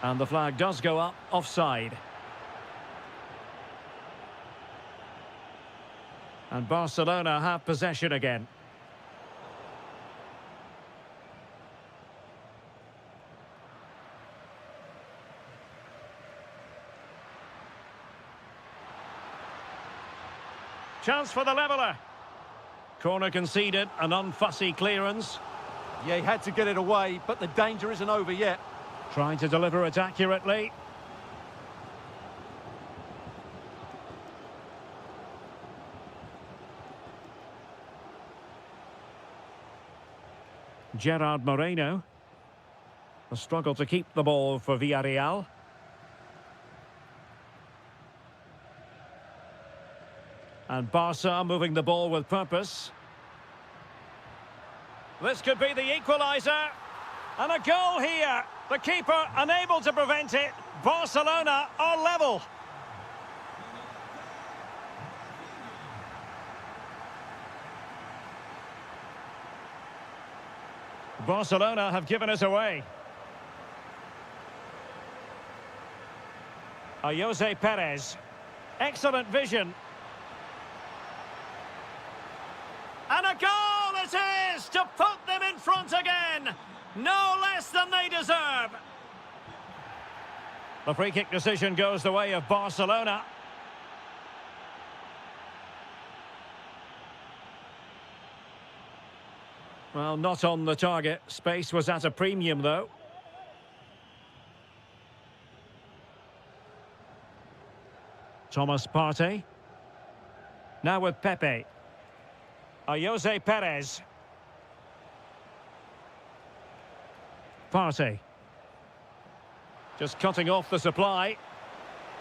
And the flag does go up offside. And Barcelona have possession again. Chance for the leveller. Corner conceded, an unfussy clearance. Yeah, he had to get it away, but the danger isn't over yet. Trying to deliver it accurately. Gerard Moreno. A struggle to keep the ball for Villarreal. And Barca moving the ball with purpose. This could be the equaliser. And a goal here. The keeper unable to prevent it. Barcelona are level. Barcelona have given it away. Jose Perez. Excellent vision. And a goal it is to put them in front again. No less than they deserve. The free kick decision goes the way of Barcelona. Well, not on the target. Space was at a premium, though. Thomas Partey. Now with Pepe. Jose Perez. Partey. Just cutting off the supply.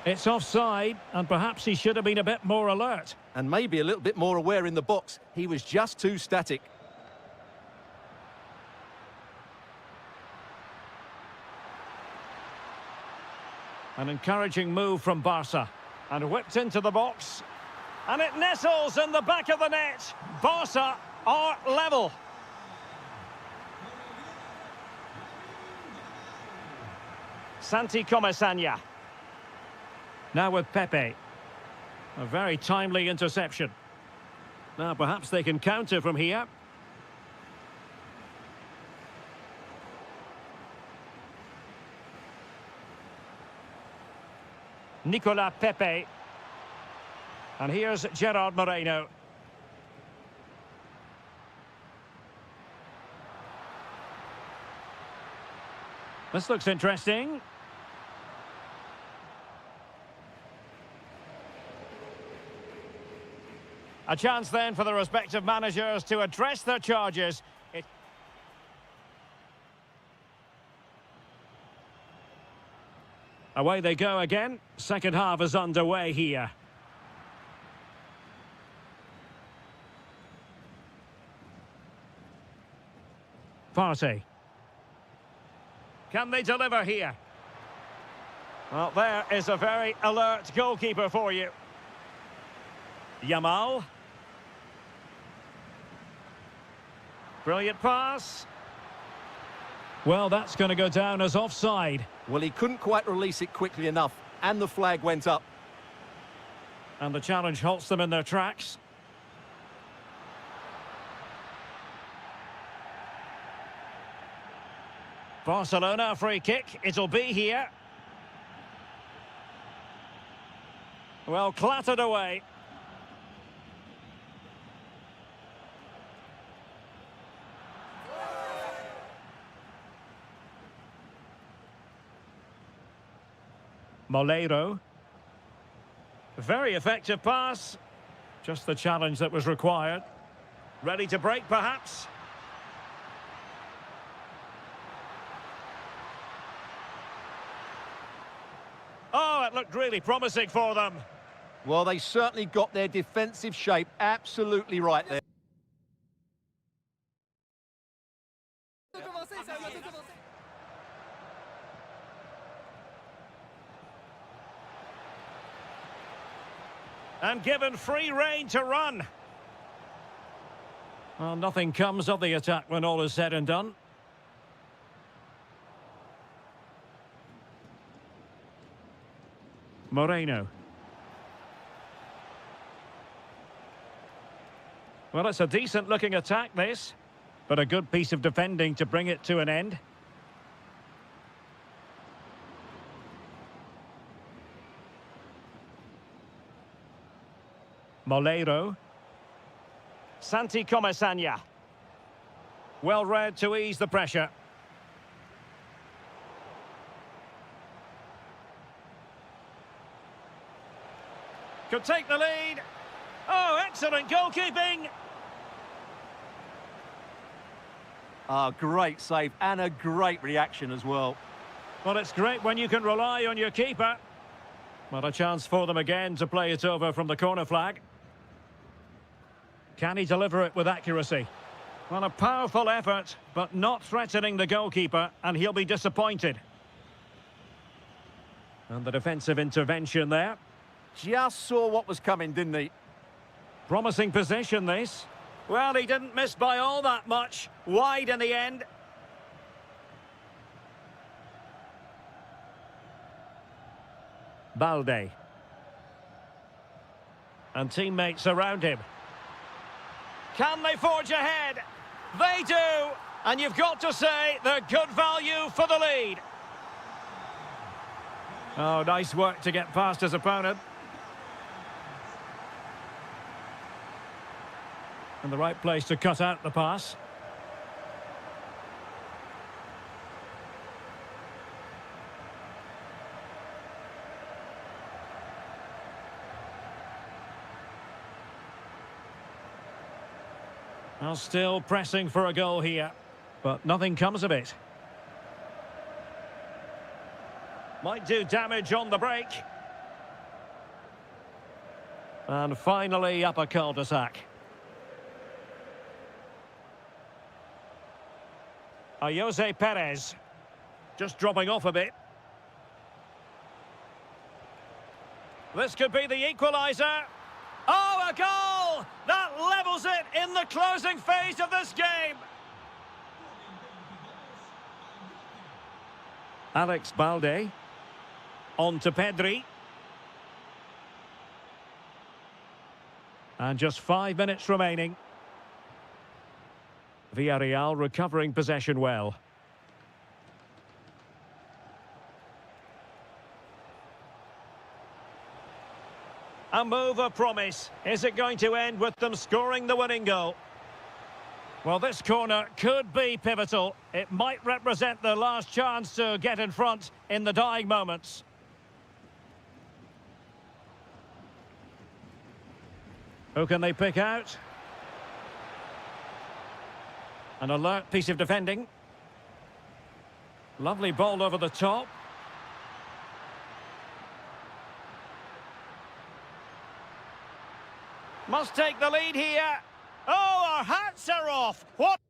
It's offside, and perhaps he should have been a bit more alert. And maybe a little bit more aware in the box. He was just too static. An encouraging move from Barca. And whipped into the box. And it nestles in the back of the net. Barca are level. Santi Comesaña. Now with Pepe. A very timely interception. Now perhaps they can counter from here. Nicolas Pepe. And here's Gerard Moreno. This looks interesting. A chance then for the respective managers to address their charges. Away they go again. Second half is underway here. party. Can they deliver here? Well, there is a very alert goalkeeper for you. Yamal. Brilliant pass. Well, that's going to go down as offside. Well, he couldn't quite release it quickly enough, and the flag went up. And the challenge halts them in their tracks. Barcelona free kick. It'll be here. Well, clattered away. Moleiro. Very effective pass. Just the challenge that was required. Ready to break, perhaps? Oh, it looked really promising for them. Well, they certainly got their defensive shape absolutely right there. And given free rein to run. Well, nothing comes of the attack when all is said and done. Moreno. Well, it's a decent-looking attack, this. But a good piece of defending to bring it to an end. Moleiro. Santi Comesaña. Well read to ease the pressure. Could take the lead. Oh, excellent goalkeeping. Great save and a great reaction as well. Well, it's great when you can rely on your keeper. Well, a chance for them again to play it over from the corner flag. Can he deliver it with accuracy? Well, a powerful effort, but not threatening the goalkeeper, and he'll be disappointed. And the defensive intervention there. Just saw what was coming, didn't he? Promising position, this. Well, he didn't miss by all that much. Wide in the end. Balde. And teammates around him. Can they forge ahead? They do! And you've got to say they're good value for the lead. Oh, nice work to get past his opponent. And the right place to cut out the pass. Well, still pressing for a goal here, but nothing comes of it. Might do damage on the break. And finally up a cul-de-sac. Jose Perez. Just dropping off a bit. This could be the equaliser. Oh, a goal! That levels it in the closing phase of this game. Alex Balde. On to Pedri. And just 5 minutes remaining. Villarreal recovering possession well. A move of promise. Is it going to end with them scoring the winning goal? Well, this corner could be pivotal. It might represent their last chance to get in front in the dying moments. Who can they pick out? An alert piece of defending. Lovely ball over the top. Must take the lead here. Oh, our hats are off. What?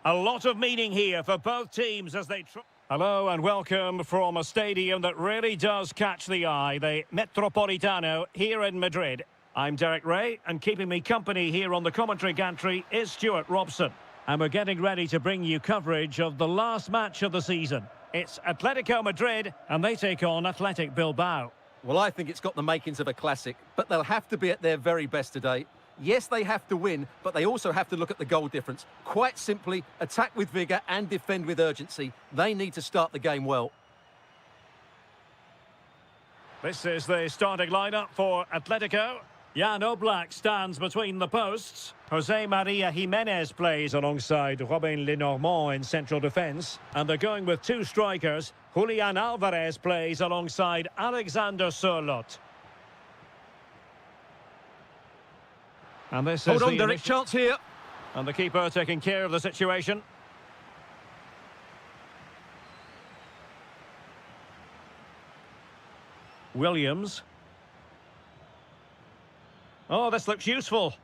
A lot of meaning here for both teams as they try. Hello and welcome from a stadium that really does catch the eye, the Metropolitano here in Madrid. I'm Derek Ray, and keeping me company here on the commentary gantry is Stuart Robson. And we're getting ready to bring you coverage of the last match of the season. It's Atletico Madrid, and they take on Athletic Bilbao. Well, I think it's got the makings of a classic, but they'll have to be at their very best today. Yes, they have to win, but they also have to look at the goal difference. Quite simply, attack with vigour and defend with urgency. They need to start the game well. This is the starting lineup for Atletico. Jan Oblak stands between the posts. Jose Maria Jimenez plays alongside Robin Lenormand in central defence. And they're going with two strikers. Julian Alvarez plays alongside Alexander Sørloth. And this Hold is on, the Derek, chance here. And the keeper taking care of the situation. Williams. Oh, this looks useful.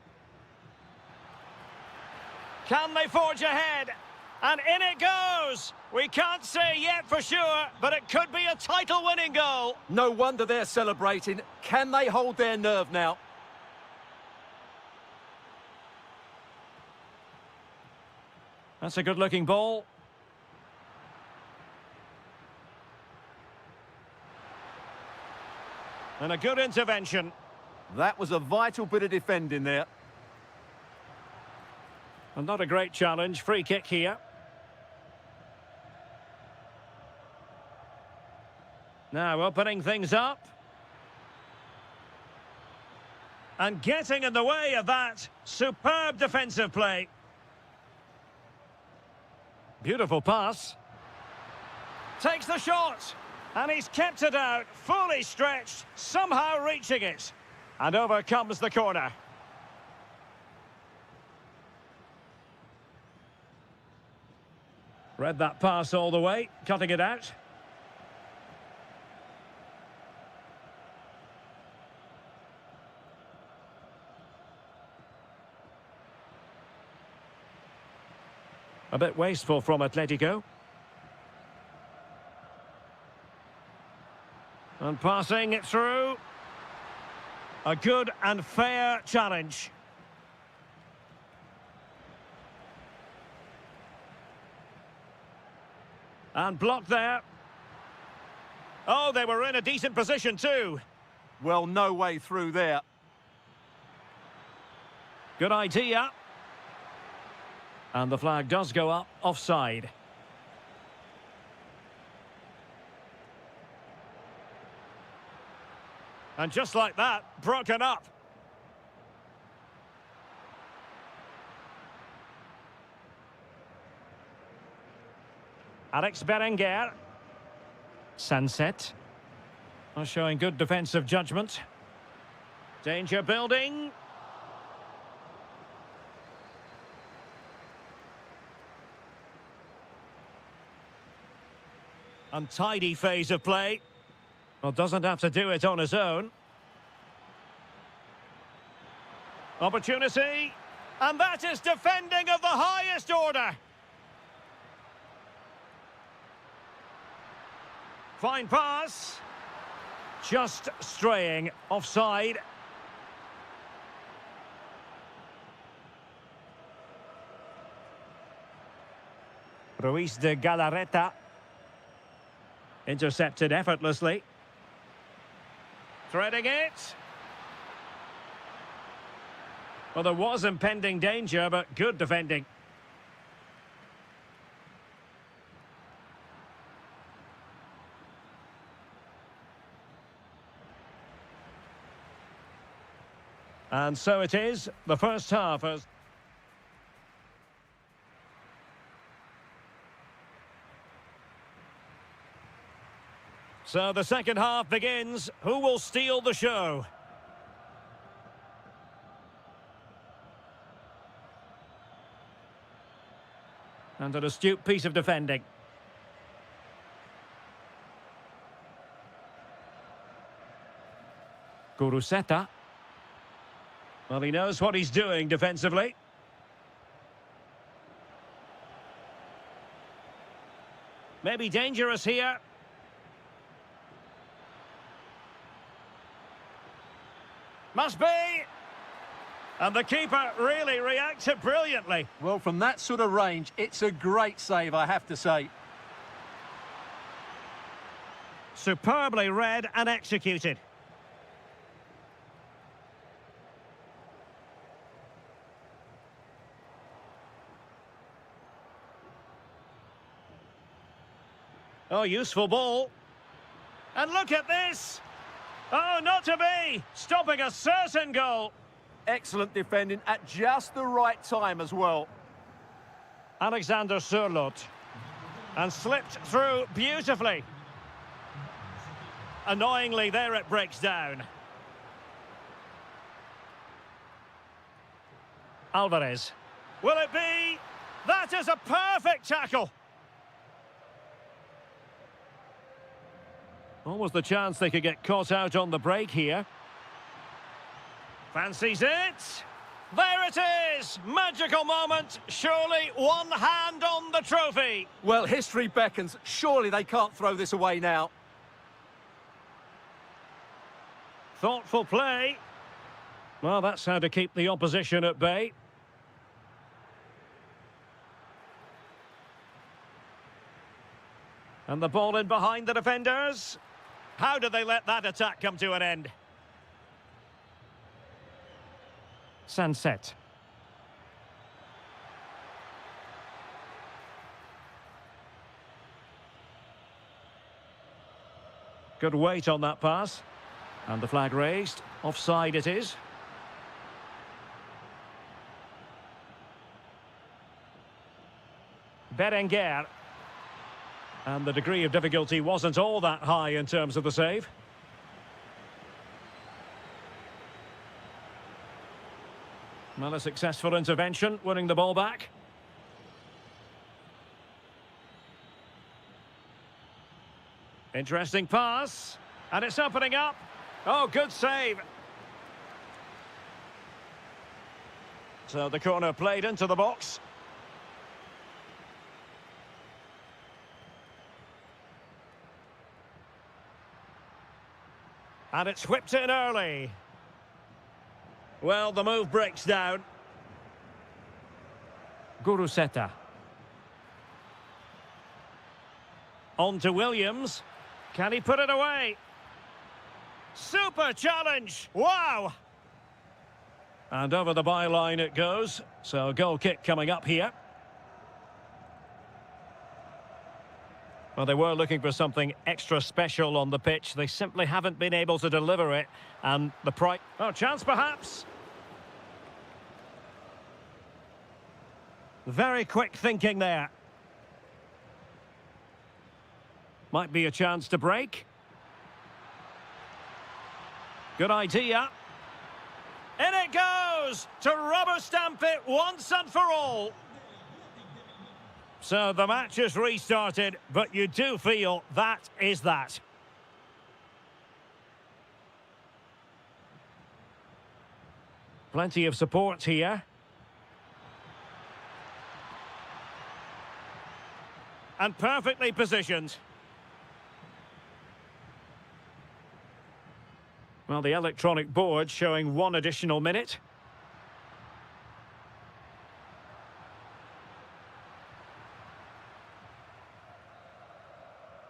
Can they forge ahead? And in it goes! We can't say yet for sure, but it could be a title-winning goal. No wonder they're celebrating. Can they hold their nerve now? That's a good-looking ball. And a good intervention. That was a vital bit of defending there. And not a great challenge. Free kick here. Now opening things up. And getting in the way of that. Superb defensive play. Beautiful pass. Takes the shot. And he's kept it out, fully stretched, somehow reaching it. And over comes the corner. Read that pass all the way, cutting it out. A bit wasteful from Atletico. And passing it through. A good and fair challenge. And blocked there. Oh, they were in a decent position too. Well, no way through there. Good idea. And the flag does go up, offside. And just like that, broken up. Alex Berenguer. Sunset. Showing good defensive judgment. Danger building. Untidy phase of play. Well, doesn't have to do it on his own. Opportunity. And that is defending of the highest order. Fine pass. Just straying offside. Ruiz de Galarreta. Intercepted effortlessly. Threading it. Well, there was impending danger, but good defending. And so it is. The first half has... So the second half begins. Who will steal the show? And an astute piece of defending. Kuruseta. Well, he knows what he's doing defensively. Maybe dangerous here. Must be. And the keeper really reacted brilliantly. Well, from that sort of range, it's a great save, I have to say. Superbly read and executed. Oh, useful ball. And look at this. Oh, not to be. Stopping a certain goal. Excellent defending at just the right time as well. Alexander Sørloth. And slipped through beautifully. Annoyingly, there it breaks down. Alvarez. Will it be? That is a perfect tackle. Almost the chance they could get caught out on the break here. Fancies it. There it is! Magical moment. Surely one hand on the trophy. Well, history beckons. Surely they can't throw this away now. Thoughtful play. Well, that's how to keep the opposition at bay. And the ball in behind the defenders. How did they let that attack come to an end? Sunset. Good weight on that pass. And the flag raised. Offside it is. Berenguer. And the degree of difficulty wasn't all that high in terms of the save. Well, a successful intervention, winning the ball back. Interesting pass. And it's opening up. Oh, good save. So the corner played into the box. And it's whipped in early. Well, the move breaks down. Guruseta. On to Williams. Can he put it away? Super challenge! Wow! And over the byline it goes. So a goal kick coming up here. Well, they were looking for something extra special on the pitch. They simply haven't been able to deliver it. And the price... Oh, chance perhaps. Very quick thinking there. Might be a chance to break. Good idea. In it goes! To rubber stamp it once and for all. So the match is restarted, but you do feel that is that. Plenty of support here. And perfectly positioned. Well, the electronic board showing 1 additional minute.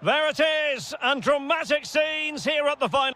There it is, and dramatic scenes here at the final.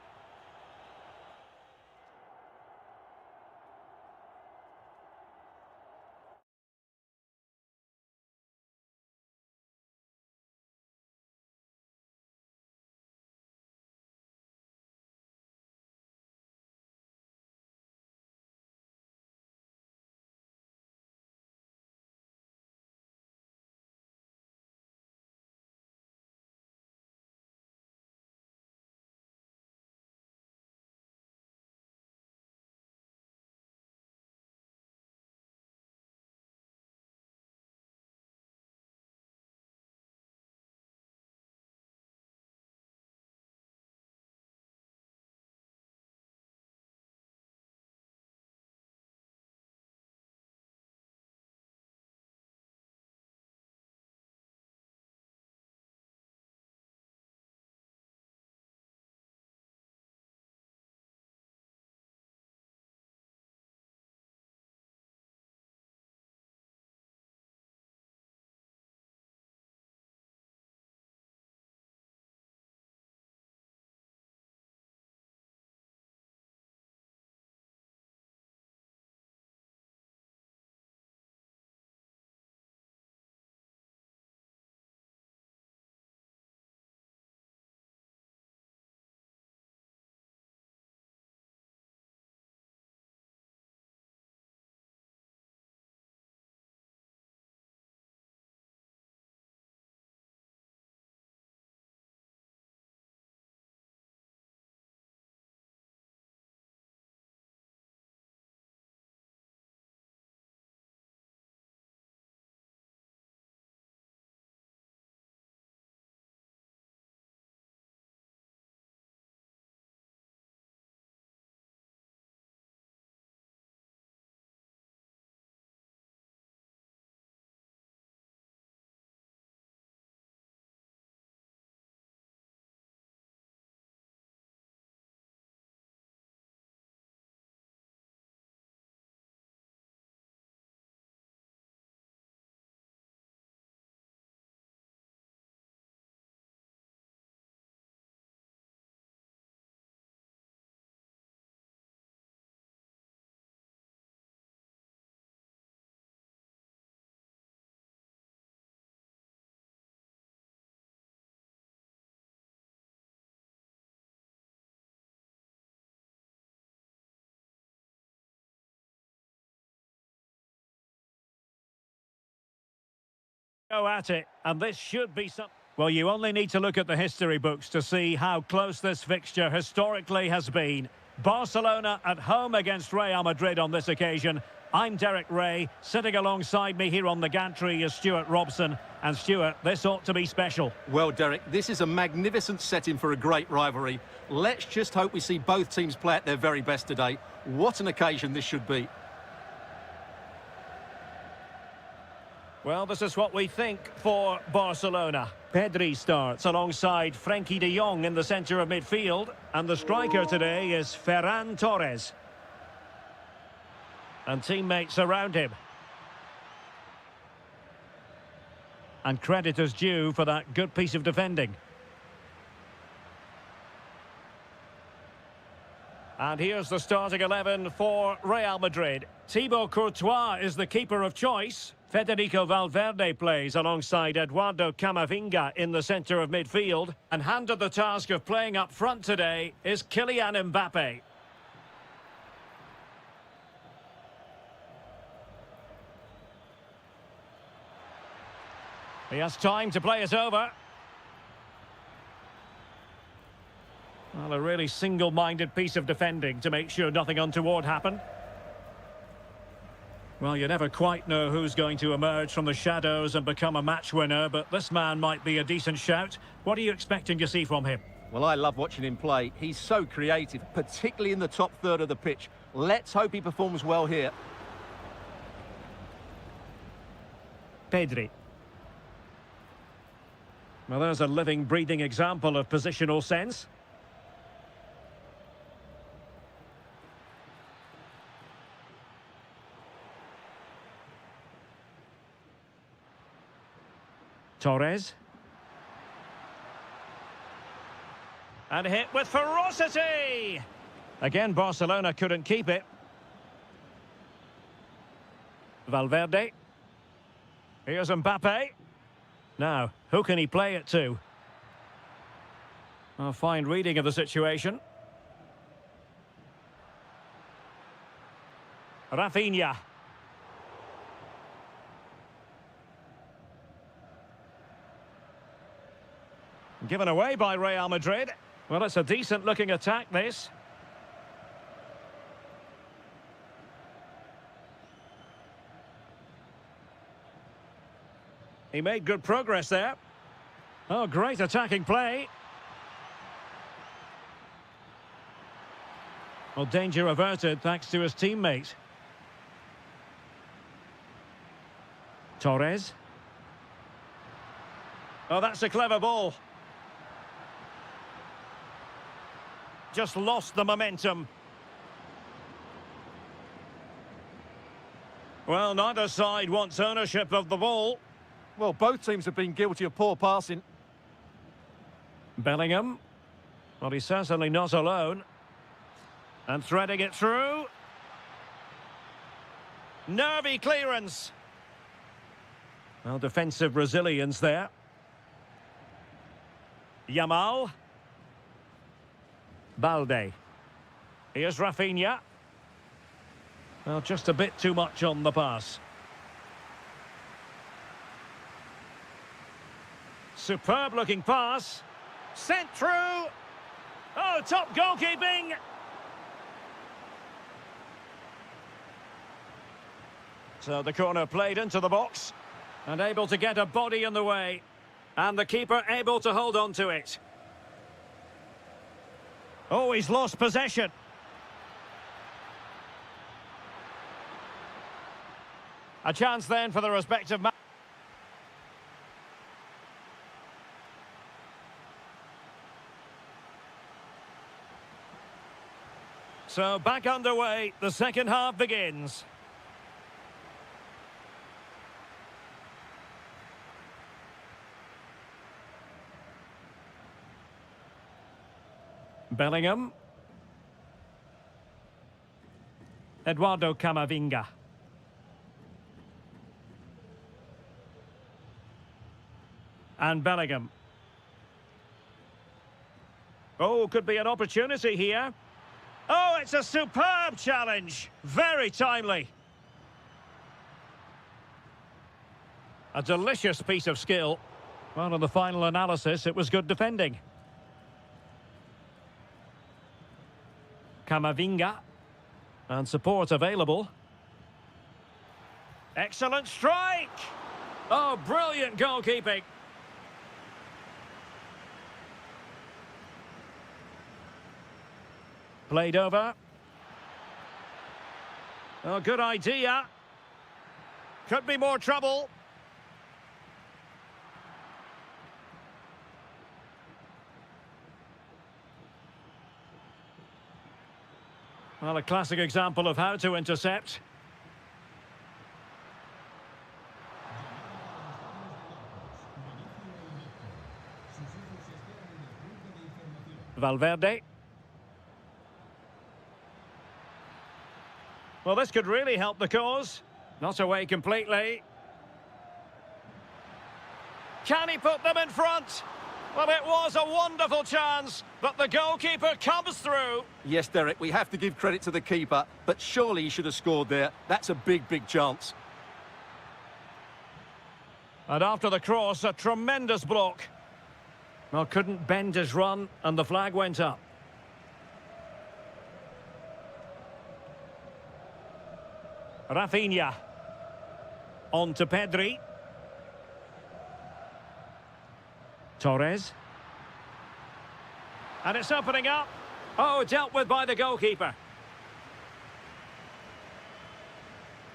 Go at it, and this should be some... Well, you only need to look at the history books to see how close this fixture historically has been. Barcelona at home against Real Madrid on this occasion. I'm Derek Ray. Sitting alongside me here on the gantry is Stuart Robson. And Stuart, this ought to be special. Well, Derek, this is a magnificent setting for a great rivalry. Let's just hope we see both teams play at their very best today. What an occasion this should be. Well, this is what we think for Barcelona. Pedri starts alongside Frenkie de Jong in the centre of midfield. And the striker today is Ferran Torres. And teammates around him. And credit is due for that good piece of defending. And here's the starting 11 for Real Madrid. Thibaut Courtois is the keeper of choice. Federico Valverde plays alongside Eduardo Camavinga in the centre of midfield. And handed the task of playing up front today is Kylian Mbappe. He has time to play it over. Well, a really single-minded piece of defending to make sure nothing untoward happened. Well, you never quite know who's going to emerge from the shadows and become a match winner, but this man might be a decent shout. What are you expecting to see from him? Well, I love watching him play. He's so creative, particularly in the top third of the pitch. Let's hope he performs well here. Pedri. Well, there's a living, breathing example of positional sense. Torres. And hit with ferocity! Again, Barcelona couldn't keep it. Valverde. Here's Mbappe. Now, who can he play it to? A fine reading of the situation. Rafinha. Given away by Real Madrid. Well, it's a decent-looking attack, this. He made good progress there. Oh, great attacking play. Well, danger averted thanks to his teammate. Torres. Oh, that's a clever ball. Just lost the momentum. Well, neither side wants ownership of the ball. Well, both teams have been guilty of poor passing. Bellingham. Well, he's certainly not alone. And threading it through. Nervy clearance. Well, defensive resilience there. Yamal. Balde. Here's Rafinha. Well, just a bit too much on the pass. Superb-looking pass. Sent through. Oh, top goalkeeping. So the corner played into the box. And able to get a body in the way. And the keeper able to hold on to it. Oh, he's lost possession. A chance then for the respective match. So back underway, the second half begins. Bellingham. Eduardo Camavinga. And Bellingham. Oh, could be an opportunity here. Oh, it's a superb challenge. Very timely. A delicious piece of skill. Well, in the final analysis, it was good defending. Kamavinga. And support available. Excellent strike! Oh, brilliant goalkeeping. Played over. Oh, good idea. Could be more trouble. Well, a classic example of how to intercept. Valverde. Well, this could really help the cause. Not away completely. Can he put them in front? Well, it was a wonderful chance, but the goalkeeper comes through. Yes, Derek, we have to give credit to the keeper, but surely he should have scored there. That's a big, big chance. And after the cross, a tremendous block. Well, couldn't bend his run, and the flag went up. Rafinha. On to Pedri. Torres. And it's opening up. Oh, dealt with by the goalkeeper.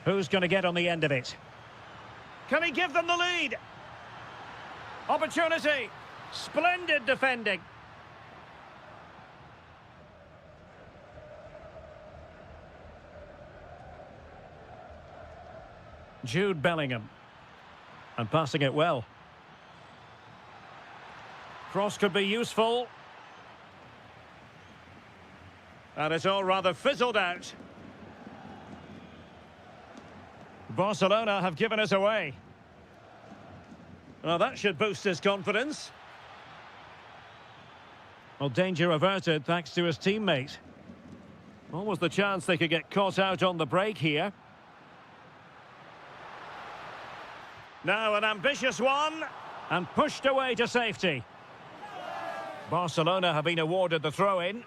Who's going to get on the end of it? Can he give them the lead? Opportunity. Splendid defending. Jude Bellingham. And passing it well. Cross could be useful. And it's all rather fizzled out. Barcelona have given us away. Well, that should boost his confidence. Well, danger averted thanks to his teammate. What was the chance they could get caught out on the break here? Now an ambitious one, and pushed away to safety. Barcelona have been awarded the throw-in.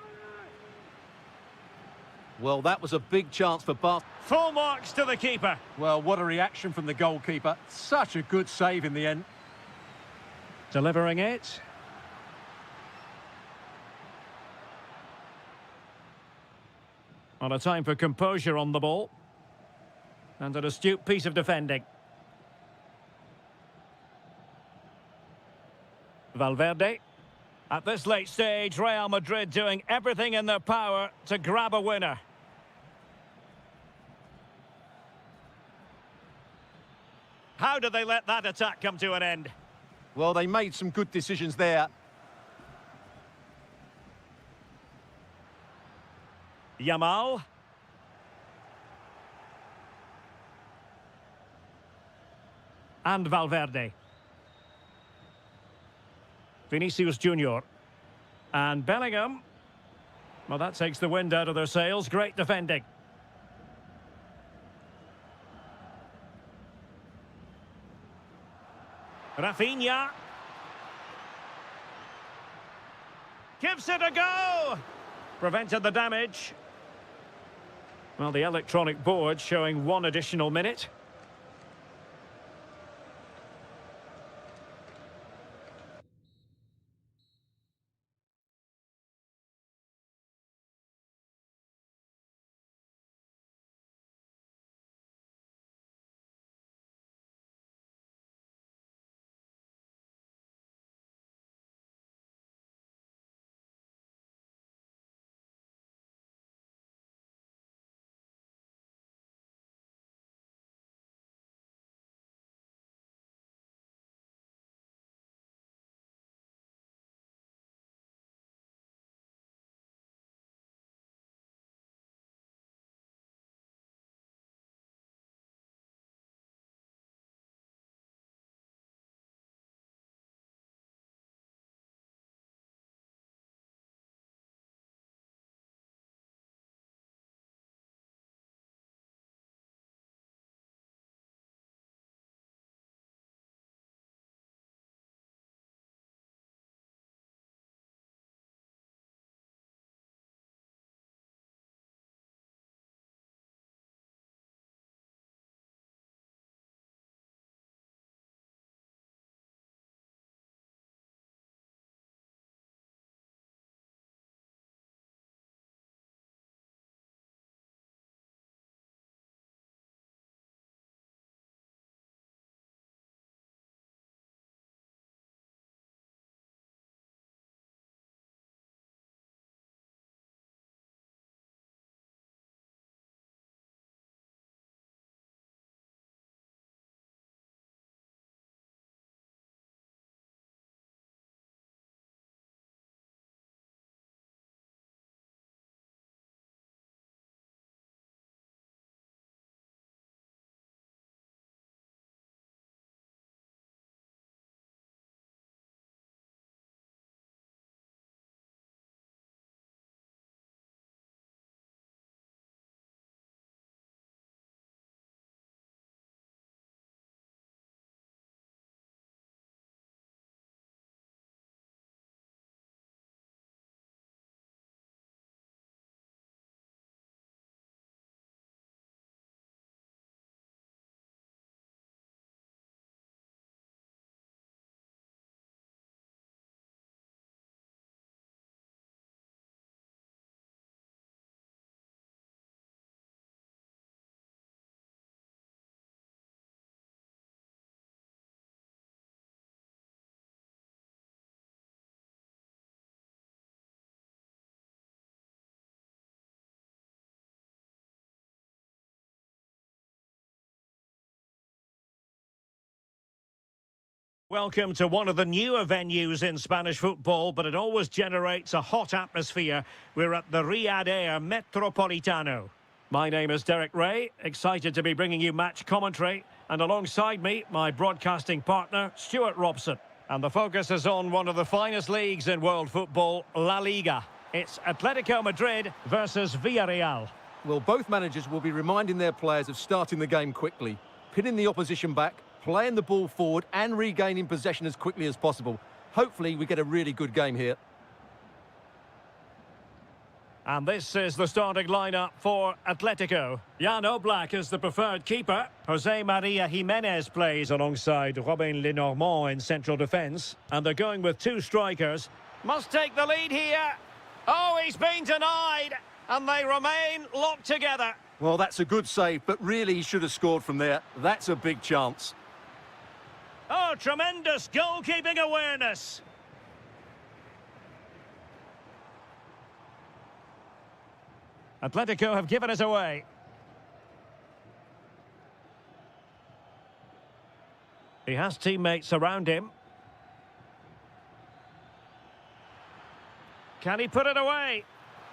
Well, that was a big chance for Barcelona. Full marks to the keeper. Well, what a reaction from the goalkeeper. Such a good save in the end. Delivering it. On a time for composure on the ball. And an astute piece of defending. Valverde. At this late stage, Real Madrid doing everything in their power to grab a winner. How did they let that attack come to an end? Well, they made some good decisions there. Yamal. And Valverde. Vinicius Junior. And Bellingham. Well, that takes the wind out of their sails. Great defending. Rafinha. Gives it a go. Prevented the damage. Well, the electronic board showing 1 additional minute. Welcome to one of the newer venues in Spanish football, but it always generates a hot atmosphere. We're at the Riyadh Air Metropolitano. My name is Derek Ray, excited to be bringing you match commentary, and alongside me, my broadcasting partner, Stuart Robson. And the focus is on one of the finest leagues in world football, La Liga. It's Atletico Madrid versus Villarreal. Well, both managers will be reminding their players of starting the game quickly, pinning the opposition back, playing the ball forward and regaining possession as quickly as possible. Hopefully we get a really good game here. And this is the starting lineup for Atletico. Jan Oblak is the preferred keeper. Jose Maria Jimenez plays alongside Robin Lenormand in central defence. And they're going with two strikers. Must take the lead here. Oh, he's been denied. And they remain locked together. Well, that's a good save, but really he should have scored from there. That's a big chance. Oh, tremendous goalkeeping awareness. Atletico have given it away. He has teammates around him. Can he put it away?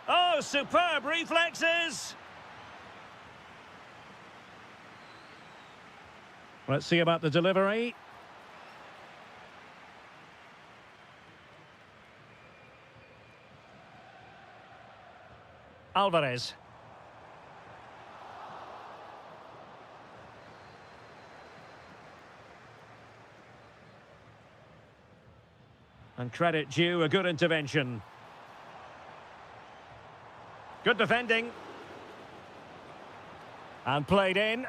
Oh, superb reflexes! Let's see about the delivery. Alvarez. And credit due, a good intervention. Good defending. And played in.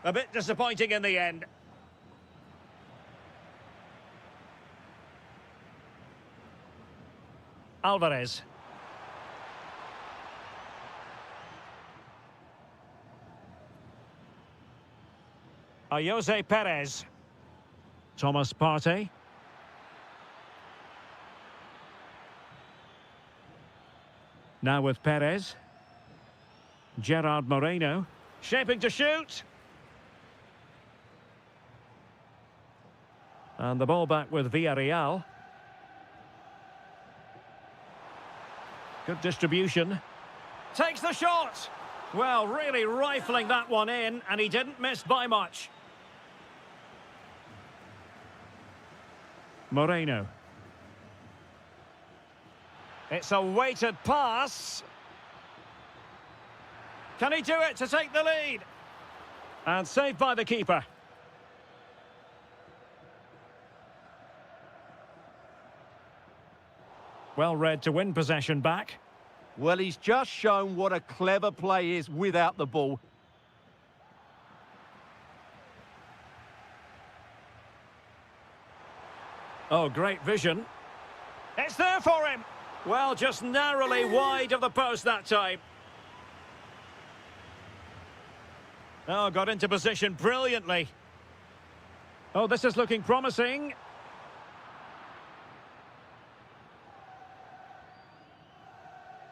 A bit disappointing in the end. Alvarez. Jose Perez. Thomas Partey. Now with Perez. Gerard Moreno. Shaping to shoot. And the ball back with Villarreal. Good distribution. Takes the shot. Well, really rifling that one in, and he didn't miss by much. Moreno. It's a weighted pass. Can he do it to take the lead? And saved by the keeper. Well read to win possession back. Well, he's just shown what a clever play is without the ball. Oh, great vision. It's there for him. Well, just narrowly wide of the post that time. Oh, got into position brilliantly. Oh, this is looking promising.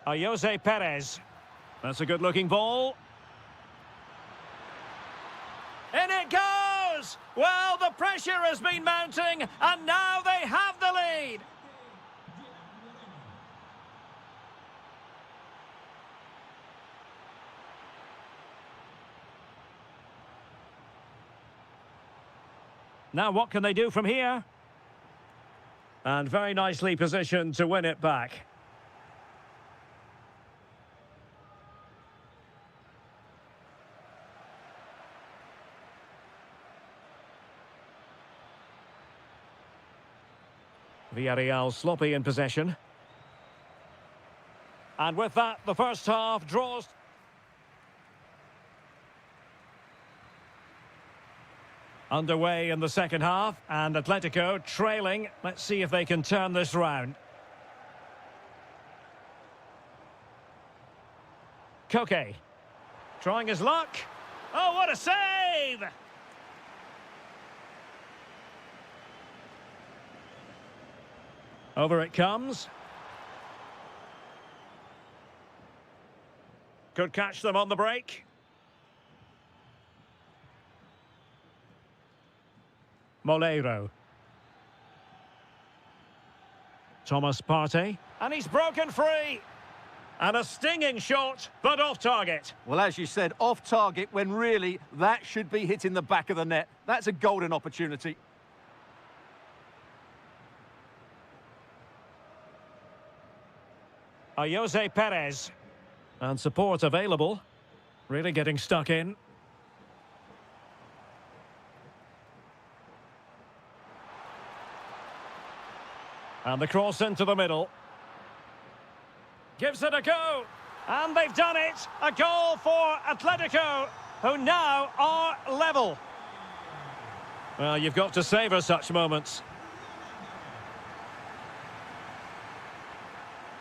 Jose Perez. That's a good-looking ball. In it goes! Well, the pressure has been mounting, and now they have the lead. Now what can they do from here? And very nicely positioned to win it back. Villarreal sloppy in possession. And with that, the first half draws. Underway in the second half, and Atletico trailing. Let's see if they can turn this round. Koke. Trying his luck. Oh, what a save! Over it comes. Could catch them on the break. Molero. Thomas Partey. And he's broken free. And a stinging shot, but off target. Well, as you said, off target when really that should be hitting the back of the net. That's a golden opportunity. Jose Perez. And support available. Really getting stuck in. And the cross into the middle. Gives it a go. And they've done it. A goal for Atletico, who now are level. Well, you've got to savour such moments.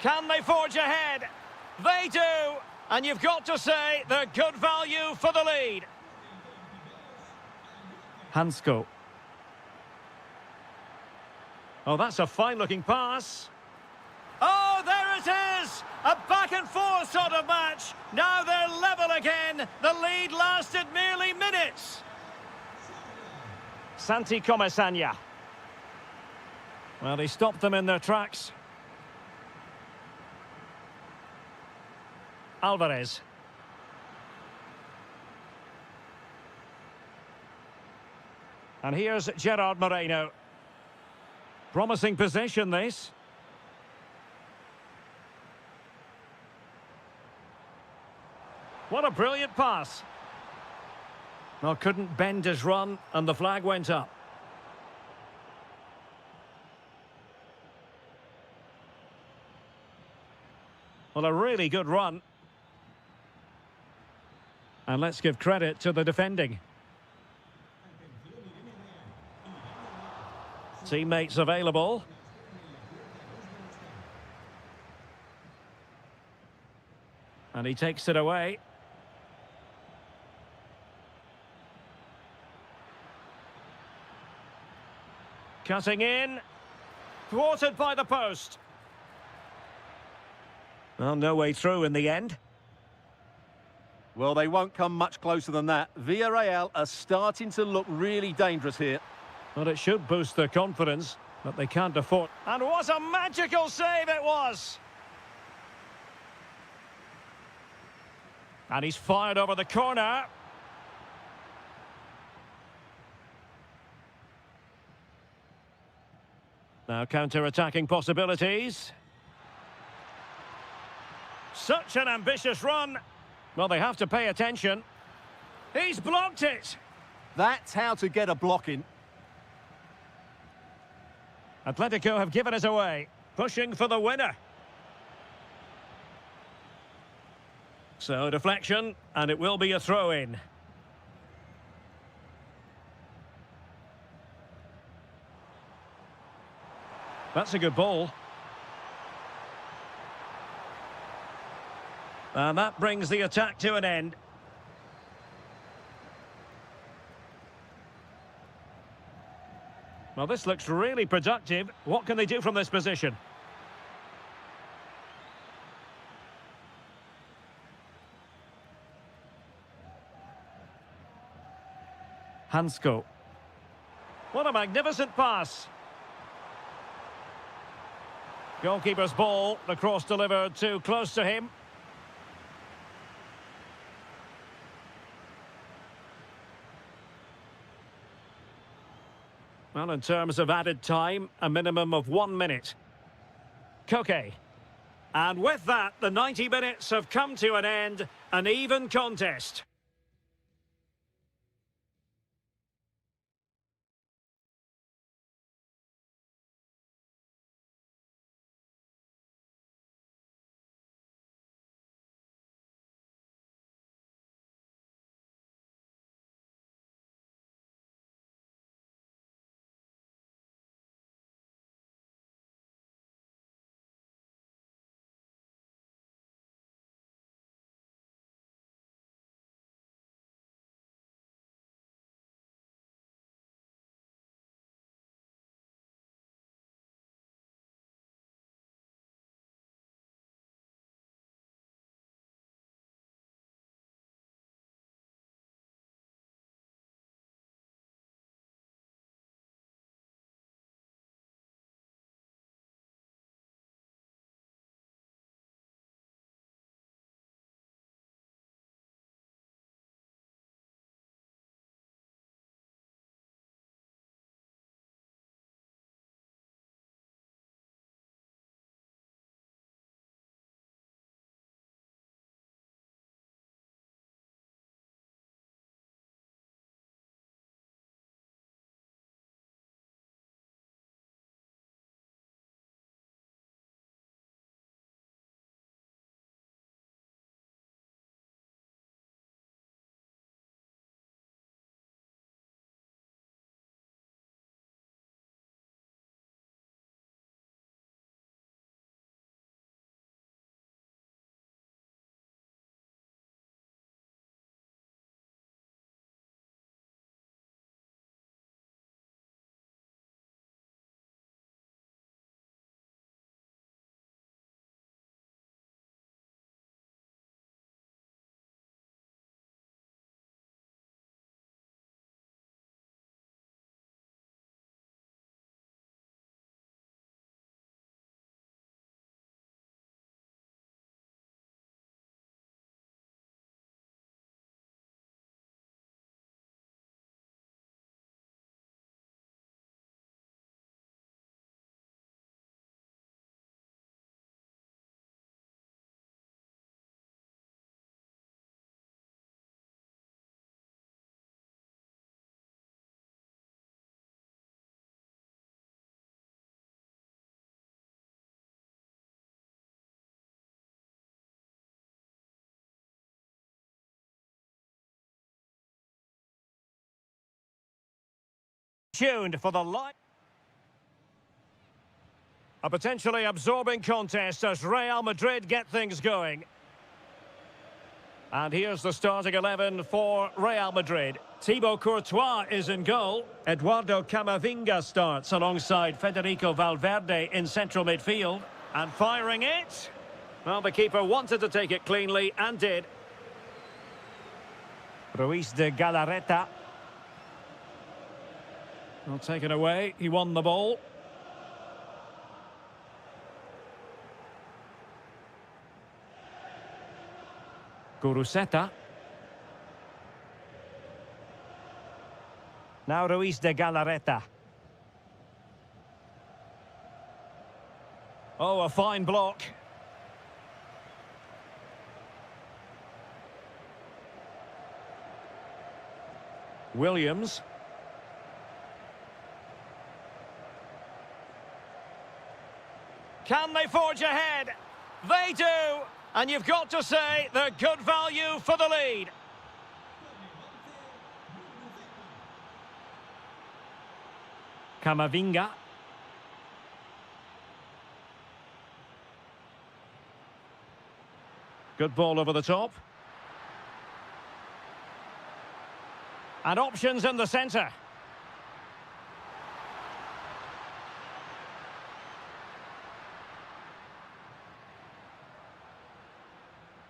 Can they forge ahead? They do. And you've got to say they're good value for the lead. Hansko. Oh, that's a fine-looking pass. Oh, there it is! A back-and-forth sort of match. Now they're level again. The lead lasted merely minutes. Santi Comesaña. Well, he stopped them in their tracks. Alvarez. And here's Gerard Moreno. Promising possession, this. What a brilliant pass. Well, couldn't bend his run, and the flag went up. Well, a really good run. And let's give credit to the defending. Teammates available. And he takes it away. Cutting in. Thwarted by the post. Well, no way through in the end. Well, they won't come much closer than that. Villarreal are starting to look really dangerous here. Well, it should boost their confidence, but they can't afford. And what a magical save it was! And he's fired over the corner. Now counter-attacking possibilities. Such an ambitious run. Well, they have to pay attention. He's blocked it. That's how to get a block in. Atletico have given it away, pushing for the winner. So, deflection, and it will be a throw-in. That's a good ball. And that brings the attack to an end. Well, this looks really productive. What can they do from this position? Hansko. What a magnificent pass. Goalkeeper's ball, the cross delivered too close to him. Well, in terms of added time, a minimum of 1 minute. Koke. And with that, the 90 minutes have come to an end. An even contest. Tuned for the light. A potentially absorbing contest as Real Madrid get things going. And here's the starting 11 for Real Madrid. Thibaut Courtois is in goal. Eduardo Camavinga starts alongside Federico Valverde in central midfield. And firing it. Well, the keeper wanted to take it cleanly and did. Ruiz de Galarreta. Well, taken away. He won the ball. Guruseta. Now Ruiz de Galarreta. Oh, a fine block. Williams. Can they forge ahead? They do! And you've got to say they're good value for the lead. Camavinga. Good ball over the top. And options in the centre.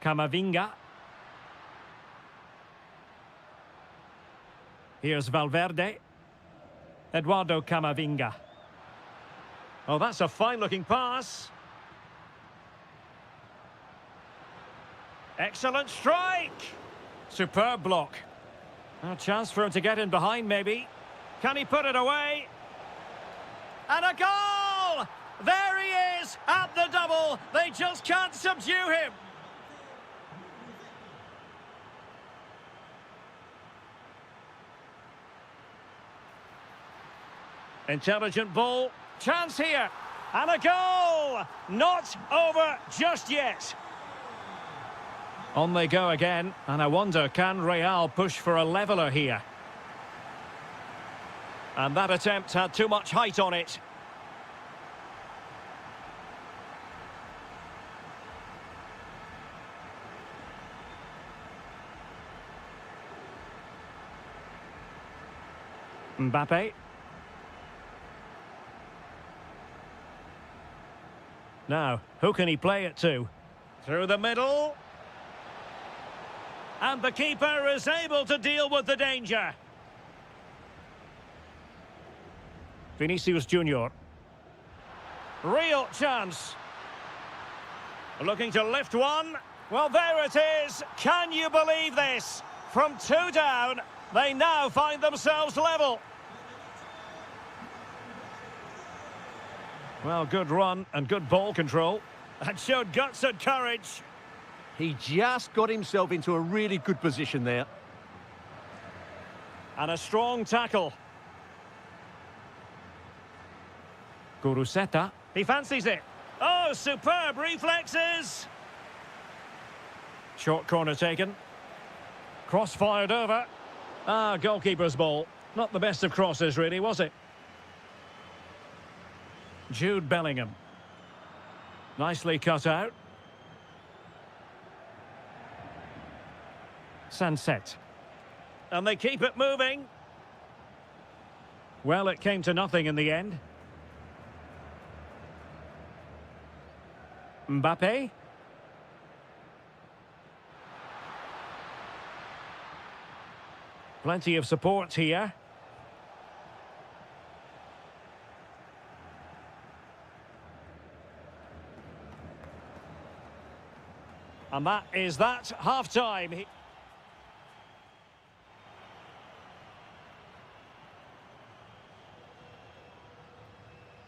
Camavinga. Here's Valverde. Eduardo Camavinga. Oh, that's a fine-looking pass. Excellent strike. Superb block. A chance for him to get in behind, maybe. Can he put it away? And a goal! There he is at the double. They just can't subdue him. Intelligent ball. Chance here. And a goal! Not over just yet. On they go again. And I wonder, can Real push for a leveller here? And that attempt had too much height on it. Mbappe. Now, who can he play it to? Through the middle. And the keeper is able to deal with the danger. Vinicius Junior. Real chance. Looking to lift one. Well, there it is. Can you believe this? From two down, they now find themselves level. Well, good run and good ball control. And showed guts and courage. He just got himself into a really good position there. And a strong tackle. Guruseta. He fancies it. Oh, superb reflexes. Short corner taken. Cross fired over. Ah, goalkeeper's ball. Not the best of crosses, really, was it? Jude Bellingham. Nicely cut out. Sunset. And they keep it moving. Well, it came to nothing in the end. Mbappe. Plenty of support here. And that is that. Half-time.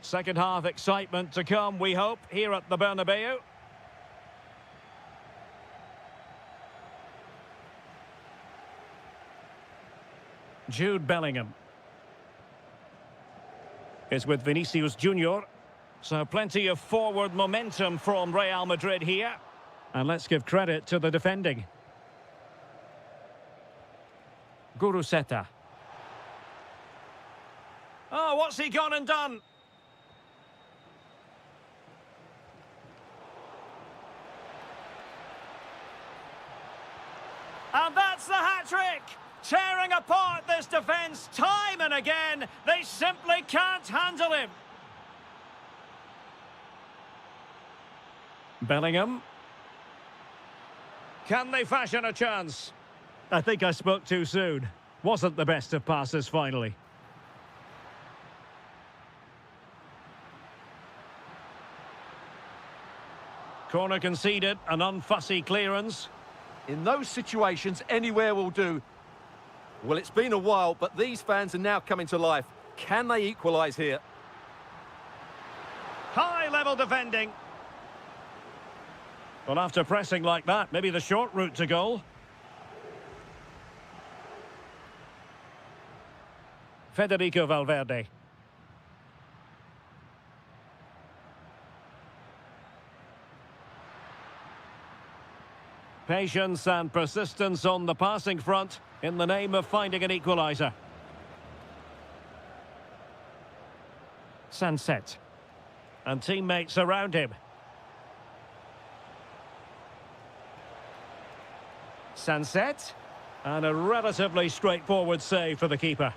Second half excitement to come, we hope, here at the Bernabeu. Jude Bellingham is with Vinicius Junior. So plenty of forward momentum from Real Madrid here. And let's give credit to the defending. Guruseta. Oh, what's he gone and done? And that's the hat-trick! Tearing apart this defence time and again. They simply can't handle him. Bellingham. Can they fashion a chance? I think I spoke too soon. Wasn't the best of passes finally. Corner conceded, an unfussy clearance. In those situations, anywhere will do. Well, it's been a while, but these fans are now coming to life. Can they equalise here? High-level defending. Well, after pressing like that, maybe the short route to goal. Federico Valverde. Patience and persistence on the passing front in the name of finding an equaliser. Sunset. And teammates around him. Sunset. And a relatively straightforward save for the keeper.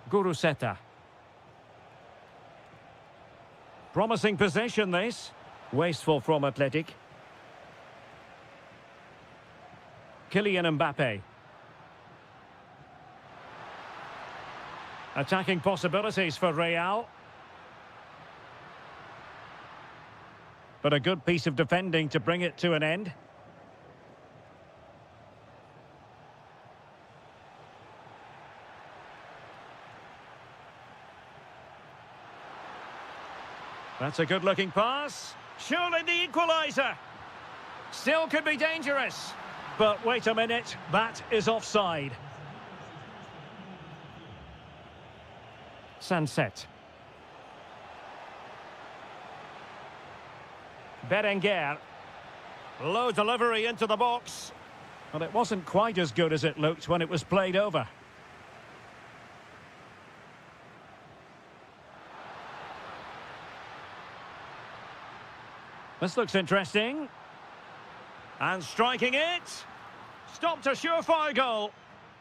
Guruseta. Promising possession, this. Wasteful from Athletic. Kylian Mbappe. Attacking possibilities for Real. But a good piece of defending to bring it to an end. That's a good-looking pass. Surely the equaliser. Still could be dangerous. But wait a minute, that is offside. Sunset. Berenguer. Low delivery into the box. Well, it wasn't quite as good as it looked when it was played over. This looks interesting. And striking it. Stopped a surefire goal.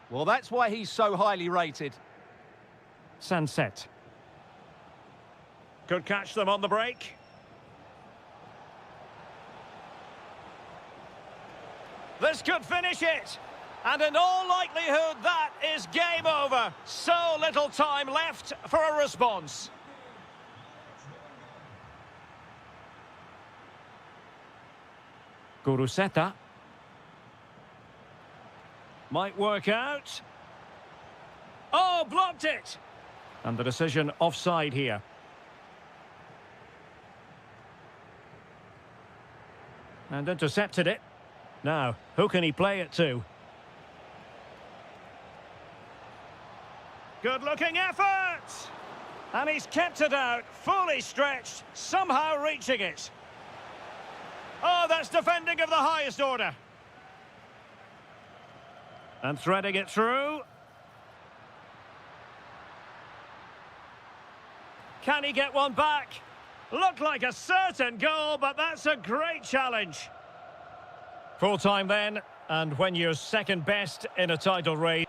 Well, that's why he's so highly rated. Sunset. Could catch them on the break. This could finish it. And in all likelihood, that is game over. So little time left for a response. Guruseta. Might work out. Oh, blocked it! And the decision offside here. And intercepted it. Now, who can he play it to? Good-looking effort! And he's kept it out, fully stretched, somehow reaching it. Oh, that's defending of the highest order. And threading it through. Can he get one back? Looked like a certain goal, but that's a great challenge. Full time then, and when you're second best in a title race.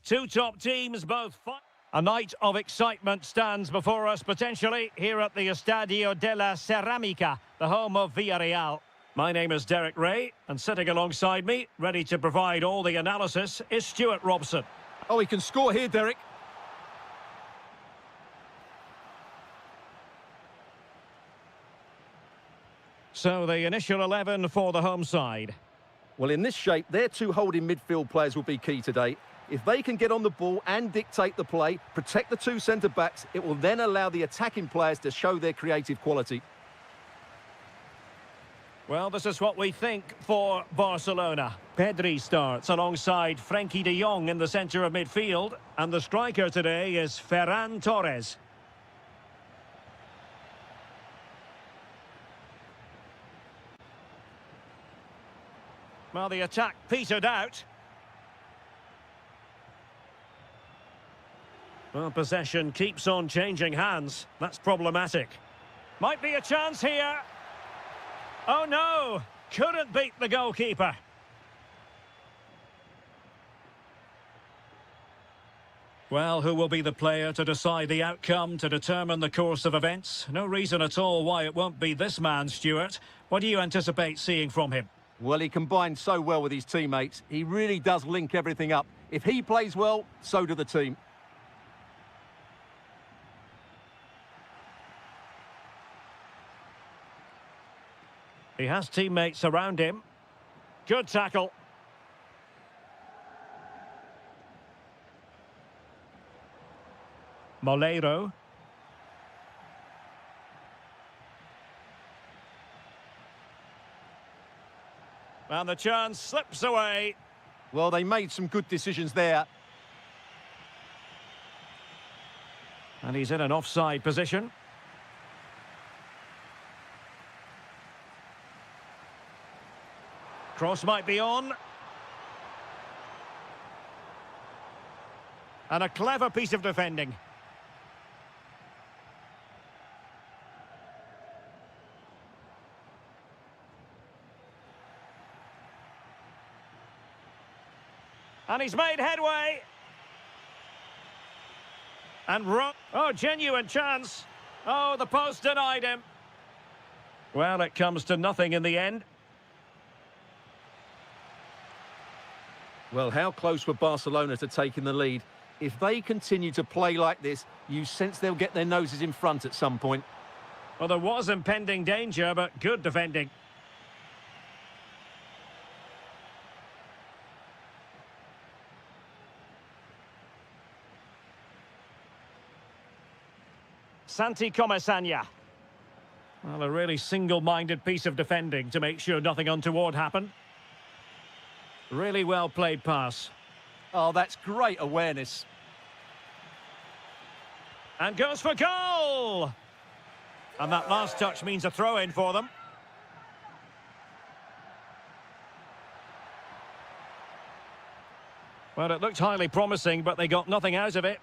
Two top teams, both fight. A night of excitement stands before us, potentially, here at the Estadio de la Ceramica, the home of Villarreal. My name is Derek Ray, and sitting alongside me, ready to provide all the analysis, is Stuart Robson. Oh, he can score here, Derek. So the initial 11 for the home side. Well, in this shape, their two holding midfield players will be key today. If they can get on the ball and dictate the play, protect the two centre-backs, it will then allow the attacking players to show their creative quality. Well, this is what we think for Barcelona. Pedri starts alongside Frenkie de Jong in the centre of midfield. And the striker today is Ferran Torres. Well, the attack petered out. Well, possession keeps on changing hands. That's problematic. Might be a chance here. Oh no! Couldn't beat the goalkeeper. Well, who will be the player to decide the outcome, to determine the course of events? No reason at all why it won't be this man, Stuart. What do you anticipate seeing from him? Well, he combines so well with his teammates. He really does link everything up. If he plays well, so do the team. He has teammates around him. Good tackle. Moleiro. And the chance slips away. Well, they made some good decisions there. And he's in an offside position. Cross might be on. And a clever piece of defending. And he's made headway. And oh, genuine chance. Oh, the post denied him. Well, it comes to nothing in the end. Well, how close were Barcelona to taking the lead? If they continue to play like this, you sense they'll get their noses in front at some point. Well, there was impending danger, but good defending. Santi Comesaña. Well, a really single-minded piece of defending to make sure nothing untoward happened. Really well played pass. Oh, that's great awareness. And goes for goal! And that last touch means a throw-in for them. Well, it looked highly promising, but they got nothing out of it.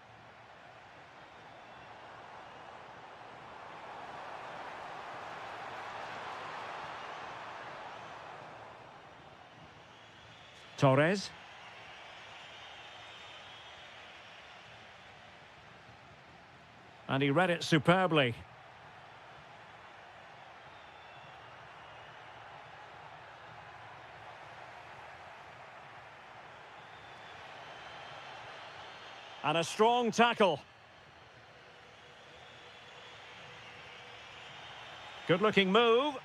Torres. And he read it superbly. And a strong tackle. Good-looking move.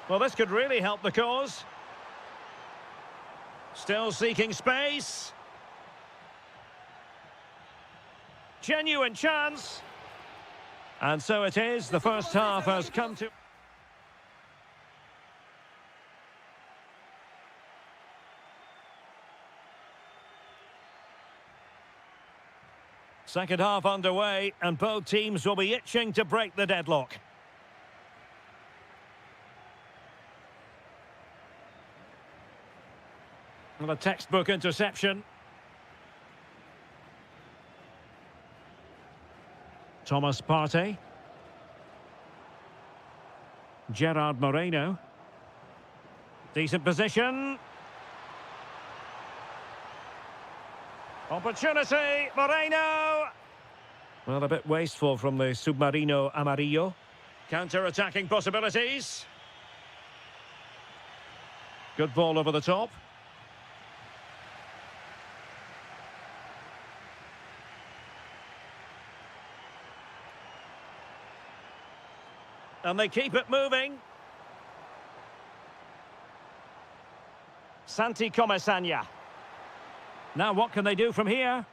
Well, this could really help the cause. Still seeking space. Genuine chance. And so it is. The first half has come to... Second half underway, and both teams will be itching to break the deadlock. And a textbook interception. Thomas Partey. Gerard Moreno. Decent position. Opportunity, Moreno. Well, a bit wasteful from the Submarino Amarillo. Counter-attacking possibilities. Good ball over the top. And they keep it moving. Santi Comesaña. Now what can they do from here?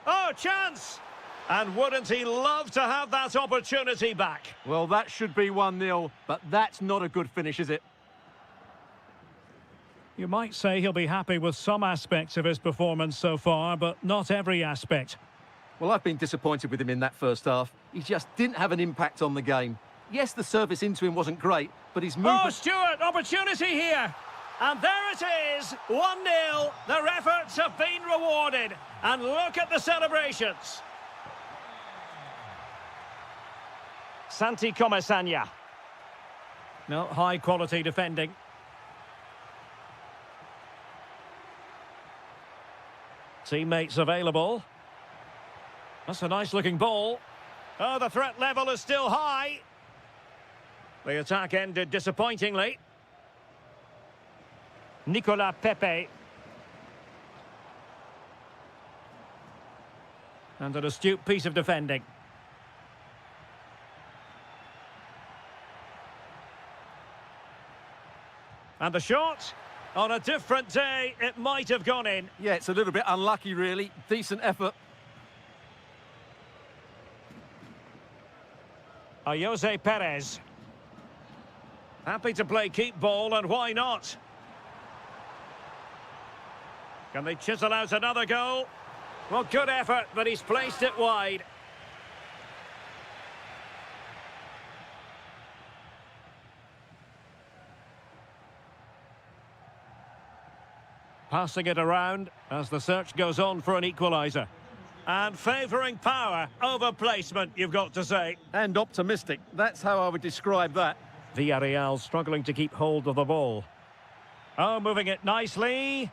Oh, chance! And wouldn't he love to have that opportunity back? Well, that should be 1-0, but that's not a good finish, is it? You might say he'll be happy with some aspects of his performance so far, but not every aspect. Well, I've been disappointed with him in that first half. He just didn't have an impact on the game. Yes, the service into him wasn't great, but his movement... Oh, Stewart, opportunity here! And there it is, 1-0. Their efforts have been rewarded. And look at the celebrations. Santi Comesaña. No, high-quality defending. Teammates available. That's a nice-looking ball. Oh, the threat level is still high. The attack ended disappointingly. Nicolas Pepe. And an astute piece of defending. And the shot. On a different day, it might have gone in. Yeah, it's a little bit unlucky, really. Decent effort. Jose Perez. Happy to play keep ball, and why not? Can they chisel out another goal? Well, good effort, but he's placed it wide. Passing it around as the search goes on for an equaliser. And favouring power over placement, you've got to say. And optimistic. That's how I would describe that. Villarreal struggling to keep hold of the ball. Oh, moving it nicely.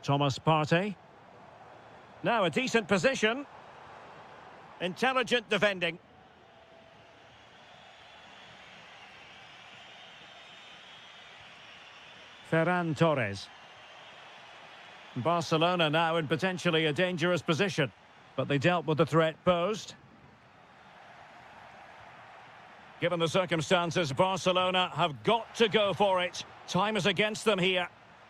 Thomas Partey. Now a decent position. Intelligent defending. Ferran Torres. Barcelona now in potentially a dangerous position, but they dealt with the threat posed. Given the circumstances, Barcelona have got to go for it. Time is against them here.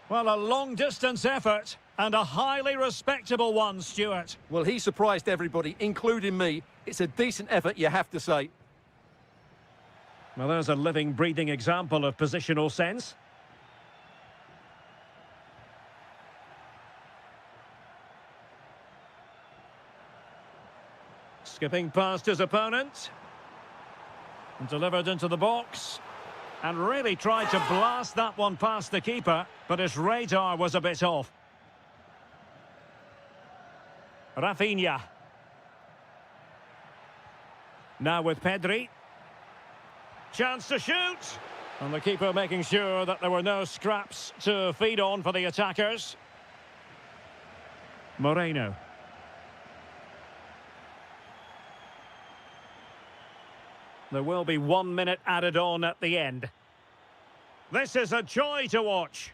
Well, a long-distance effort and a highly respectable one, Stuart. Well, he surprised everybody, including me. It's a decent effort, you have to say. Well, there's a living, breathing example of positional sense. Skipping past his opponent. And delivered into the box. And really tried to blast that one past the keeper, but his radar was a bit off. Rafinha. Now with Pedri. Chance to shoot. And the keeper making sure that there were no scraps to feed on for the attackers. Moreno. There will be 1 minute added on at the end. This is a joy to watch.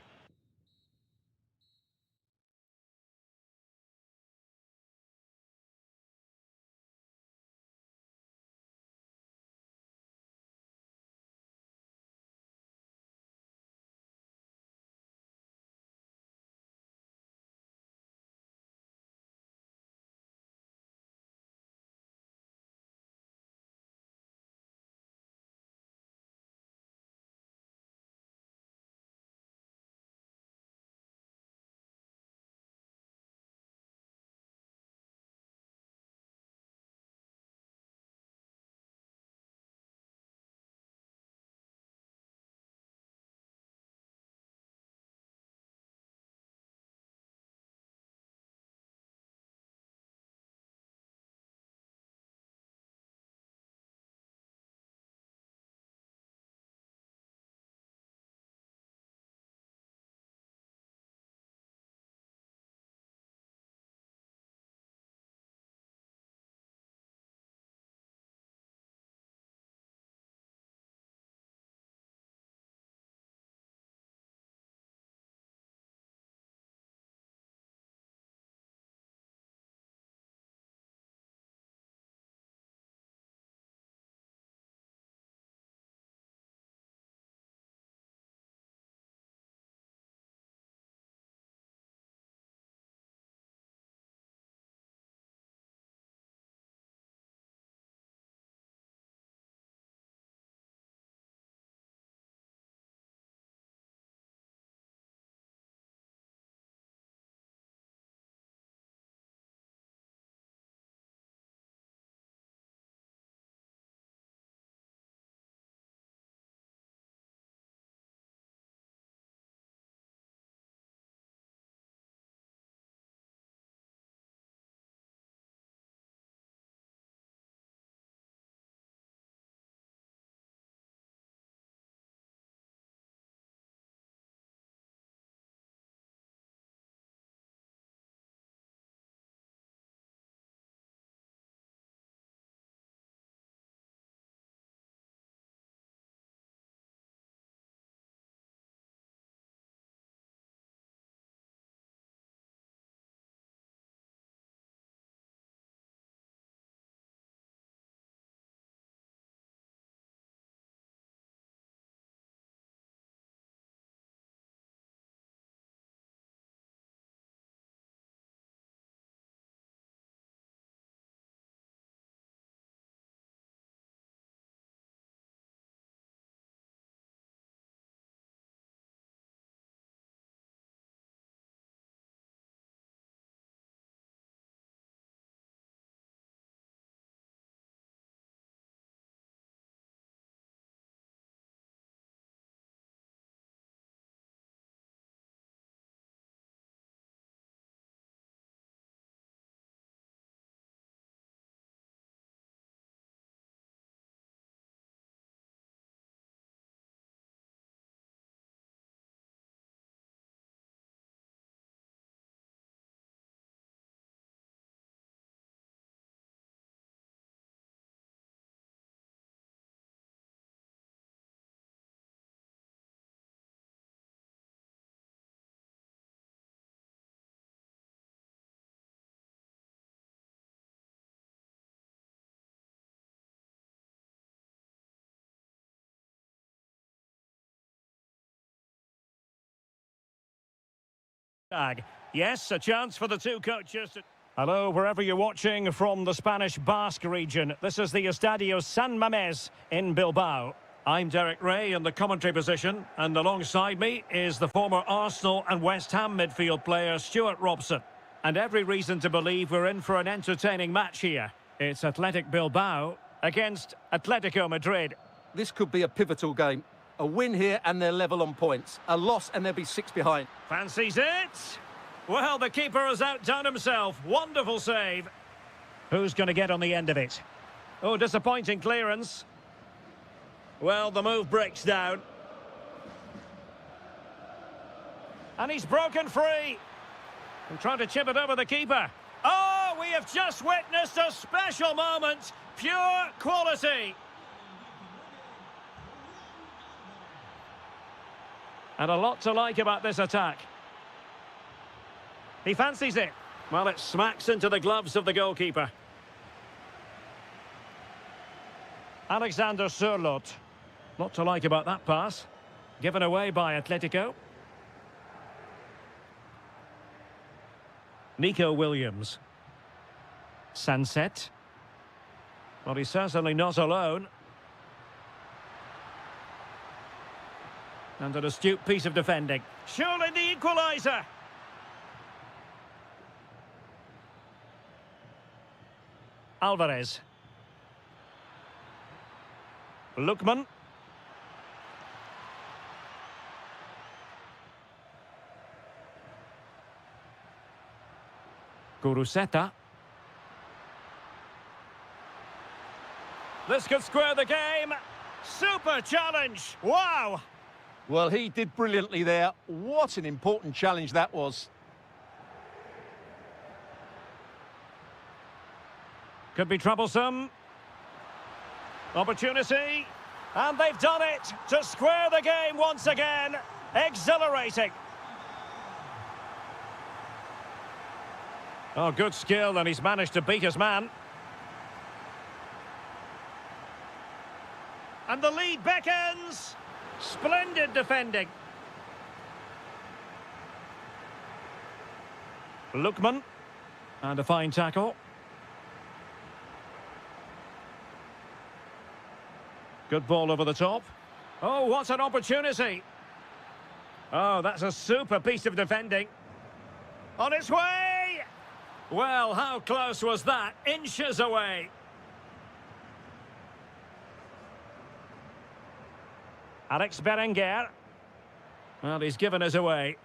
Yes, a chance for the two coaches. Hello, wherever you're watching from the Spanish Basque region. This is the Estadio San Mamés in Bilbao. I'm Derek Ray in the commentary position, and alongside me is the former Arsenal and West Ham midfield player Stuart Robson. And every reason to believe we're in for an entertaining match here. It's Athletic Bilbao against Atletico Madrid. This could be a pivotal game. A win here and they're level on points. A loss and they'll be 6 behind. Fancies it? Well, the keeper has outdone himself. Wonderful save. Who's going to get on the end of it? Oh, disappointing clearance. Well, the move breaks down. And he's broken free. And trying to chip it over the keeper. Oh, we have just witnessed a special moment. Pure quality. And a lot to like about this attack. He fancies it. Well, it smacks into the gloves of the goalkeeper. Alexander Sørloth. Lot to like about that pass. Given away by Atletico. Nico Williams. Sunset. Well, he's certainly not alone. And an astute piece of defending. Surely the equaliser. Alvarez. Lookman. Guruseta. This could square the game. Super challenge. Wow. Well, he did brilliantly there. What an important challenge that was. Could be troublesome. Opportunity. And they've done it to square the game once again. Exhilarating. Oh, good skill, and he's managed to beat his man. And the lead beckons. Splendid defending. Lookman. And a fine tackle. Good ball over the top. Oh, what an opportunity. Oh, that's a super piece of defending. On its way! Well, how close was that? Inches away. Alex Berenguer. Well, he's given us away.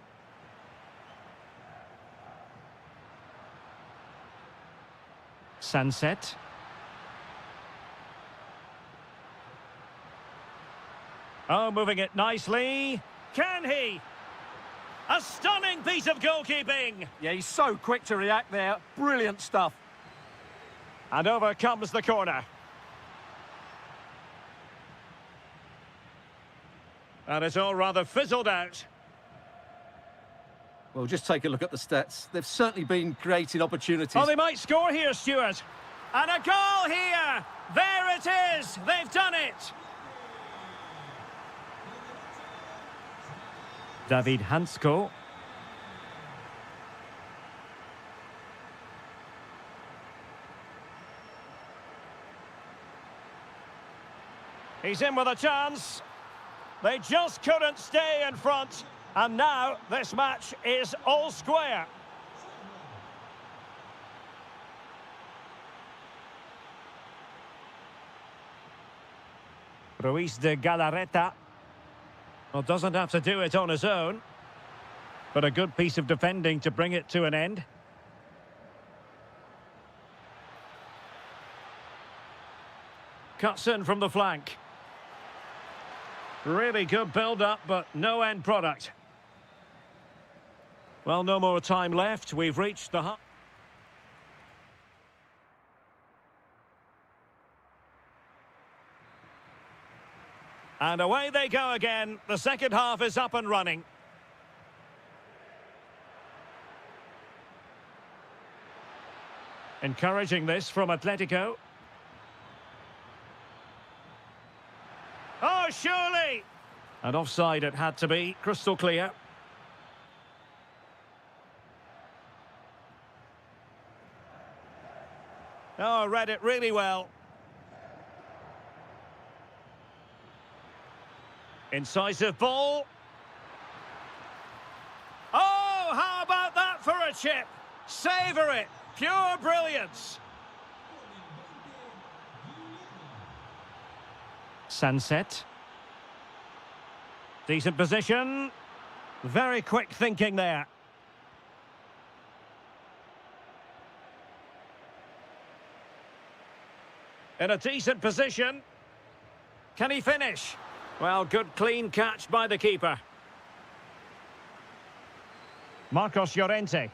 Sunset. Oh, moving it nicely. Can he? A stunning piece of goalkeeping. Yeah, he's so quick to react there. Brilliant stuff. And over comes the corner. And it's all rather fizzled out. Well, just take a look at the stats. They've certainly been creating opportunities. Oh, they might score here, Stuart. And a goal here. There it is. They've done it. David Hansko. He's in with a chance. They just couldn't stay in front. And now this match is all square. Ruiz de Galarreta. Well, doesn't have to do it on his own. But a good piece of defending to bring it to an end. Cuts in from the flank. Really good build-up, but no end product. Well, no more time left. We've reached the... And away they go again. The second half is up and running. Encouraging this from Atletico. Oh, surely! And offside it had to be. Crystal clear. Oh, read it really well. Incisive ball. Oh, how about that for a chip? Savour it. Pure brilliance. Sunset. Decent position. Very quick thinking there. In a decent position. Can he finish? Well, good clean catch by the keeper. Marcos Llorente.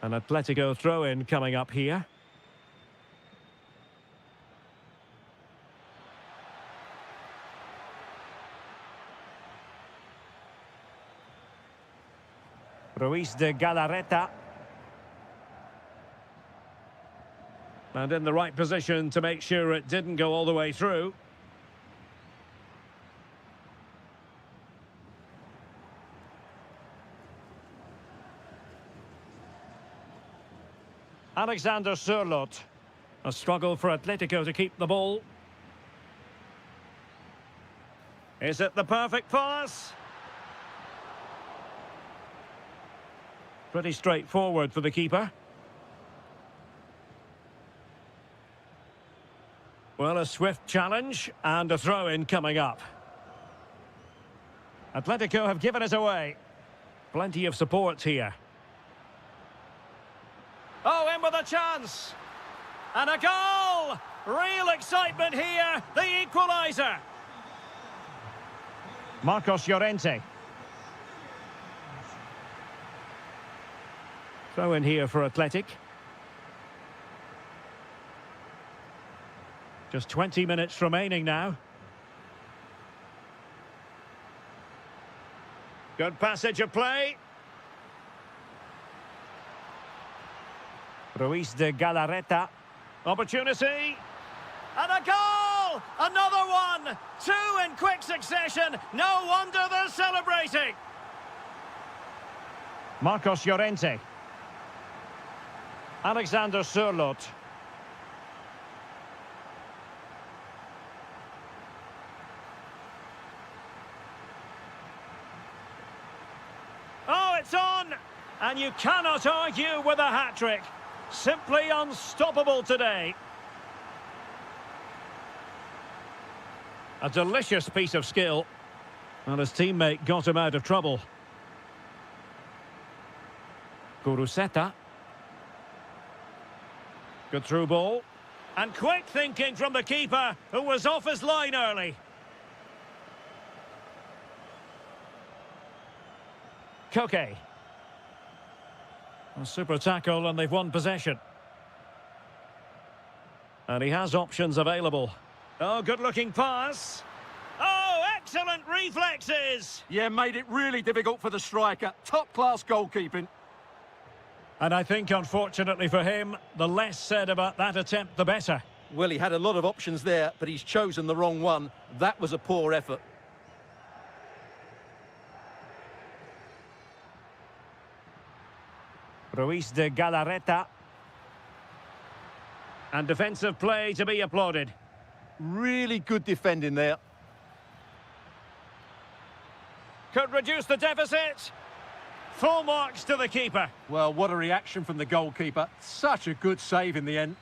An Atletico throw-in coming up here. Ruiz de Galarreta. And in the right position to make sure it didn't go all the way through. Alexander Sørloth. A struggle for Atletico to keep the ball. Is it the perfect pass? Pretty straightforward for the keeper. Well, a swift challenge and a throw-in coming up. Atletico have given it away. Plenty of support here. Oh, in with a chance. And a goal! Real excitement here. The equaliser. Marcos Llorente. Throw in here for Athletic. Just 20 minutes remaining now. Good passage of play. Ruiz de Galarreta. Opportunity. And a goal! Another one! Two in quick succession. No wonder they're celebrating. Marcos Llorente. Alexander Sørloth. Oh, it's on! And you cannot argue with a hat-trick. Simply unstoppable today. A delicious piece of skill. And his teammate got him out of trouble. Kuruseta. Good through ball. And quick thinking from the keeper, who was off his line early. Koke. A super tackle and they've won possession. And he has options available. Oh, good-looking pass. Oh, excellent reflexes. Yeah, made it really difficult for the striker. Top-class goalkeeping. And I think, unfortunately for him, the less said about that attempt, the better. Well, he had a lot of options there, but he's chosen the wrong one. That was a poor effort. Ruiz de Galarreta. And defensive play to be applauded. Really good defending there. Could reduce the deficit. Full marks to the keeper. Well, what a reaction from the goalkeeper. Such a good save in the end.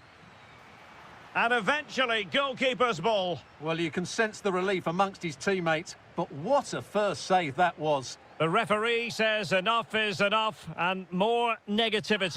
And eventually, goalkeeper's ball. Well, you can sense the relief amongst his teammates. But what a first save that was. The referee says enough is enough and more negativity.